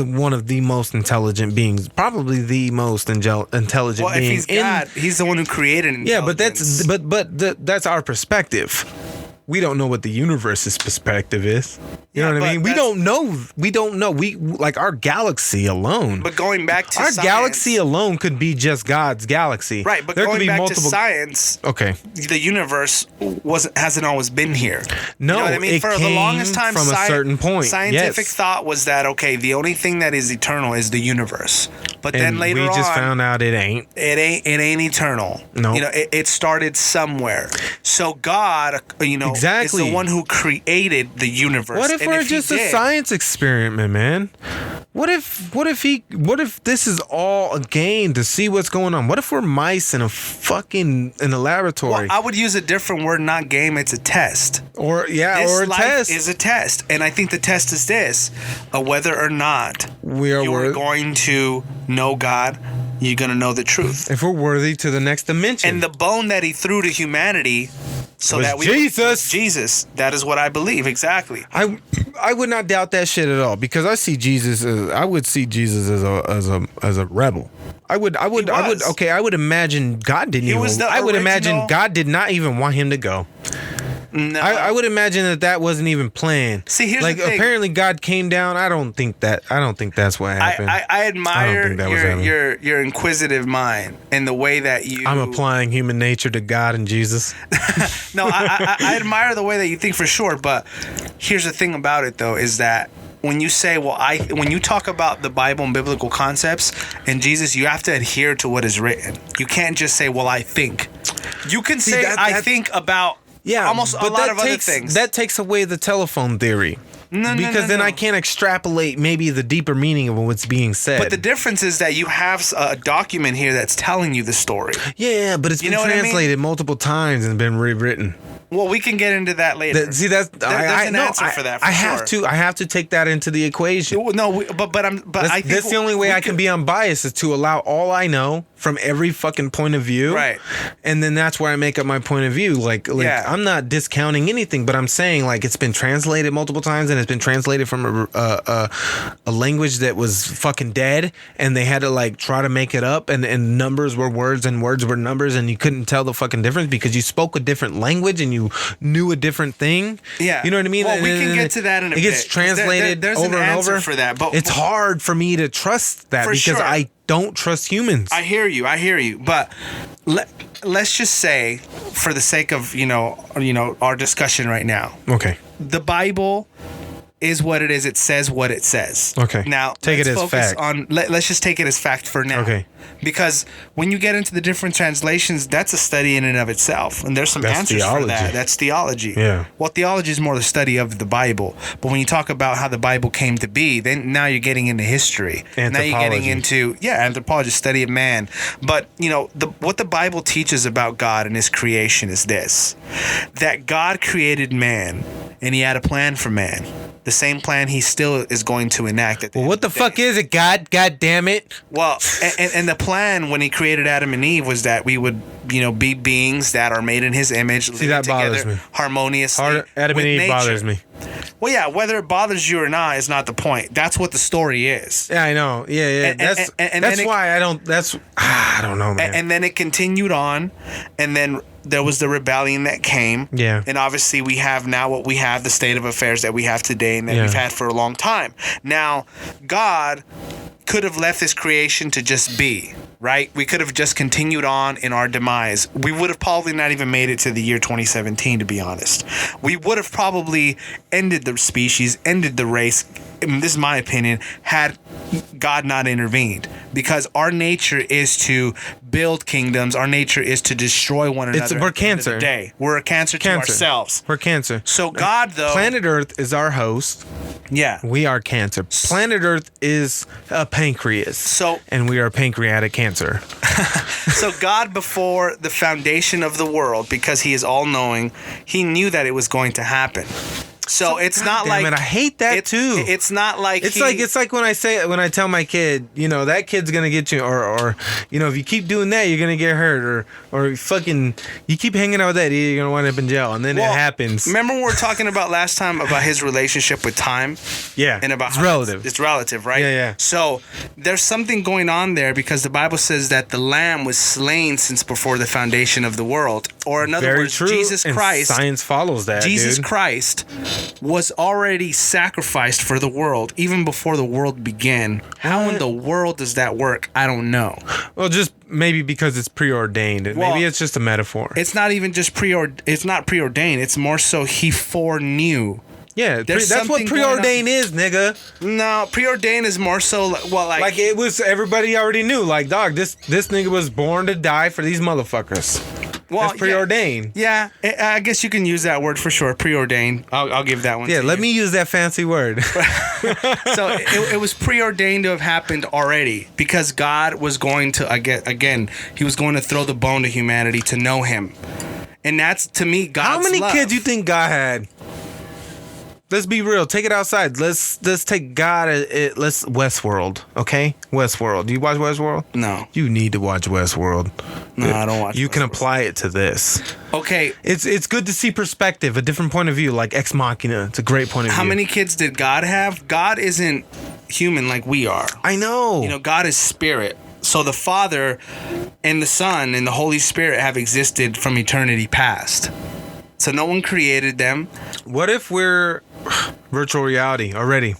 one of the most intelligent beings, probably the most intelligent being. Well, if he's God, he's the one who created it. Yeah, but that's our perspective. We don't know what the universe's perspective is. You know what I mean? We don't know. We like our galaxy alone. But going back to our science, galaxy alone could be just God's galaxy. Right, but there going could be back multiple to science, okay, the universe hasn't always been here. No, you know what I mean? it For came the longest time, from a certain point. Scientific Yes. thought was that the only thing that is eternal is the universe. But and then later we just on, found out it ain't. It ain't eternal. No. You know, it started somewhere. So God, you know, Exactly. is the one who created the universe. What if And we're he just a did- science experiment, man? What if this is all a game to see what's going on? What if we're mice in a laboratory? Well, I would use a different word, not game. It's a test. Or This a life test. is a test, and I think the test is this: whether or not you're going to know God, you're going to know the truth. If we're worthy to the next dimension. And the bone that he threw to humanity, so Was that we Jesus. Jesus. That is what I believe exactly. I would not doubt that shit at all because I would see Jesus as a rebel. I would imagine God didn't even I would imagine God did not even want him to go. No. I would imagine that wasn't even planned. See, here's like the thing. apparently God came down. I don't think that's what happened. I admire think that was happening. your inquisitive mind and the way that you. I'm applying human nature to God and Jesus. No, I admire the way that you think for sure. But here's the thing about it, though, is that when you say, when you talk about the Bible and biblical concepts and Jesus, you have to adhere to what is written. You can't just say, well, I think. You can say, I think about almost a lot of other things. That takes away the telephone theory. Because then I can't extrapolate maybe the deeper meaning of what's being said. But the difference is that you have a document here that's telling you the story. Yeah, but it's been translated multiple times and been rewritten. Well, we can get into that later. See, there's an answer for that. I have to take that into the equation. No, but I think that's the only way I can be unbiased is to allow all I know from every fucking point of view. Right. And then that's where I make up my point of view. Like I'm not discounting anything, but I'm saying like it's been translated multiple times and it's been translated from a language that was fucking dead, and they had to like try to make it up, and numbers were words and words were numbers, and you couldn't tell the fucking difference because you spoke a different language and you knew a different thing. Yeah. You know what I mean? Well, we can get to that in a bit. It gets translated there's over an and answer over. for that, but it's hard for me to trust that because I don't trust humans. I hear you. But let's just say, for the sake of our discussion right now, Okay. the Bible is what it is. It says what it says. Okay. Now take it as fact. Let's just take it as fact for now. Okay. Because when you get into the different translations, that's a study in and of itself, and there's some answers theology. for that. That's theology. Yeah. Well, theology is more the study of the Bible. But when you talk about how the Bible came to be, then now you're getting into history. Now you're getting into anthropology, study of man. But what the Bible teaches about God and His creation is this: that God created man, and He had a plan for man. The same plan He still is going to enact. Well, what the fuck is it, God? God damn it! Well, and the plan when He created Adam and Eve was that we would, be beings that are made in His image, See, that bothers me. Harmoniously. Adam and Eve nature. bothers me. Well, yeah, whether it bothers you or not is not the point. That's what the story is. Yeah, I know. Yeah. That's why I don't. I don't know, man. And then it continued on, and then there was the rebellion that came. Yeah. And obviously we have now what we have, the state of affairs that we have today and that we've had for a long time. Now, God could have left His creation to just be, right? We could have just continued on in our demise. We would have probably not even made it to the year 2017, to be honest. We would have probably ended the species, ended the race, and this is my opinion, had God not intervened. Because our nature is to build kingdoms. Our nature is to destroy one another. We're cancer. At the end of the day. We're a cancer to ourselves. We're cancer. So God, though... Planet Earth is our host. Yeah. We are cancer. Planet Earth is a pancreas. And we are pancreatic cancer. So God, before the foundation of the world, because He is all-knowing, He knew that it was going to happen. So it's not like I hate that too. It's not like it's like when I tell my kid, that kid's gonna get you, or if you keep doing that, you're gonna get hurt, or fucking you keep hanging out with that, you're gonna wind up in jail, and then it happens. Remember we were talking about last time about his relationship with time? Yeah, and about it's relative. It's relative, right? Yeah. So there's something going on there because the Bible says that the Lamb was slain since before the foundation of the world, or in other words, true. Jesus Christ. And science follows that. Jesus dude. Christ was already sacrificed for the world even before the world began. How in the world does that work? I don't know. Well, just maybe because it's preordained. Maybe it's just a metaphor. It's not even just it's not preordained. It's more so He foreknew. Yeah, that's what preordained is, nigga. No, preordained is more so like it was everybody already knew. Like, dog, this nigga was born to die for these motherfuckers. Well, that's preordained. Yeah, I guess you can use that word for sure. Preordained. I'll give that one. Yeah, let me use that fancy word. So it was preordained to have happened already because God was going to again. He was going to throw the bone to humanity to know Him, and that's to me God's How many love. kids you think God had? Let's be real. Take it outside. Let's take God. Let's Westworld. Okay, Westworld. Do you watch Westworld? No. You need to watch Westworld. No, I don't watch. You can apply it to this. Okay. It's good to see perspective, a different point of view, like Ex Machina. It's a great point of view. How many kids did God have? God isn't human like we are. I know. God is spirit. So the Father and the Son and the Holy Spirit have existed from eternity past. So no one created them. What if we're virtual reality already?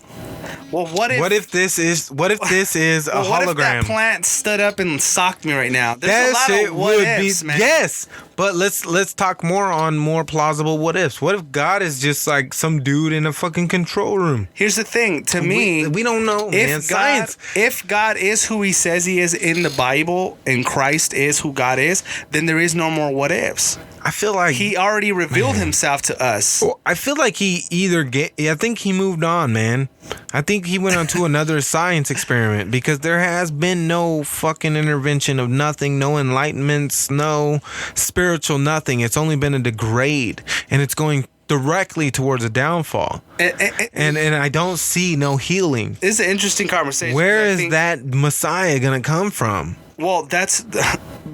Well, what if this is a hologram? What if that plant stood up and socked me right now? There's a lot of what ifs, man. Yes, But let's talk more plausible what ifs. What if God is just like some dude in a fucking control room? Here's the thing. To me, We don't know, man. Science. If God is who he says he is in the Bible and Christ is who God is, then there is no more what ifs. I feel like He already revealed himself to us. Well, I feel like I think he moved on, man. I think he went on to another science experiment because there has been no fucking intervention of nothing, no enlightenments, no spiritual nothing. It's only been a degrade, and it's going directly towards a downfall. And I don't see no healing. It's an interesting conversation. Where I is think- that Messiah gonna come from? Well, that's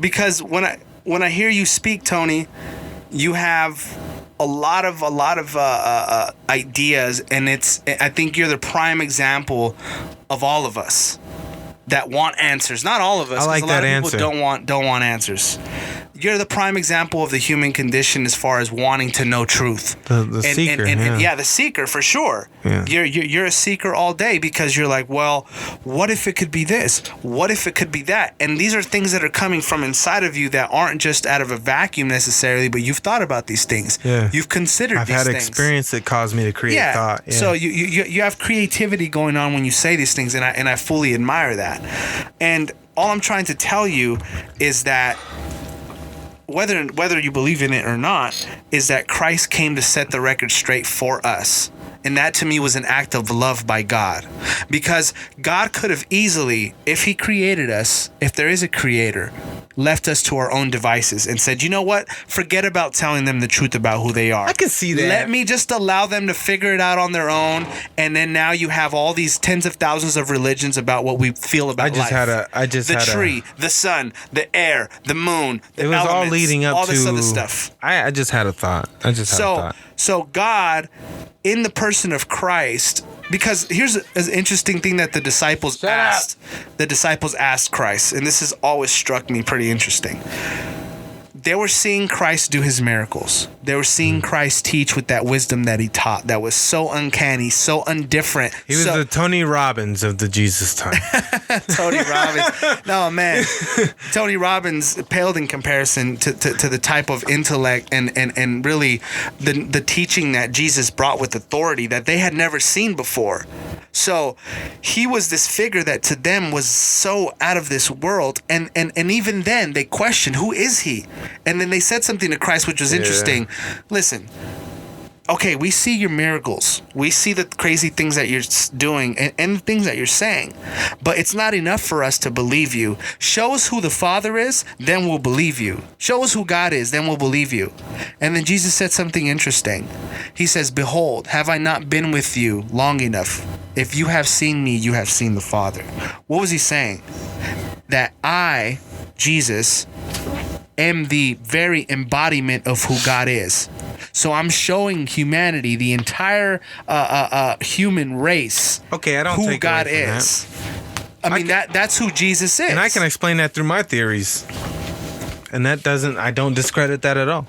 because when I hear you speak, Tony, you have a lot of ideas, and I think you're the prime example of all of us that want answers. Not all of us. I like 'cause a lot that of people answer. don't want answers. You're the prime example of the human condition as far as wanting to know truth. The seeker, yeah. The seeker for sure. Yeah. You're a seeker all day because you're like, well, what if it could be this? What if it could be that? And these are things that are coming from inside of you that aren't just out of a vacuum necessarily, but you've thought about these things. Yeah. You've considered I've these had things. experience that caused me to create thought. Yeah. So you have creativity going on when you say these things, and I fully admire that. And all I'm trying to tell you is that whether you believe in it or not, is that Christ came to set the record straight for us. And that to me was an act of love by God. Because God could have easily, if he created us, if there is a creator, left us to our own devices and said, you know what? Forget about telling them the truth about who they are. I can see that. Let me just allow them to figure it out on their own. And then now you have all these tens of thousands of religions about what we feel about life. The tree, the sun, the air, the moon, the It was all elements, leading up all to this other stuff. I just had a thought. So God, in the person of Christ, because here's an interesting thing that the disciples asked. The disciples asked Christ, and this has always struck me pretty interesting. They were seeing Christ do his miracles. They were seeing Christ teach with that wisdom that he taught that was so uncanny, so undifferent. He was the Tony Robbins of the Jesus time. Tony Robbins. No, man. Tony Robbins paled in comparison to the type of intellect and really the teaching that Jesus brought with authority that they had never seen before. So he was this figure that to them was so out of this world. And even then they questioned, who is he? And then they said something to Christ, which was interesting. Listen. Okay, we see your miracles. We see the crazy things that you're doing and things that you're saying. But it's not enough for us to believe you. Show us who the Father is, then we'll believe you. Show us who God is, then we'll believe you. And then Jesus said something interesting. He says, behold, have I not been with you long enough? If you have seen me, you have seen the Father. What was he saying? That I, Jesus, am the very embodiment of who God is. So I'm showing humanity, the entire human race, Okay, I don't who take God away from is. I mean, that's who Jesus is. And I can explain that through my theories. And I don't discredit that at all.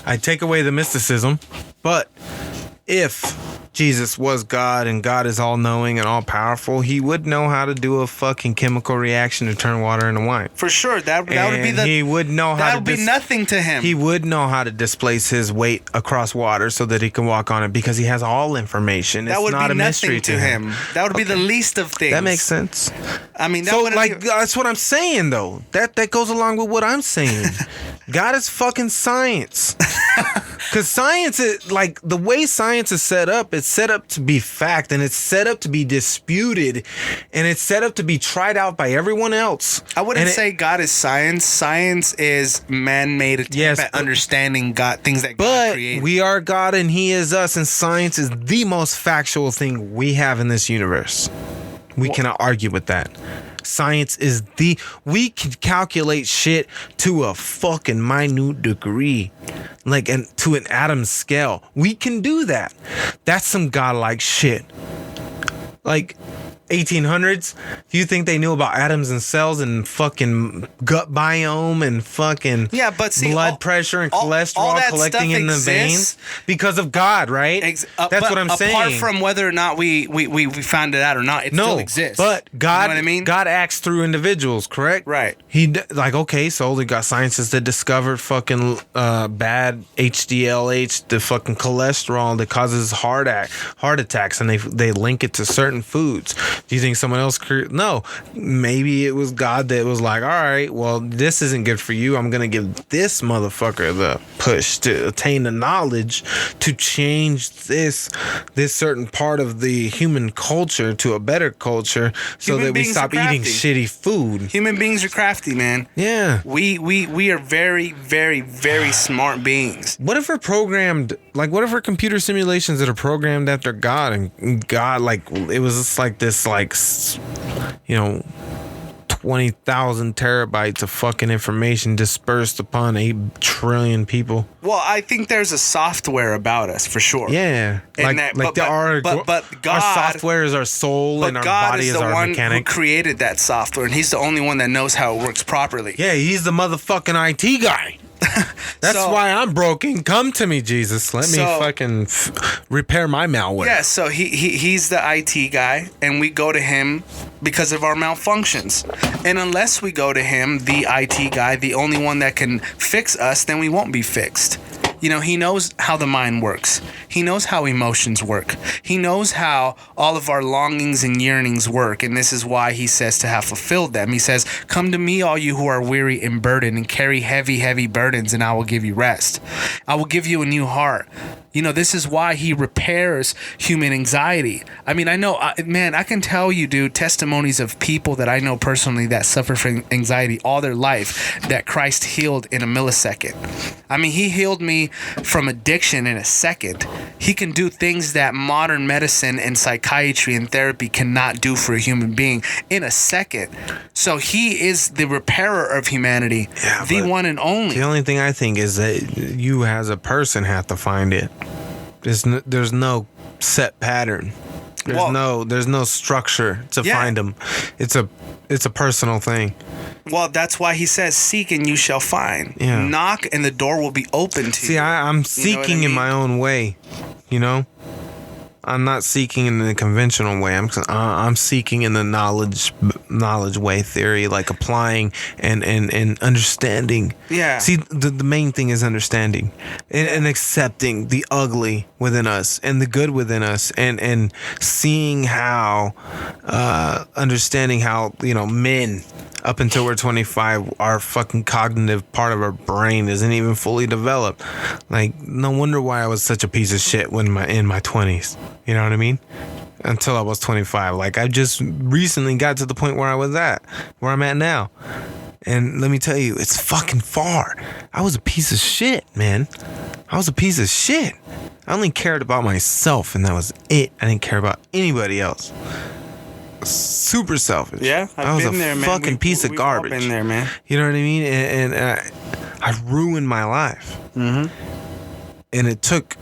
I take away the mysticism, but if Jesus was God and God is all knowing and all powerful, he would know how to do a fucking chemical reaction to turn water into wine. For sure. That would be He would know how that to would be nothing to him. He would know how to displace his weight across water so that he can walk on it because he has all information. That it's would not be a mystery nothing to him. That would be the least of things. That makes sense. I mean, that So would like that's what I'm saying though. That goes along with what I'm saying. God is fucking science. Cause science is like the way science is set up, it's set up to be fact and it's set up to be disputed and it's set up to be tried out by everyone else. I wouldn't say God is science. Science is man-made attempt at understanding God, things that God created. But we are God and he is us, and science is the most factual thing we have in this universe. We cannot argue with that. Science is we can calculate shit to a fucking minute degree, like and to an atom scale. We can do that. That's some godlike shit. Like 1800s. Do you think they knew about atoms and cells and fucking gut biome and fucking Yeah, but see, blood pressure and cholesterol that collecting stuff in the exists veins? Because of God, right? That's but what I'm saying. Apart from whether or not we found it out or not, it still exists. But God, you know what I mean? God acts through individuals, correct? Right. Okay, so they got scientists that discovered fucking bad HDLH, the fucking cholesterol that causes heart attacks, and they link it to certain foods. Do you think someone else no, maybe it was God that was like, all right, well, this isn't good for you. I'm gonna give this motherfucker the push to attain the knowledge to change this certain part of the human culture to a better culture, so Human that we beings stop are eating crafty. shitty food. Human beings are crafty, man. Yeah. We are very, very, very smart beings. What if we're programmed, like, what if we're computer simulations that are programmed after God, and God, like, it was just like this, like, 20,000 terabytes of fucking information dispersed upon 8 trillion people? Well, I think there's a software about us for sure. Yeah. And Our God, software is our soul, but and our God body is is the our one mechanic. who created that software, and He's the only one that knows how it works properly. Yeah, he's the motherfucking IT guy. That's So- why I'm broken. Come to me, Jesus. Let me So- fucking repair my malware. Yeah, so he's the IT guy, and we go to him because of our malfunctions. And unless we go to him, the IT guy, the only one that can fix us, then we won't be fixed. You know, he knows how the mind works. He knows how emotions work. He knows how all of our longings and yearnings work. And this is why he says to have fulfilled them. He says, come to me, all you who are weary and burdened and carry heavy, heavy burdens, and I will give you rest. I will give you a new heart. You know, this is why he repairs human anxiety. I mean, I know, man, I can tell you, dude, testimonies of people that I know personally that suffer from anxiety all their life that Christ healed in a millisecond. I mean, he healed me from addiction in a second. He can do things that modern medicine and psychiatry and therapy cannot do for a human being in a second. So he is the repairer of humanity, Yeah, the but one and only. The only thing I think is that you as a person have to find it. There's no set pattern. There's no structure to Yeah. find them. It's a personal thing. Well, that's why he says, seek and you shall find. Yeah. Knock and the door will be open to See, you. I'm seeking in my own way, you know? I'm not seeking in the conventional way. I'm seeking in the knowledge way theory, like applying and understanding. Yeah. See, the main thing is understanding and accepting the ugly within us and the good within us, and seeing how, understanding how, men up until we're 25, our fucking cognitive part of our brain isn't even fully developed. Like, no wonder why I was such a piece of shit in my 20s. You know what I mean? Until I was 25. Like, I just recently got to the point where I'm at now. And let me tell you, it's fucking far. I was a piece of shit, man. I was a piece of shit. I only cared about myself, and that was it. I didn't care about anybody else. Super selfish. Yeah, I was been there, a man. fucking piece of we've all garbage. been there, man. You know what I mean? And I ruined my life. Mm-hmm. And it took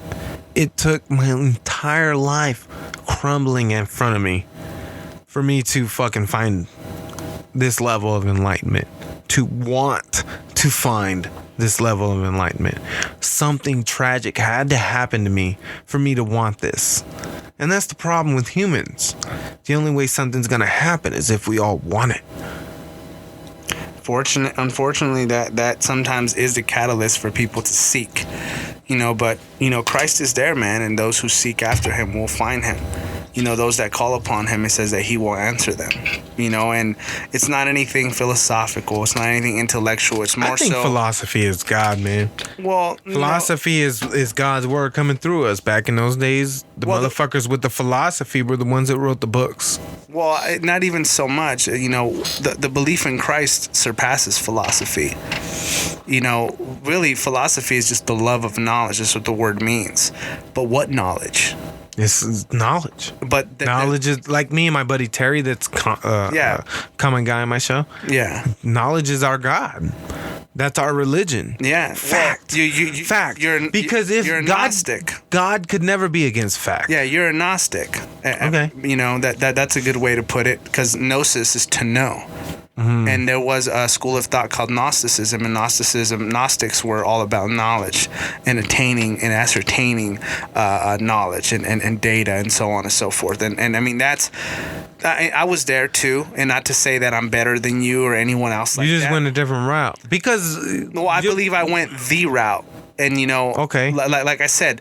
my entire life crumbling in front of me for me to fucking find this level of enlightenment, to want to find this level of enlightenment. Something tragic had to happen to me for me to want this. And that's the problem with humans. The only way something's gonna happen is if we all want it. Unfortunately, that sometimes is the catalyst for people to seek. But Christ is there, man, and those who seek after him will find him. Those that call upon him, it says that he will answer them. And it's not anything philosophical. It's not anything intellectual. It's more I think so. philosophy is God, man. Well, Philosophy is God's word coming through us. Back in those days, the Well, motherfuckers with the philosophy were the ones that wrote the books. Well, not even so much. The belief in Christ surpasses philosophy. Really, philosophy is just the love of knowledge. That's what the word means. But what knowledge? It's knowledge. But Knowledge is like me and my buddy Terry. That's common guy on my show. Yeah. Knowledge is our God. That's our religion. Yeah. Fact. Well, you Fact. You're Because if you're a God, Gnostic. God could never be against fact. Yeah, you're a Gnostic, Okay. You know, that's a good way to put it, because gnosis is to know. And there was a school of thought called Gnosticism, and Gnostics were all about knowledge and attaining and ascertaining knowledge and data and so on and so forth. And I mean, I was there too, and not to say that I'm better than you or anyone else like that. You just went a different route because. Well, I believe I went the route. And, you know, Okay. like I said,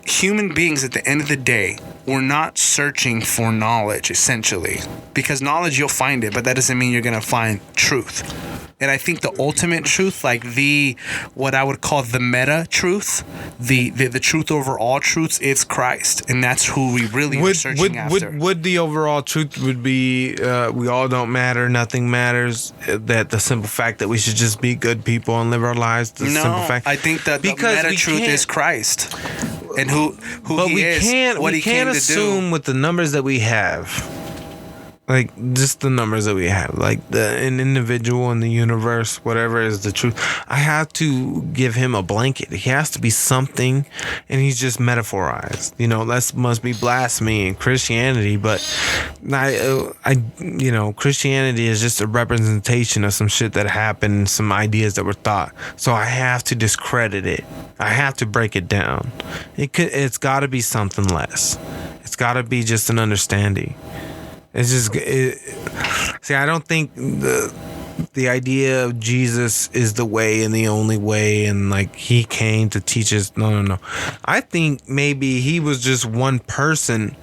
human beings at the end of the day, we're not searching for knowledge, essentially. Because knowledge, you'll find it, but that doesn't mean you're going to find truth. And I think the ultimate truth, like what I would call the meta truth, the truth over all truths, it's Christ. And that's who we really are searching after. Would the overall truth would be we all don't matter, nothing matters, that the simple fact that we should just be good people and live our lives, the simple fact. I think that the Because meta we truth can't- is Christ. And who But he is, what we he can't came to assume do. with the numbers that we have, like just the numbers that we have, like an individual in the universe, whatever is the truth. I have to give him a blanket. He has to be something, and he's just metaphorized. You know, that must be blasphemy in Christianity, but Christianity is just a representation of some shit that happened, some ideas that were thought. So I have to discredit it. I have to break it down. It's got to be something less. It's got to be just an understanding. It's just see. I don't think the idea of Jesus is the way and the only way, and like he came to teach us. No. I think maybe he was just one person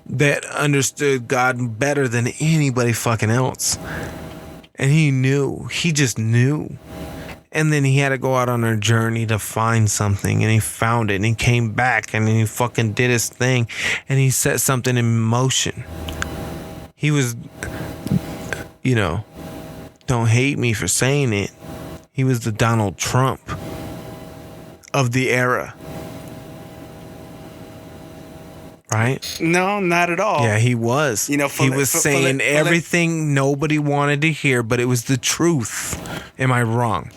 that understood God better than anybody fucking else, and he knew. He just knew. And then he had to go out on a journey to find something, and he found it, and he came back, and he fucking did his thing, and he set something in motion. He was, don't hate me for saying it, he was the Donald Trump of the era. Right? No, not at all. Yeah, he was. You know, he was saying everything nobody wanted to hear, but it was the truth. Am I wrong?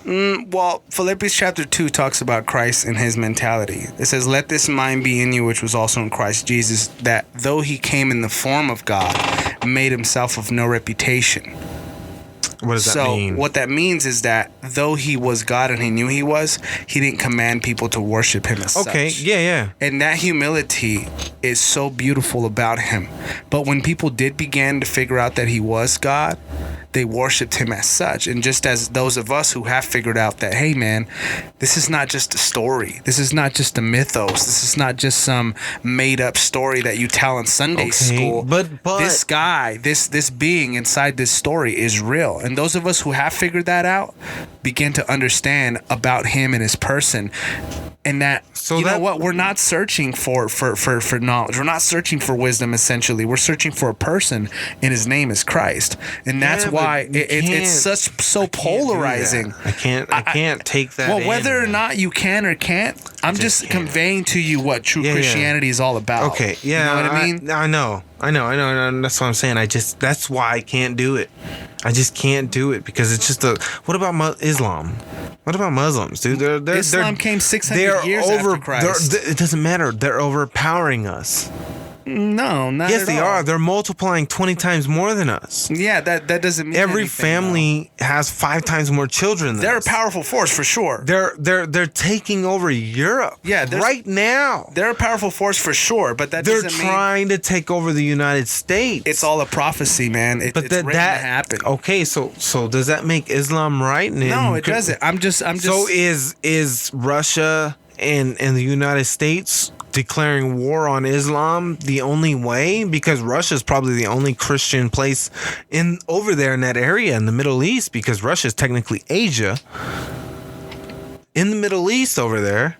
Well, Philippians chapter 2 talks about Christ and his mentality. It says, "Let this mind be in you, which was also in Christ Jesus, that though he came in the form of God, made himself of no reputation." What does that mean? So what that means is that though he was God and he knew he was, he didn't command people to worship him as such. Okay, yeah. And that humility is so beautiful about him. But when people did begin to figure out that he was God, they worshipped him as such. And just as those of us who have figured out that, hey man, this is not just a story. This is not just a mythos. This is not just some made up story that you tell in Sunday school. But this guy, this being inside this story is real. And those of us who have figured that out begin to understand about him and his person. And that, know what? We're not searching for knowledge. We're not searching for wisdom, essentially. We're searching for a person, and his name is Christ. And that's why it's so polarizing. I can't take that. Well, whether or not you can or can't, I'm just conveying to you what true Christianity is all about. Okay, yeah. You know what I mean? I know. That's what I'm saying. That's why I can't do it. I just can't do it because it's just what about Islam? What about Muslims, dude? Islam came 600 years after Christ. It doesn't matter. They're overpowering us. No, not yes, at they all. are. They're multiplying 20 times more than us. Yeah, that doesn't mean every anything, family has 5 times more children than they're us. a powerful force for sure. They're taking over Europe. Yeah, right now. They're a powerful force for sure, but they're trying to take over the United States. It's all a prophecy, man. It's written to happen. Okay, so does that make Islam right? No, it doesn't. I'm just. So is Russia and the United States declaring war on Islam the only way? Because Russia's probably the only Christian place over there in that area in the Middle East, because Russia's technically Asia. In the Middle East over there.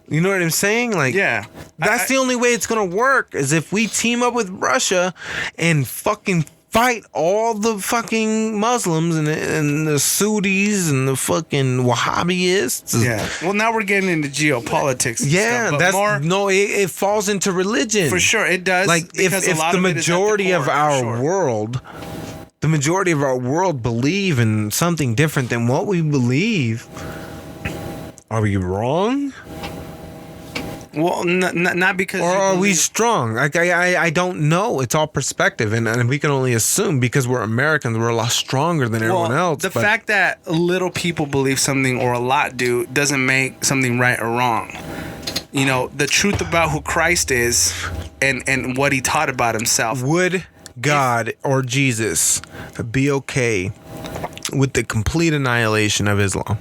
You know what I'm saying? Like, yeah. That's the only way it's going to work, is if we team up with Russia and fucking fight all the fucking Muslims and the Saudis and the fucking Wahhabis. Yeah. Well, now we're getting into geopolitics. Yeah, it falls into religion. For sure, it does. Like if the majority of our world, the majority of our world believe in something different than what we believe, are we wrong? Well, not because. Or you are we believe- strong? Like I don't know. It's all perspective, and we can only assume because we're Americans, we're a lot stronger than everyone else. The but fact that little people believe something or a lot do doesn't make something right or wrong. You know, the truth about who Christ is and what he taught about himself. would God or Jesus be okay with the complete annihilation of Islam?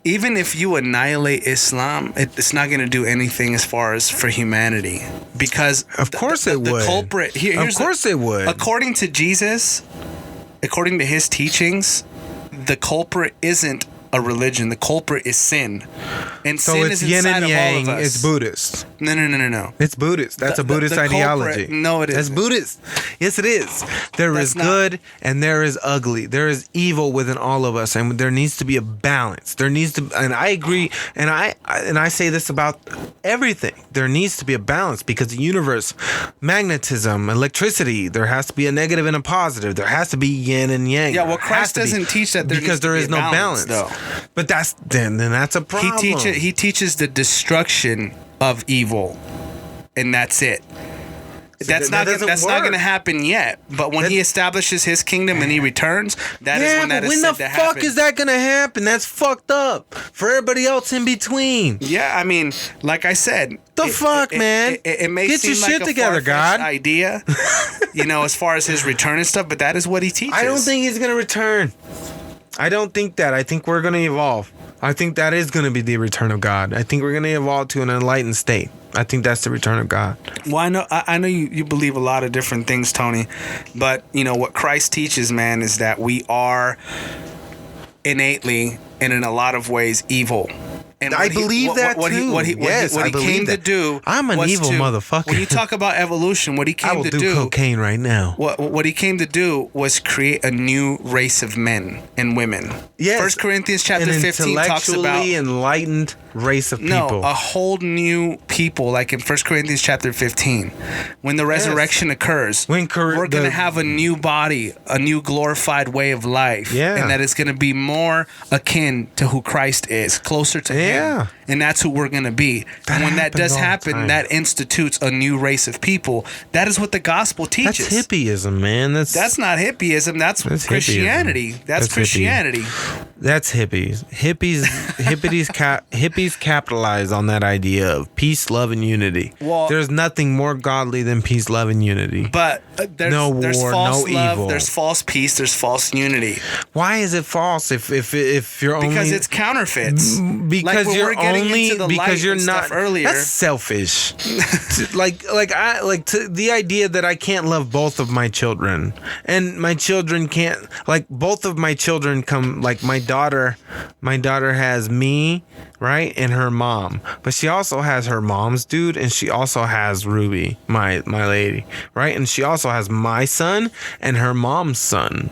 Even if you annihilate Islam, it's not going to do anything as far as for humanity. Because Of course it the would. culprit Of course it would. According to Jesus, according to his teachings, the culprit isn't a religion. The culprit is sin. And So sin it's is yin inside and of all yang. of us. It's Buddhist. No. It's Buddhist. That's a Buddhist the ideology. culprit- no, it That's isn't. Buddhist. Yes, it is. There That's is not- good and there is ugly. There is evil within all of us, and there needs to be a balance. There needs to, and I agree, and I say this about everything. There needs to be a balance because the universe, magnetism, electricity. There has to be a negative and a positive. There has to be yin and yang. Yeah, well, There has Christ to be, doesn't teach that there because needs to there be is a no balance, balance. though. But then that's a problem. He teaches the destruction of evil, and that's it. That's that doesn't not work. going to happen yet. But when he establishes his kingdom and he returns, that is when that is when said the to fuck happen. is that gonna happen? That's fucked up for everybody else in between. Yeah, I mean, like I said, The fuck, man? It may Get seem your like shit a together, far-fetched God. idea, as far as his return and stuff. But that is what he teaches. I don't think he's gonna return. I don't think that. I think we're gonna evolve. I think that is gonna be the return of God. I think we're gonna evolve to an enlightened state. I think that's the return of God. Well, I know you believe a lot of different things, Tony, but what Christ teaches, man, is that we are innately and in a lot of ways evil. And I believe that too. What he Yes, I came believe to that. do. I'm an was evil to- motherfucker. When you talk about evolution, what he I came will to do cocaine right now. What he came to do was create a new race of men and women. Yes. 1 Corinthians chapter An 15 talks about intellectually enlightened race of people. a whole new people, like in 1 Corinthians chapter 15. When the resurrection occurs, we're going to have a new body, a new glorified way of life. Yeah. And that is going to be more akin to who Christ is, closer to Yeah. him. And that's who we're going to be. That And when that happens does all the happen, time. that institutes a new race of people. That is what the gospel teaches. That's hippieism, man. That's Not hippieism. That's That's Christianity. hippieism. That's That's hippie. Christianity. That's hippies. Hippies capitalize on that idea of peace, love, and unity. Well- There's nothing more godly than peace, love, and unity. But there's war, false no love, evil. there's false peace, there's false unity. Why is it false? If you're only Because it's counterfeits. because when you're we're getting only into the because light you're and not stuff earlier. That's selfish. The idea that I can't love both of my children and my children can't, like, both of my children come, like, my daughter has me, right, and her mom, but she also has her mom's dude, and she also has Ruby, my lady, right, and she also has my son and her mom's son.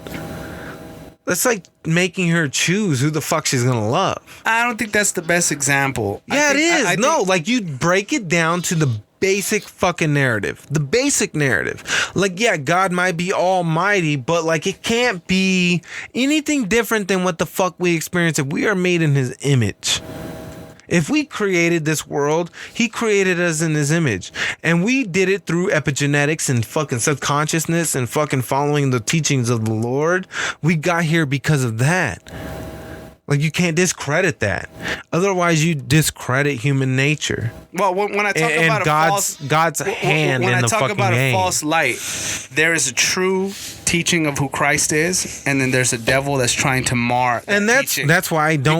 That's like making her choose who the fuck she's gonna love. I don't think that's the best example. Yeah, it is. Like, you break it down to the basic fucking narrative. The basic narrative. Like, yeah, God might be almighty, but, like, it can't be anything different than what the fuck we experience if we are made in his image. If we created this world, he created us in his image. And we did it through epigenetics and fucking subconsciousness and fucking following the teachings of the Lord. We got here because of that. Like, you can't discredit that. Otherwise, you discredit human nature. Well, when I talk And about God's hand when in I the talk fucking about game. a false light, there is a true teaching of who Christ is, and then there's a devil that's trying to mar that And teaching. that's why I don't.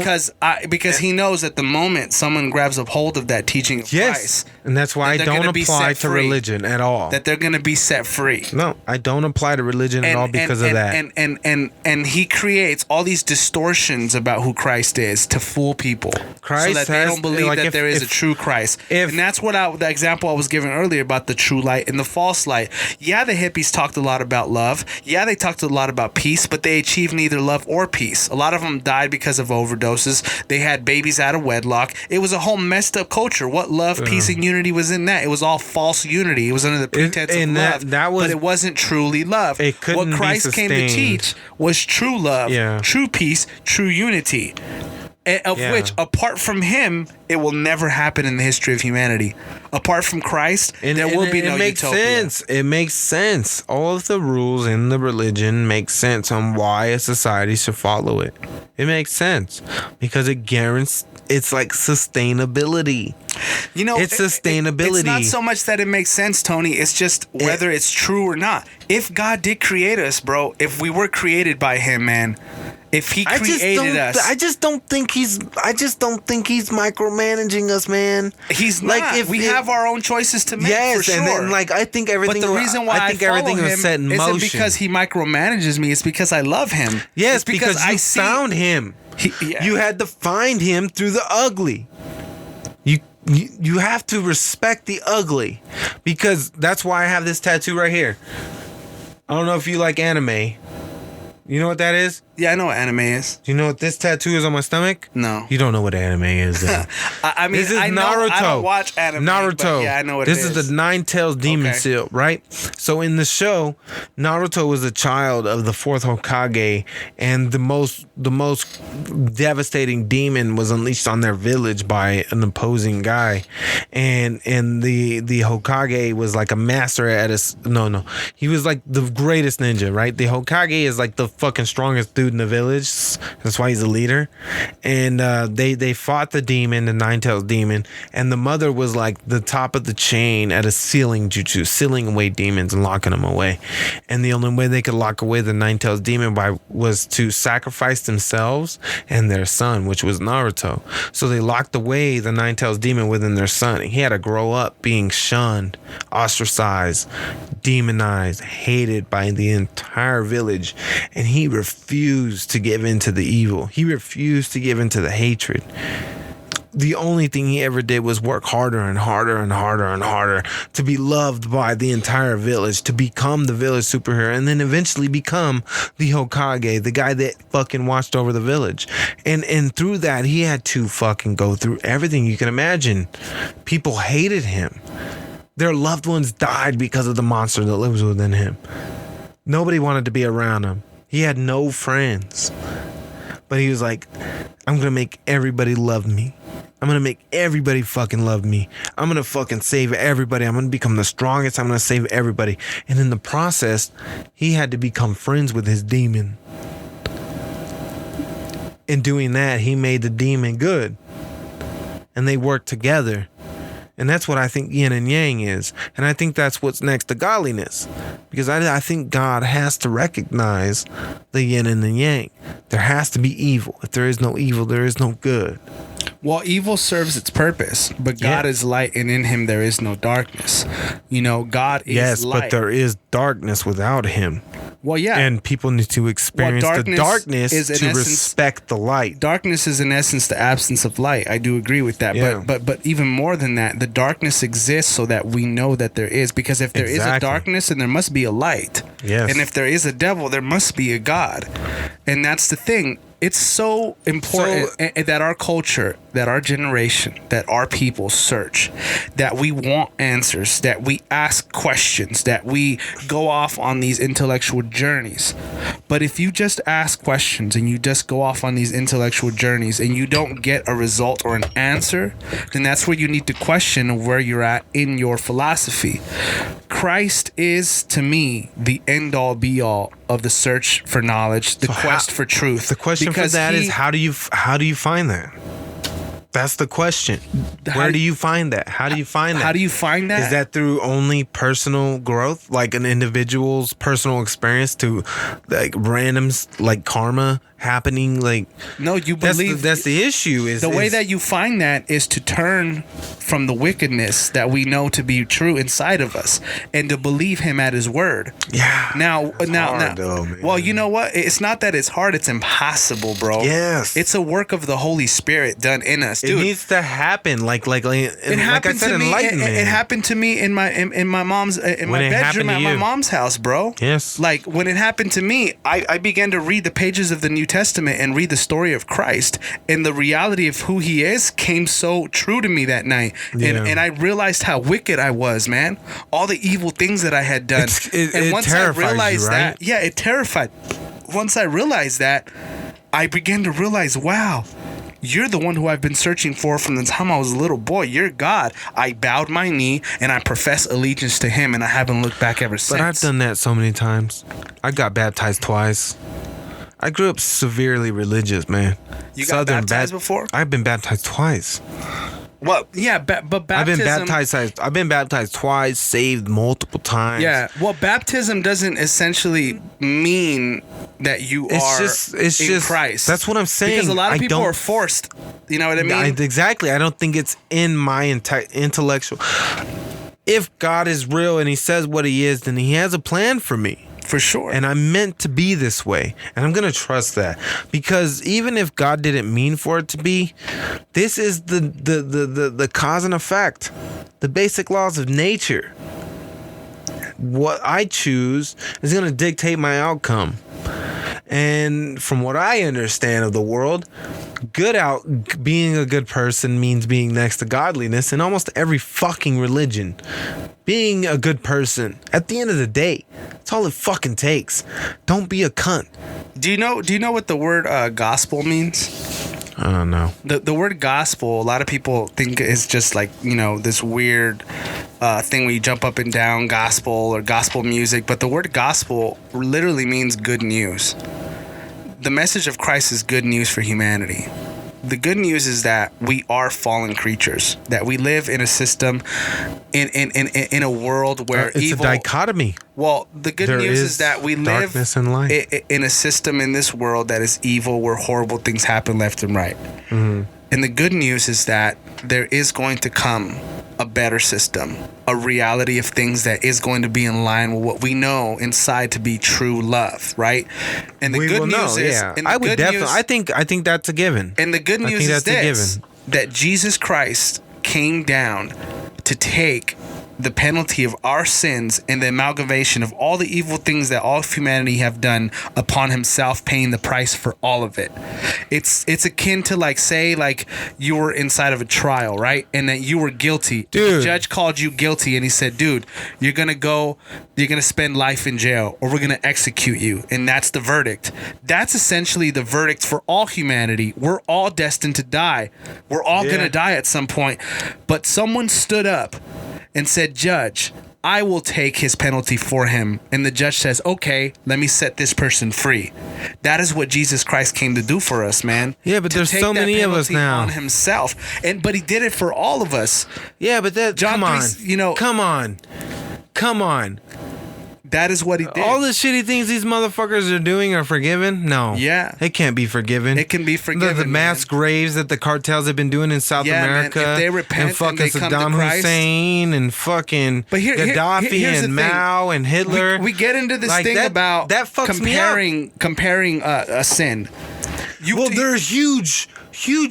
because he knows that the moment someone grabs a hold of that teaching of Yes, Christ, and that's why I they're don't gonna be apply set to free. religion at all. that they're going to be set free. No, I don't apply to religion at all because of that. And he creates all these distortions about who Christ is to fool people, Christ so that they has- don't believe like, that if- there is if- a true Christ. if- And that's what the example I was giving earlier about the true light and the false light. Yeah, the hippies talked a lot about love. Yeah, they talked a lot about peace, but they achieved neither love or peace. A lot of them died because of overdoses. They had babies out of wedlock. It was a whole messed up culture. What love, peace, and unity was in that? It was all false unity. It was under the pretense of and love, that was- but it wasn't truly love. It couldn't What be Christ came to sustained. teach was true love, Yeah. true peace, true unity. Of Yeah. which, apart from him, it will never happen in the history of humanity. Apart from Christ, there will be no it makes utopia. sense. It makes sense. All of the rules in the religion make sense on why a society should follow it. It makes sense because it guarantees. It's like sustainability. You know, It's sustainability. It's not so much that it makes sense, Tony. It's just whether it's true or not. If God did create us, bro, if we were created by Him, man, if He created us, I just don't think he's micromanaging us, man. He's not. Like, We have our own choices to make. Yes, for sure. and then like I think everything. But the reason why I follow everything him was set in isn't motion. because he micromanages me. It's because I love him. Yes, It's because you found him. Yeah. You had to find him through the ugly. You have to respect the ugly, because that's why I have this tattoo right here. I don't know if you like anime. You know what that is? Yeah, I know what anime is. Do you know what this tattoo is on my stomach? No. You don't know what anime is, then. I mean, This is I know, Naruto. I don't watch anime. Naruto. But yeah, I know what this it is. is the nine-tailed demon Okay. seal, right? So in the show, Naruto was a child of the fourth Hokage, and the most devastating demon was unleashed on their village by an opposing guy, and the Hokage was like a master at he was like the greatest ninja, right? The Hokage is like the fucking strongest dude in the village. That's why he's a leader. And they fought the demon, the nine-tailed demon, and the mother was like the top of the chain at a sealing jutsu, sealing away demons and locking them away. And the only way they could lock away the nine-tailed demon was to sacrifice themselves and their son, which was Naruto. So they locked away the nine-tailed demon within their son. He had to grow up being shunned, ostracized, demonized, hated by the entire village, and he refused to give in to the evil. He refused to give in to the hatred. The only thing he ever did was work harder and harder and harder and harder to be loved by the entire village, to become the village superhero, and then eventually become the Hokage, the guy that fucking watched over the village. And through that, he had to fucking go through everything you can imagine. People hated him. Their loved ones died because of the monster that lives within him. Nobody wanted to be around him. He had no friends. But he was like, I'm going to make everybody love me. I'm going to make everybody fucking love me. I'm going to fucking save everybody. I'm going to become the strongest. I'm going to save everybody. And in the process, he had to become friends with his demon. In doing that, he made the demon good. And they worked together. And that's what I think yin and yang is. And I think that's what's next to godliness. Because I think God has to recognize the yin and the yang. There has to be evil. If there is no evil, there is no good. Well, evil serves its purpose, but God is light, and in Him there is no darkness. You know, God is light. But there is darkness without Him. Well, yeah. And people need to experience the darkness is, in to essence, respect the light. Darkness is in essence the absence of light. I do agree with that. Yeah. But even more than that, the darkness exists so that we know that there is. Because if there is a darkness, then there must be a light. Yes. And if there is a devil, there must be a God. And that's the thing. It's so important that our culture, that our generation, that our people search, that we want answers, that we ask questions, that we go off on these intellectual journeys. But if you just ask questions and you just go off on these intellectual journeys and you don't get a result or an answer, then that's where you need to question where you're at in your philosophy. Christ is, to me, the end-all be-all of the search for knowledge, the quest for truth. The question for that is how do you find that? That's the question. Where do you find that? How do you find that? How do you find that? Is that through only personal growth, like an individual's personal experience, to like randoms, like karma happening? Like, no, you believe that's the issue. Is the way that you find that is to turn from the wickedness that we know to be true inside of us and to believe Him at His word. Yeah. Now, though, well, you know what? It's not that it's hard; it's impossible, bro. Yes. It's a work of the Holy Spirit done in us, dude. It needs to happen. Like it happened I said, to me. enlightenment. It happened to me in my mom's my bedroom at my mom's house, bro. Yes. Like when it happened to me, I began to read the pages of the New Testament and read the story of Christ, and the reality of who He is came so true to me that night. Yeah. And I realized how wicked I was, man. All the evil things that I had done. It once terrifies I realized you, right? that, it terrified. Once I realized that, I began to realize, wow, You're the one who I've been searching for from the time I was a little boy. You're God. I bowed my knee and I profess allegiance to him, and I haven't looked back ever since. But I've done that so many times. I got baptized twice. I grew up severely religious, man. You got baptized before? I've been baptized twice. Well, yeah, but baptism... I've been baptized twice, saved multiple times. Yeah, well, baptism doesn't essentially mean that you are in Christ. That's what I'm saying. Because a lot of people are forced. You know what I mean? Exactly. I don't think it's in my intellectual. If God is real and he says what he is, then he has a plan for me. For sure. And I'm meant to be this way. And I'm going to trust that. Because even if God didn't mean for it to be, this is the cause and effect. The basic laws of nature. What I choose is going to dictate my outcome. And from what I understand of the world, being a good person means being next to godliness in almost every fucking religion. Being a good person, at the end of the day, that's all it fucking takes. Don't be a cunt. Do you know what the word gospel means? I don't know. The word gospel, a lot of people think is just like, this weird thing where you jump up and down, gospel or gospel music. But the word gospel literally means good news. The message of Christ is good news for humanity. The good news is that we are fallen creatures, that we live in a system, in a world where it's evil... a dichotomy. Well, the good news is that we live and light. In a system in this world that is evil, where horrible things happen left and right. Mm-hmm. And the good news is that there is going to come a better system, a reality of things that is going to be in line with what we know inside to be true love, right? And the good news is, I think that's a given. And the good news is this: that Jesus Christ came down to take the penalty of our sins and the amalgamation of all the evil things that all of humanity have done upon himself, paying the price for all of it. It's akin to say you were inside of a trial, right? And that you were guilty. Dude. The judge called you guilty and he said, dude, you're going to spend life in jail, or we're going to execute you. And that's the verdict. That's essentially the verdict for all humanity. We're all destined to die. We're all going to die at some point. But someone stood up and said, Judge, I will take his penalty for him. And the judge says, okay, let me set this person free. That is what Jesus Christ came to do for us, man. Yeah, but there's so many of us now. On himself. But he did it for all of us. Yeah, but come on. That is what he did. All the shitty things these motherfuckers are doing are forgiven? No. Yeah. It can't be forgiven. It can be forgiven. The mass graves that the cartels have been doing in South America. Man, if they repent and fucking and they Saddam come to Christ, Hussein and fucking Gaddafi and Mao and Hitler. We get into this thing about that fucks comparing a sin. There's huge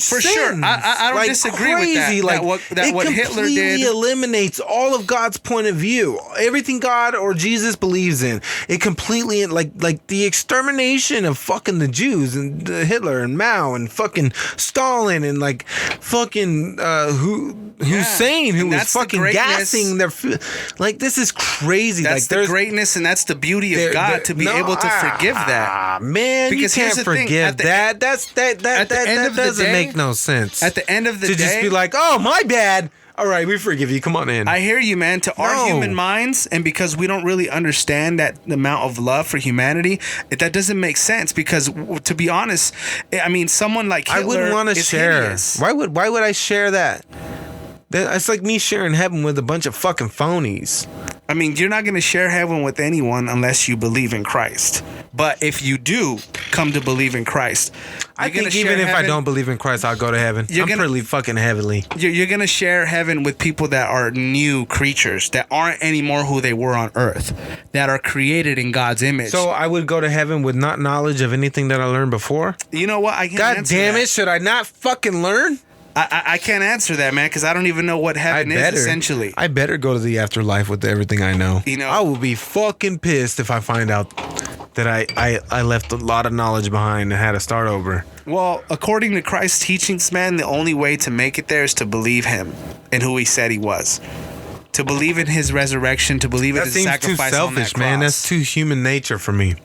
for sins. Sure. I don't disagree crazy. with that. What Hitler did completely eliminates all of God's point of view. Everything God or Jesus believes in. It completely like the extermination of fucking the Jews and Hitler and Mao and fucking Stalin and fucking Hussein, who was fucking gassing their this is crazy. That's the greatness, and that's the beauty of God to be able to forgive that. Man, because you can't forgive that. That doesn't make no sense. At the end of the day, to just be like, oh, my bad. All right, we forgive you. Come on in. I hear you, man. To our human minds, and because we don't really understand that amount of love for humanity, that doesn't make sense. Because, to be honest, I mean, someone like Hitler, I wouldn't want to share. Hideous. Why would I share that? It's like me sharing heaven with a bunch of fucking phonies. I mean, you're not going to share heaven with anyone unless you believe in Christ. But if you do come to believe in Christ, I think even if I don't believe in Christ, I'll go to heaven. I'm pretty fucking heavenly. You're going to share heaven with people that are new creatures, that aren't anymore who they were on earth, that are created in God's image. So I would go to heaven with not knowledge of anything that I learned before? You know what? I can't God answer damn that. it. Should I not fucking learn? I can't answer that, man, because I don't even know what heaven is, essentially. I better go to the afterlife with everything I know. I will be fucking pissed if I find out that I left a lot of knowledge behind and had to start over. Well, according to Christ's teachings, man, the only way to make it there is to believe him and who he said he was. To believe in his resurrection, to believe in his sacrifice on that cross. That seems too selfish, man. That's too human nature for me.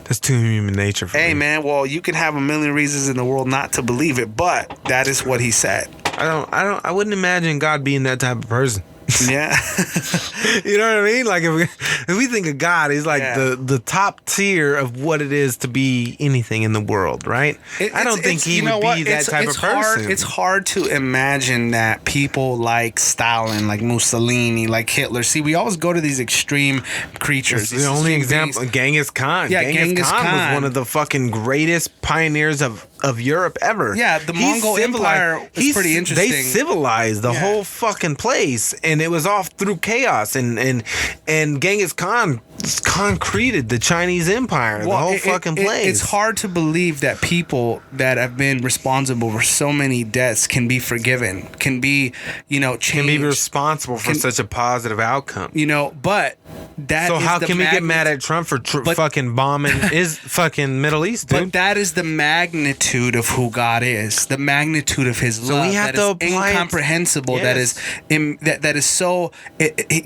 That's too human nature for me. Hey, man, well, you can have a million reasons in the world not to believe it, but that is what he said. I wouldn't imagine God being that type of person. Yeah. You know what I mean? Like if we think of God, he's like the top tier of what it is to be anything in the world, right? I don't think he would be that type of person. It's hard to imagine that people like Stalin, like Mussolini, like Hitler. See, we always go to these extreme creatures. The only example, Genghis Khan. Yeah, Genghis Khan was one of the fucking greatest pioneers of Europe ever. Yeah, the Mongol Empire was pretty interesting. They civilized the whole fucking place, and it was all through chaos. And Genghis Khan concreted the Chinese Empire, the whole fucking place. It's hard to believe that people that have been responsible for so many deaths can be forgiven, can be, changed. Can be responsible for such a positive outcome. But that so is how the can we get mad at Trump for fucking bombing is fucking Middle East, dude? But that is the magnitude of who God is, the magnitude of His love. We have that to is apply incomprehensible. Yes. That is so.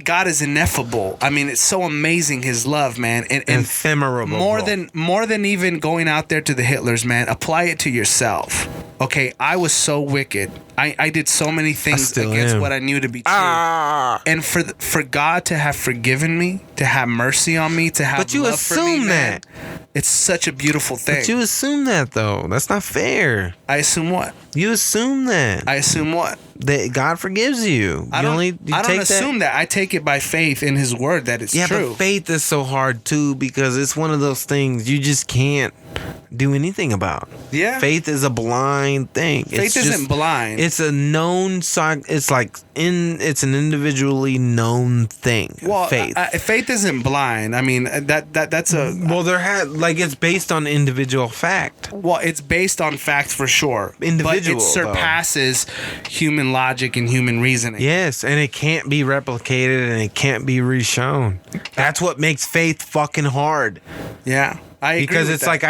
God is ineffable. I mean, it's so amazing His love, man, and ephemeral. More than even going out there to the Hitlers, man. Apply it to yourself. Okay, I was so wicked. I did so many things against what I knew to be true. And for God to have forgiven me, to have mercy on me, to have but you love assume for me, that. Man, it's such a beautiful thing. But you assume that, though. That's not fair. I assume what? You assume that. I assume what? That God forgives you. I don't assume that. I take it by faith in His word that it's true. Yeah, but faith is so hard too because it's one of those things you just can't do anything about. Yeah. Faith is a blind thing. Faith isn't blind. It's a known side. It's it's an individually known thing. Well, faith. Faith isn't blind. I mean that's a it's based on individual fact. Well, it's based on facts for sure. Individual, but it surpasses human logic and human reasoning. Yes, and it can't be replicated and it can't be reshown. That's what makes faith fucking hard. Yeah. I agree because with it's that.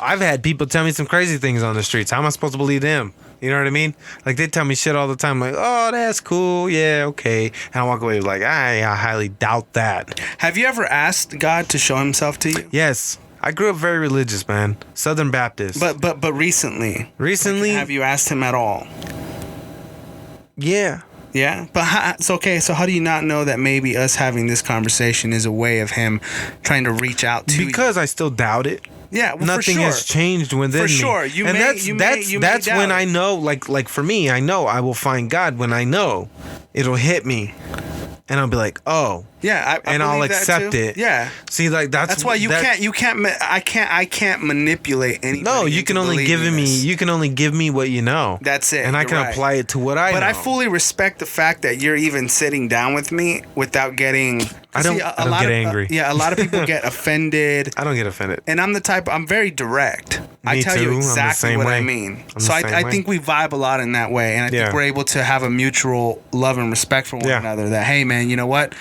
I've had people tell me some crazy things on the streets. How am I supposed to believe them? You know what I mean? Like they tell me shit all the time. Like, oh, that's cool. Yeah, okay. And I walk away like, I highly doubt that. Have you ever asked God to show Himself to you? Yes. I grew up very religious, man. Southern Baptist. But recently. Recently? Have you asked Him at all? Yeah. Yeah, but it's okay. So how do you not know that maybe us having this conversation is a way of Him trying to reach out to you? Because I still doubt it. Yeah, well, nothing has changed within me. For sure, that's when I know. Like for me, I know I will find God when I know it'll hit me, and I'll be like, oh. Yeah, I'll accept it. Yeah. See, like that's why I can't manipulate anybody. No, you can only give me what you know. That's it. And I can apply it to what I know. But I fully respect the fact that you're even sitting down with me without getting. I don't get angry. A lot of people get offended. I don't get offended. And I'm very direct. I tell you exactly what I mean. So I think we vibe a lot in that way, and I think we're able to have a mutual love and respect for one another. That hey, man, you know what?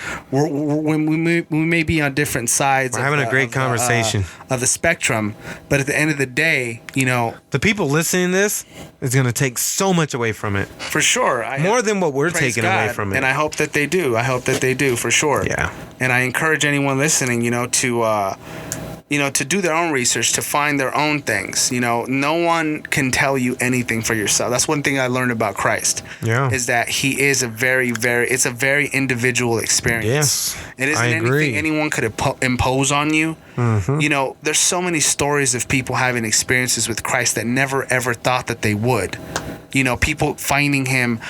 We may be on different sides. We're having a great conversation of the spectrum, but at the end of the day, the people listening to this is going to take so much away from it. For sure, more than what we're taking away from it, and I hope that they do. For sure. Yeah. And I encourage anyone listening, to do their own research, to find their own things. No one can tell you anything for yourself. That's one thing I learned about Christ. Yeah. Is that He is it's a very individual experience. Yes. It isn't anything anyone could impose on you. Mm-hmm. There's so many stories of people having experiences with Christ that never ever thought that they would. People finding Him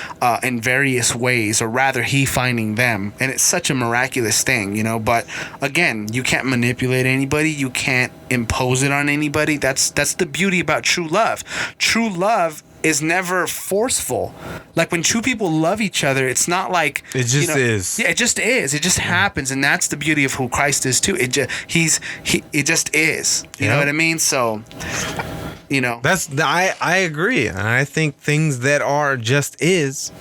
in various ways, or rather He finding them. And it's such a miraculous thing, But again, you can't manipulate anybody. You can't impose it on anybody. That's the beauty about true love. True love is never forceful. Like when two people love each other, it's not like it just is. Yeah, it just is. It just happens, and that's the beauty of who Christ is too. It just is. You know what I mean? So, I agree. I think things that are just is.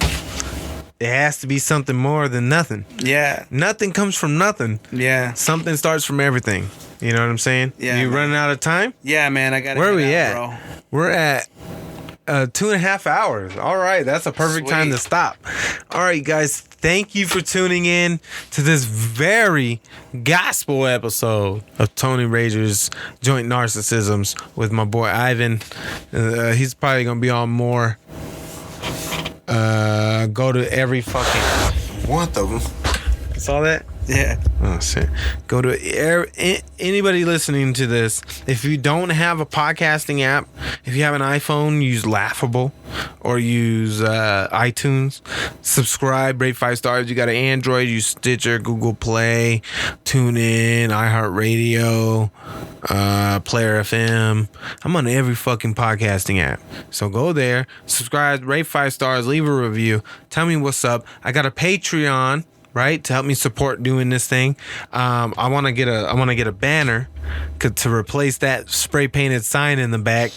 It has to be something more than nothing. Yeah. Nothing comes from nothing. Yeah. Something starts from everything. You know what I'm saying? Yeah. You running out of time? Yeah, man. I got. Where are we at? Bro. We're at 2.5 hours. All right, that's a perfect time to Sweet. stop. All right, guys, thank you for tuning in to this very gospel episode of Tony Rager's Joint Narcissisms with my boy Ivan. He's probably gonna be on more. Go to every fucking one of them. Saw that? Yeah. Oh shit! Go to anybody listening to this. If you don't have a podcasting app, if you have an iPhone, use Laughable or use iTunes. Subscribe, rate 5 stars. You got an Android, use Stitcher, Google Play, TuneIn, iHeartRadio, Player FM. I'm on every fucking podcasting app. So go there, subscribe, rate 5 stars, leave a review. Tell me what's up. I got a Patreon. Right, to help me support doing this thing. I want to get a banner to replace that spray painted sign in the back.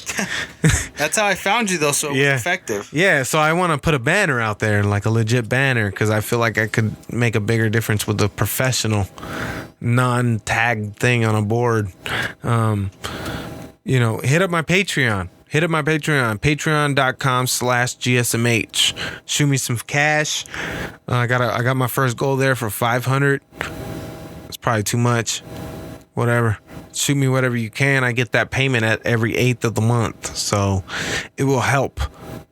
That's how I found you, though, so it was effective. Yeah, so I want to put a banner out there, like a legit banner, because I feel like I could make a bigger difference with a professional, non-tagged thing on a board. Hit up my Patreon. Patreon.com/GSMH. Shoot me some cash. I got my first goal there for 500. It's probably too much. Whatever. Shoot me whatever you can. I get that payment at every 8th of the month. So it will help.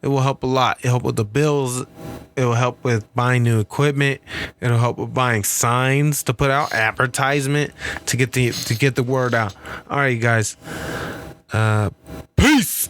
It will help a lot. It'll help with the bills. It will help with buying new equipment. It'll help with buying signs to put out, advertisement to get the word out. All right, you guys. Peace.